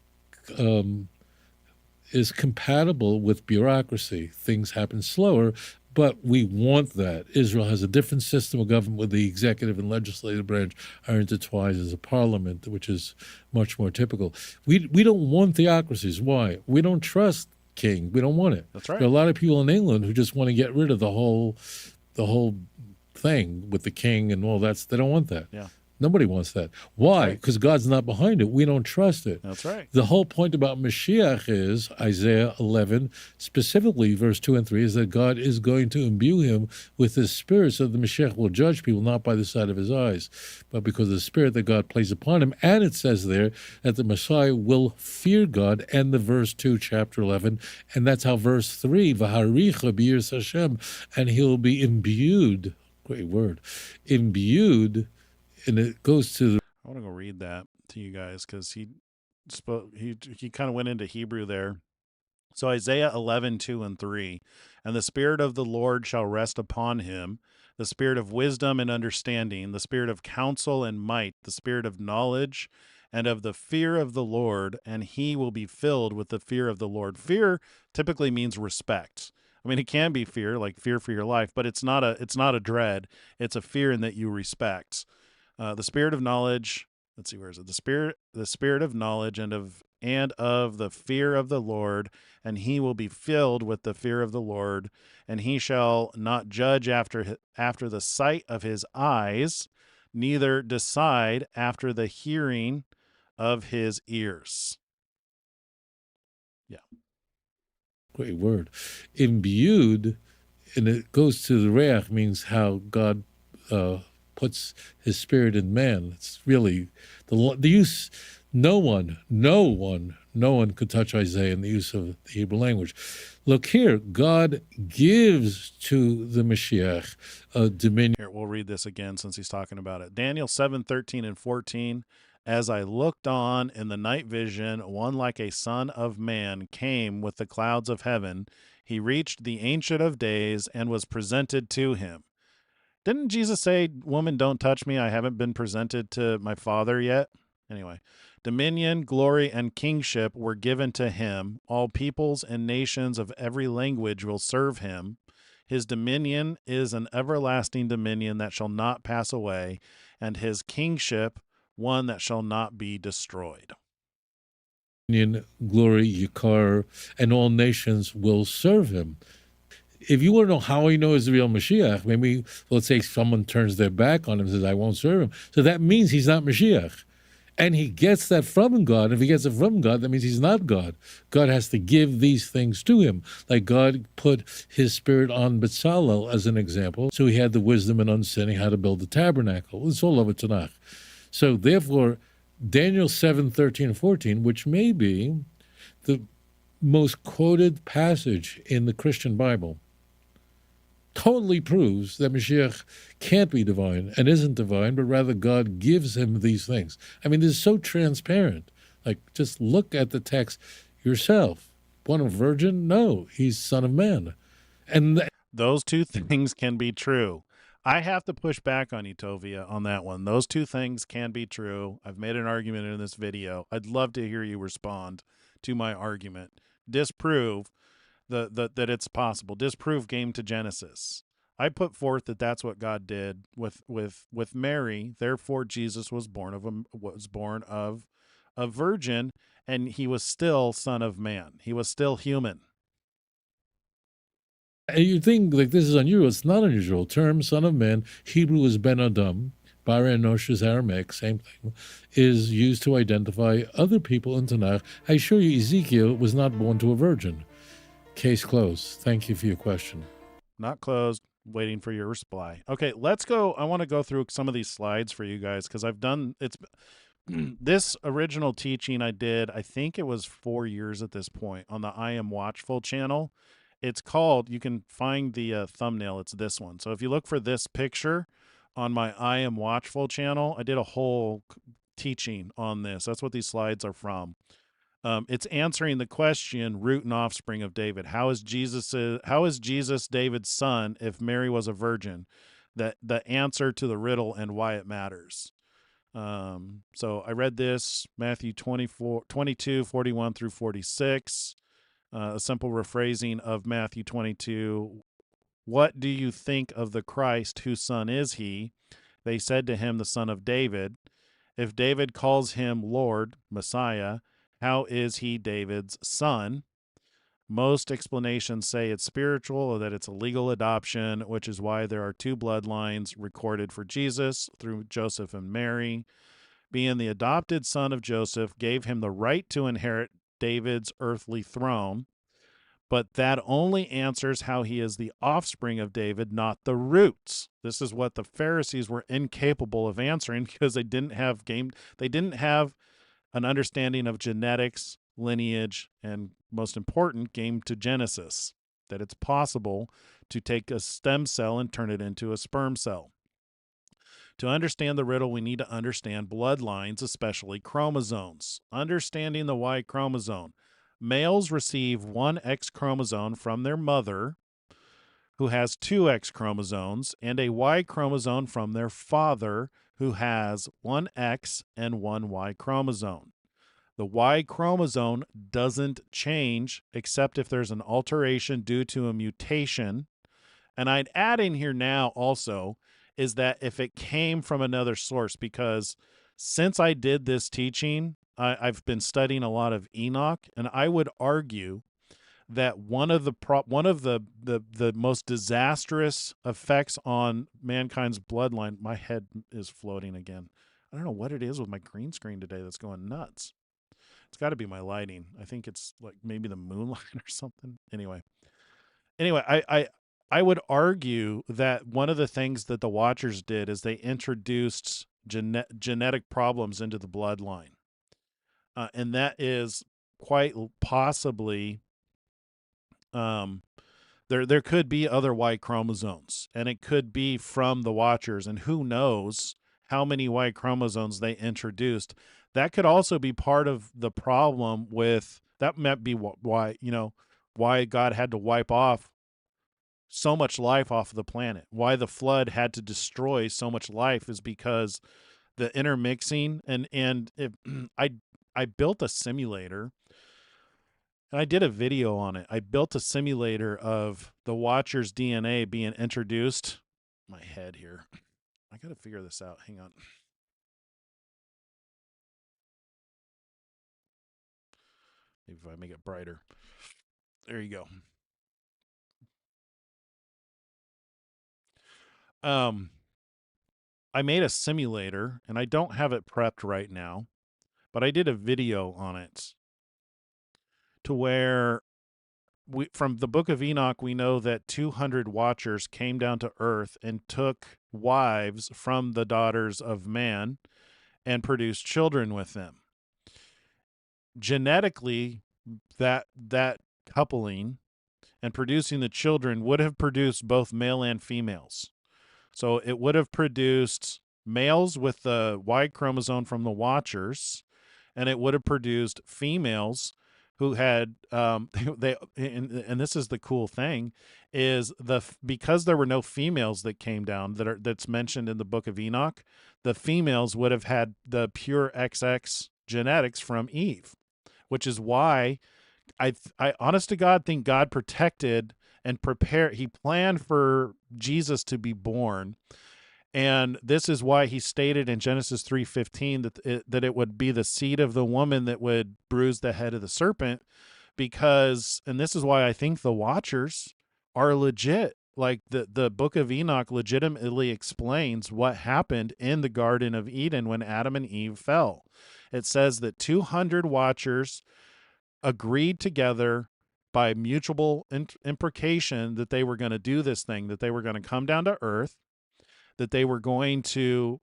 [SPEAKER 11] compatible with bureaucracy. Things happen slower, but we want that. Israel has a different system of government where the executive and legislative branch are intertwined as a parliament, which is much more typical. We don't want theocracies. Why? We don't trust king. We don't want it.
[SPEAKER 1] That's right.
[SPEAKER 11] There are a lot of people in England who just want to get rid of the whole thing with the king and all that. They don't want that.
[SPEAKER 1] Yeah.
[SPEAKER 11] Nobody wants that. Why? Because God's not behind it. We don't trust it.
[SPEAKER 1] That's right.
[SPEAKER 11] The whole point about Mashiach is, Isaiah 11, specifically verse 2 and 3, is that God is going to imbue him with his spirit, so the Mashiach will judge people not by the sight of his eyes, but because of the spirit that God places upon him. And it says there that the Messiah will fear God, and the verse 2, chapter 11, and that's how verse 3, V'haricha b'yiras Hashem, and he'll be imbued, great word, imbued. And it goes to the.
[SPEAKER 1] I want to go read that to you guys, because he kind of went into Hebrew there. So Isaiah 11, 2 and 3, and the Spirit of the Lord shall rest upon him, the Spirit of wisdom and understanding, the Spirit of counsel and might, the Spirit of knowledge and of the fear of the Lord, and he will be filled with the fear of the Lord. Fear typically means respect. I mean, it can be fear, like fear for your life, but it's not a dread. It's a fear in that you respect. The spirit of knowledge. Let's see, where is it? The spirit of knowledge and of the fear of the Lord, and he will be filled with the fear of the Lord, and he shall not judge after the sight of his eyes, neither decide after the hearing of his ears. Yeah.
[SPEAKER 11] Great word. Imbued, and it goes to the reach, means how God puts his spirit in man. It's really the use. No one could touch Isaiah in the use of the Hebrew language. Look here, God gives to the Mashiach a dominion.
[SPEAKER 1] Here, we'll read this again since he's talking about it. Daniel 7:13 and 14. As I looked on in the night vision, one like a son of man came with the clouds of heaven. He reached the Ancient of Days and was presented to him. Didn't Jesus say, woman, don't touch me? I haven't been presented to my Father yet. Anyway, dominion, glory, and kingship were given to him. All peoples and nations of every language will serve him. His dominion is an everlasting dominion that shall not pass away, and his kingship one that shall not be destroyed.
[SPEAKER 11] Glory, Yikar, and all nations will serve him. If you want to know how he knows the real Mashiach, maybe, let's say someone turns their back on him and says, I won't serve him. So that means he's not Mashiach. And he gets that from God. If he gets it from God, that means he's not God. God has to give these things to him. Like God put his spirit on Bezalel as an example. So he had the wisdom and understanding how to build the tabernacle. It's all over Tanakh. So therefore, Daniel 7:13 and 14, which may be the most quoted passage in the Christian Bible, totally proves that Mashiach can't be divine and isn't divine, but rather God gives him these things. I mean, this is so transparent. Like, just look at the text yourself. Born a virgin? No, he's son of man. And
[SPEAKER 1] those two things can be true. I have to push back on you, Tovia, on that one. Those two things can be true. I've made an argument in this video. I'd love to hear you respond to my argument. Disprove that it's possible. Disprove game to Genesis. I put forth that that's what God did with Mary. Therefore, Jesus was born of a virgin, and he was still son of man. He was still human.
[SPEAKER 11] And you think like this is unusual. It's not unusual. Term son of man, Hebrew is Ben Adam, Bara Enosh is Aramaic, same thing, is used to identify other people in Tanakh. I assure you, Ezekiel was not born to a virgin. Case closed. Thank you for your question.
[SPEAKER 1] Not closed. Waiting for your reply. Okay, let's go. I want to go through some of these slides for you guys because I've done this original teaching I did, I think it was 4 years at this point, on the I Am Watchful channel. It's called, you can find the thumbnail, it's this one. So if you look for this picture on my I Am Watchful channel, I did a whole teaching on this. That's what these slides are from. It's answering the question, root and offspring of David. How is Jesus David's son if Mary was a virgin? The answer to the riddle and why it matters. So I read this, Matthew 22, 41 through 46. A simple rephrasing of Matthew 22. What do you think of the Christ? Whose son is he? They said to him, the son of David. If David calls him Lord, Messiah, how is he David's son? Most explanations say it's spiritual or that it's a legal adoption, which is why there are two bloodlines recorded for Jesus through Joseph and Mary. Being the adopted son of Joseph gave him the right to inherit David's earthly throne, but that only answers how he is the offspring of David, not the roots. This is what the Pharisees were incapable of answering because they didn't have an understanding of genetics, lineage, and most important, game to Genesis, that it's possible to take a stem cell and turn it into a sperm cell. To understand the riddle, we need to understand bloodlines, especially chromosomes. Understanding the Y chromosome. Males receive one X chromosome from their mother, who has two X chromosomes, and a Y chromosome from their father, who has one X and one Y chromosome. The Y chromosome doesn't change except if there's an alteration due to a mutation. And I'd add in here now also is that if it came from another source, because since I did this teaching, I've been studying a lot of Enoch, and I would argue that one of the most disastrous effects on mankind's bloodline, my head is floating again. I don't know what it is with my green screen today that's going nuts. It's got to be my lighting. I think it's like maybe the moonlight or something. Anyway, I would argue that one of the things that the Watchers did is they introduced genetic problems into the bloodline. and that is quite possibly there could be other Y chromosomes, and it could be from the Watchers, and who knows how many Y chromosomes they introduced. That could also be part of the problem with that. Might be why why God had to wipe off so much life off of the planet. Why the flood had to destroy so much life is because the intermixing and I built a simulator and I did a video on it. I built a simulator of the Watcher's DNA being introduced. My head here. I got to figure this out. Hang on. Maybe if I make it brighter. There you go. I made a simulator, and I don't have it prepped right now, but I did a video on it to where from the book of Enoch, we know that 200 Watchers came down to earth and took wives from the daughters of man and produced children with them. Genetically, that coupling and producing the children would have produced both male and females. So it would have produced males with the Y chromosome from the Watchers, and it would have produced females who had and this is the cool thing is because there were no females that came down that's mentioned in the book of Enoch, the females would have had the pure XX genetics from Eve, which is why I honest to God think God protected and prepared. He planned for Jesus to be born. And this is why he stated in Genesis 3:15 that it would be the seed of the woman that would bruise the head of the serpent, because, and this is why I think the Watchers are legit. Like the book of Enoch legitimately explains what happened in the Garden of Eden when Adam and Eve fell. It says that 200 Watchers agreed together by mutual imprecation that they were going to do this thing, that they were going to come down to earth, that they were going to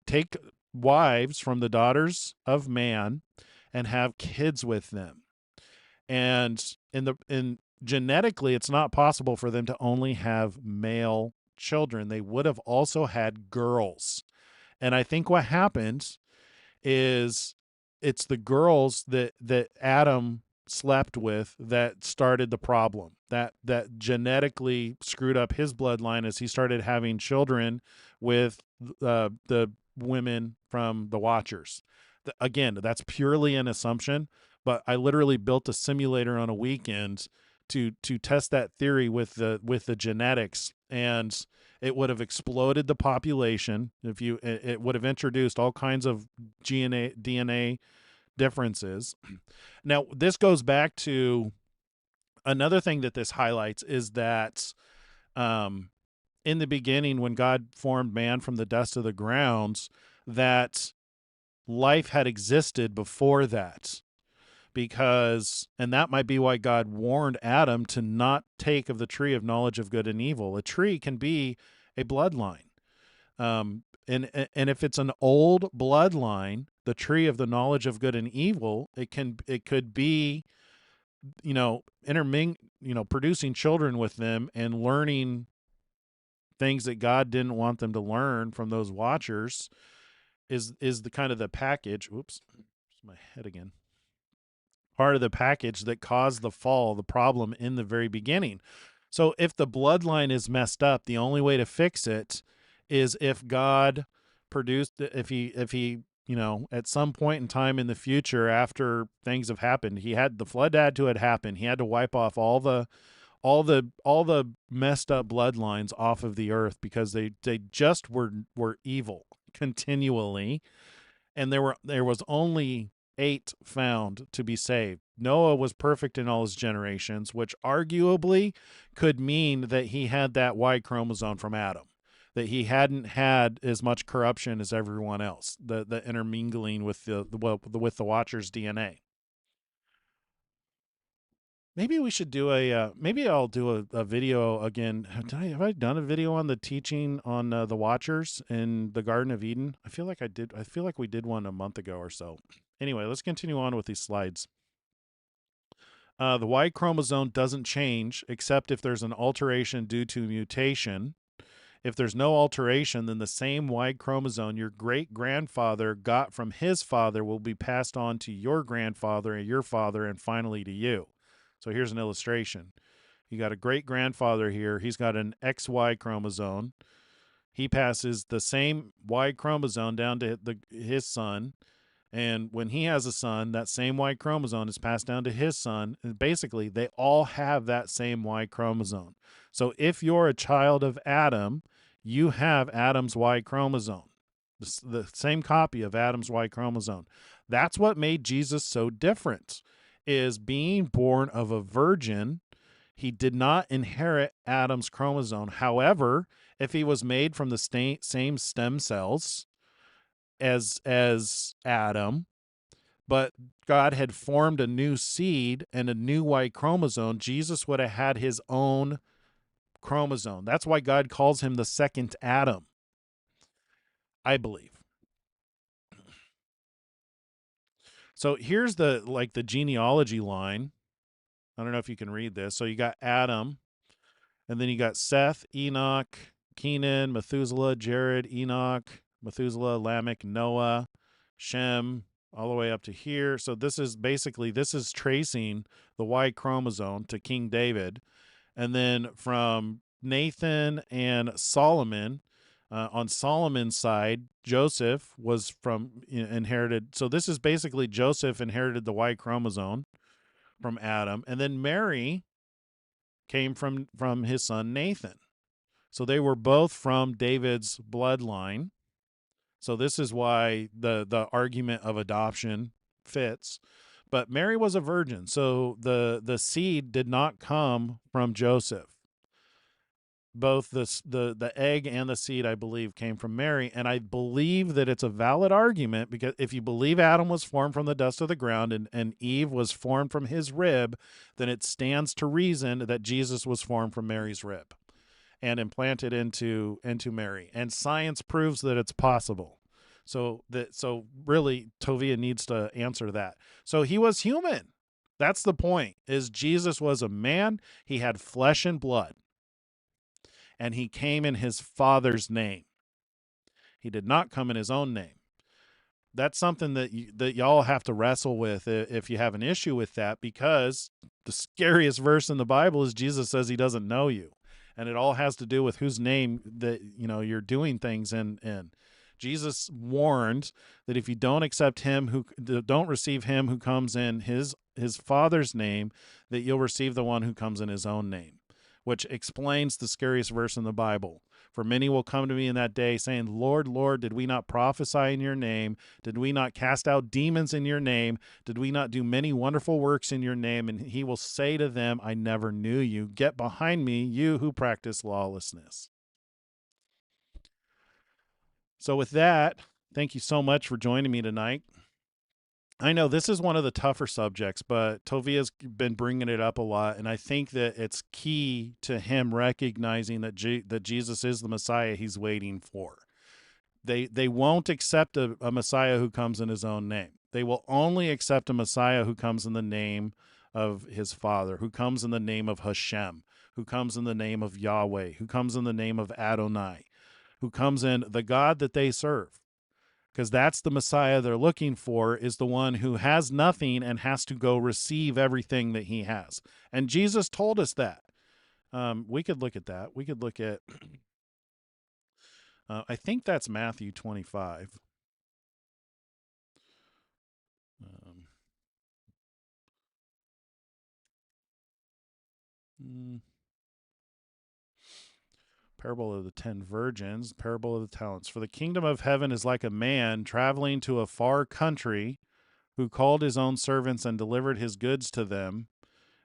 [SPEAKER 1] take wives from the daughters of man and have kids with them. And in genetically, it's not possible for them to only have male children. They would have also had girls. And I think what happened is it's the girls that Adam slept with that started the problem, that genetically screwed up his bloodline as he started having children with the women from the Watchers. Again, that's purely an assumption, but I literally built a simulator on a weekend to test that theory with the genetics, and it would have exploded the population. It would have introduced all kinds of DNA differences. Now, this goes back to another thing that this highlights is that in the beginning, when God formed man from the dust of the ground, that life had existed before that. And that might be why God warned Adam to not take of the tree of knowledge of good and evil. A tree can be a bloodline. And if it's an old bloodline, the tree of the knowledge of good and evil, it could be, producing children with them and learning things that God didn't want them to learn from those Watchers is the kind of the package. Oops, my head again. Part of the package that caused the fall, the problem in the very beginning. So if the bloodline is messed up, the only way to fix it is if God produced, if he at some point in time in the future, after things have happened, the flood had to happen. He had to wipe off all the messed up bloodlines off of the earth because they just were evil continually, and there was only 8 found to be saved. Noah was perfect in all his generations, which arguably could mean that he had that Y chromosome from Adam, that he hadn't had as much corruption as everyone else, the intermingling with the Watcher's DNA. Maybe we should do maybe I'll do a video again. Have I done a video on the teaching on the Watchers in the Garden of Eden? I feel like I did. I feel like we did one a month ago or so. Anyway, let's continue on with these slides. The Y chromosome doesn't change except if there's an alteration due to mutation. If there's no alteration, then the same Y chromosome your great-grandfather got from his father will be passed on to your grandfather and your father and finally to you. So here's an illustration. You got a great-grandfather here. He's got an XY chromosome. He passes the same Y chromosome down to his son. And when he has a son, that same Y chromosome is passed down to his son. And basically, they all have that same Y chromosome. So if you're a child of Adam, you have Adam's Y chromosome, the same copy of Adam's Y chromosome. That's what made Jesus so different, is being born of a virgin. He did not inherit Adam's chromosome. However, if he was made from the same stem cells as Adam, but God had formed a new seed and a new Y chromosome, Jesus would have had his own chromosome. That's why God calls him the second Adam, I believe. So here's the genealogy line. I don't know if you can read this. So you got Adam, and then you got Seth, Enoch, Kenan, Methuselah, Jared, Enoch, Methuselah, Lamech, Noah, Shem, all the way up to here. So this is tracing the Y chromosome to King David. And then from Nathan and Solomon, on Solomon's side, Joseph was inherited. So this is basically Joseph inherited the Y chromosome from Adam. And then Mary came from his son Nathan. So they were both from David's bloodline. So this is why the argument of adoption fits. But Mary was a virgin, so the seed did not come from Joseph. Both the egg and the seed, I believe, came from Mary, and I believe that it's a valid argument, because if you believe Adam was formed from the dust of the ground and Eve was formed from his rib, then it stands to reason that Jesus was formed from Mary's rib and implanted into Mary. And science proves that it's possible. So really, Tovia needs to answer that. So he was human. That's the point, is Jesus was a man. He had flesh and blood. And he came in his Father's name. He did not come in his own name. That's something that y'all have to wrestle with if you have an issue with that, because the scariest verse in the Bible is Jesus says he doesn't know you. And it all has to do with whose name that you're doing things in. Jesus warned that if you don't accept him, don't receive him who comes in his Father's name, that you'll receive the one who comes in his own name, which explains the scariest verse in the Bible. For many will come to me in that day, saying, Lord, Lord, did we not prophesy in your name? Did we not cast out demons in your name? Did we not do many wonderful works in your name? And he will say to them, I never knew you. Get behind me, you who practice lawlessness. So with that, thank you so much for joining me tonight. I know this is one of the tougher subjects, but Tovia's been bringing it up a lot, and I think that it's key to him recognizing that that Jesus is the Messiah he's waiting for. They won't accept a Messiah who comes in his own name. They will only accept a Messiah who comes in the name of his Father, who comes in the name of Hashem, who comes in the name of Yahweh, who comes in the name of Adonai, who comes in the God that they serve. Because that's the Messiah they're looking for, is the one who has nothing and has to go receive everything that he has. And Jesus told us that. We could look at that. We could look at, I think that's Matthew 25. Parable of the 10 virgins, parable of the talents. For the kingdom of heaven is like a man traveling to a far country, who called his own servants and delivered his goods to them.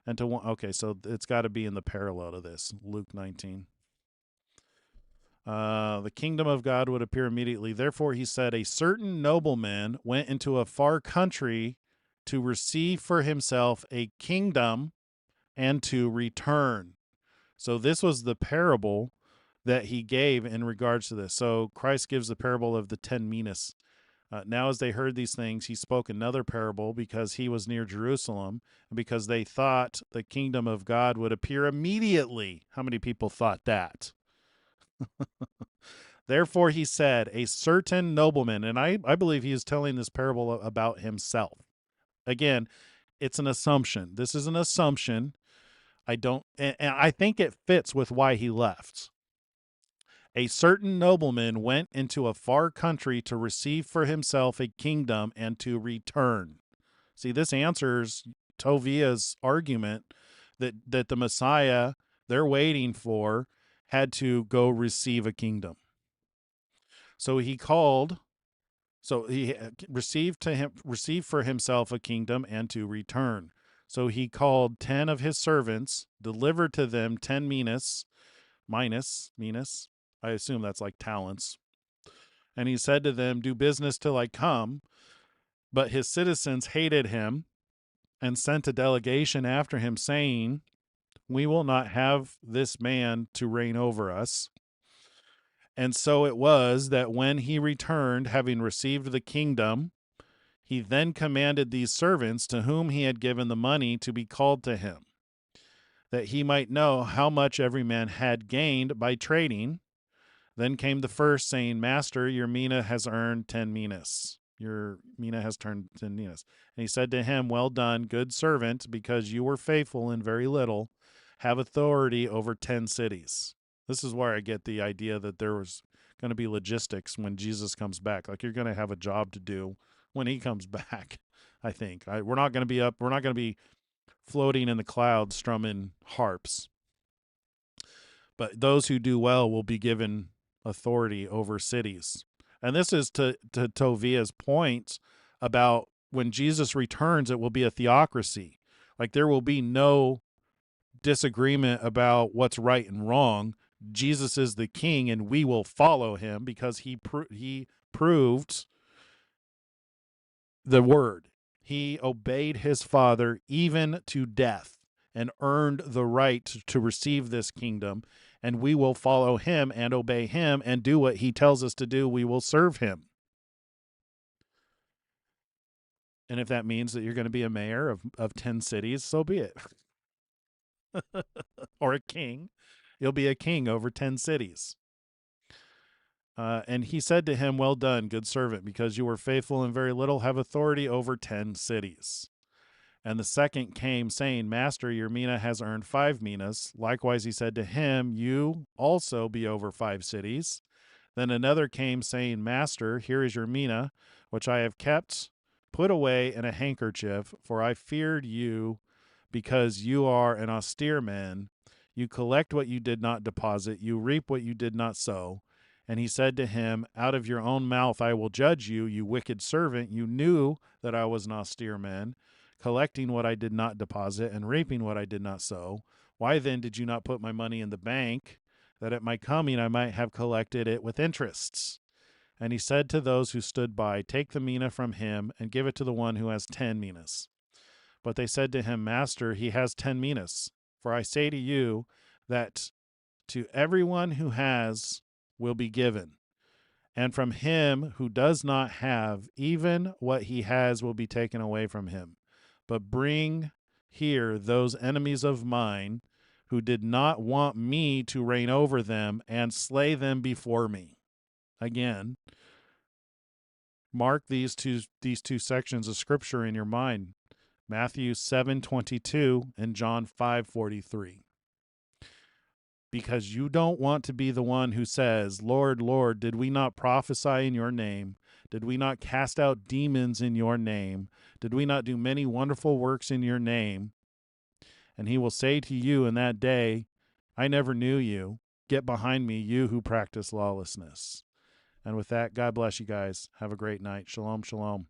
[SPEAKER 1] And to one, okay, so it's got to be in the parallel to this, Luke 19. The kingdom of God would appear immediately. Therefore, he said, a certain nobleman went into a far country to receive for himself a kingdom and to return. So this was the parable that he gave in regards to this. So Christ gives the parable of the 10 minas. Now as they heard these things, he spoke another parable because he was near Jerusalem, and because they thought the kingdom of God would appear immediately. How many people thought that? Therefore he said, a certain nobleman, and I believe he is telling this parable about himself. Again, it's an assumption. This is an assumption. And I think it fits with why he left. A certain nobleman went into a far country to receive for himself a kingdom and to return. See, this answers Tovia's argument that the Messiah they're waiting for had to go receive a kingdom. So he received for himself a kingdom and to return. So he called 10 of his servants, delivered to them 10 minas, I assume that's like talents. And he said to them, do business till I come. But his citizens hated him and sent a delegation after him, saying, we will not have this man to reign over us. And so it was that when he returned, having received the kingdom, he then commanded these servants to whom he had given the money to be called to him, that he might know how much every man had gained by trading. Then came the first, saying, Master, your mina has earned 10 minas. Your mina has turned 10 minas. And he said to him, well done, good servant, because you were faithful in very little, have authority over 10 cities. This is where I get the idea that there was going to be logistics when Jesus comes back. Like, you're going to have a job to do when he comes back, I think. We're not going to be floating in the clouds strumming harps. But those who do well will be given authority over cities. And this is to Tovia's point about when Jesus returns, it will be a theocracy. Like, there will be no disagreement about what's right and wrong. Jesus is the king, and we will follow him because he proved the word. He obeyed his father even to death and earned the right to receive this kingdom. And we will follow him and obey him and do what he tells us to do. We will serve him. And if that means that you're going to be a mayor of 10 cities, so be it. Or a king. You'll be a king over 10 cities. And he said to him, well done, good servant, because you were faithful in very little, have authority over 10 cities. And the second came, saying, Master, your mina has earned 5 minas. Likewise he said to him, you also be over 5 cities. Then another came, saying, Master, here is your mina, which I have kept put away in a handkerchief, for I feared you, because you are an austere man. You collect what you did not deposit, you reap what you did not sow. And he said to him, out of your own mouth I will judge you, you wicked servant. You knew that I was an austere man, collecting what I did not deposit and reaping what I did not sow. Why then did you not put my money in the bank, that at my coming I might have collected it with interests? And he said to those who stood by, take the mina from him and give it to the one who has 10 minas. But they said to him, Master, he has 10 minas. For I say to you that to everyone who has will be given, and from him who does not have, even what he has will be taken away from him. But bring here those enemies of mine who did not want me to reign over them, and slay them before me. Again, mark these two sections of scripture in your mind. Matthew 7:22 and John 5:43. Because you don't want to be the one who says, Lord, Lord, did we not prophesy in your name? Did we not cast out demons in your name? Did we not do many wonderful works in your name? And he will say to you in that day, I never knew you. Get behind me, you who practice lawlessness. And with that, God bless you guys. Have a great night. Shalom, shalom.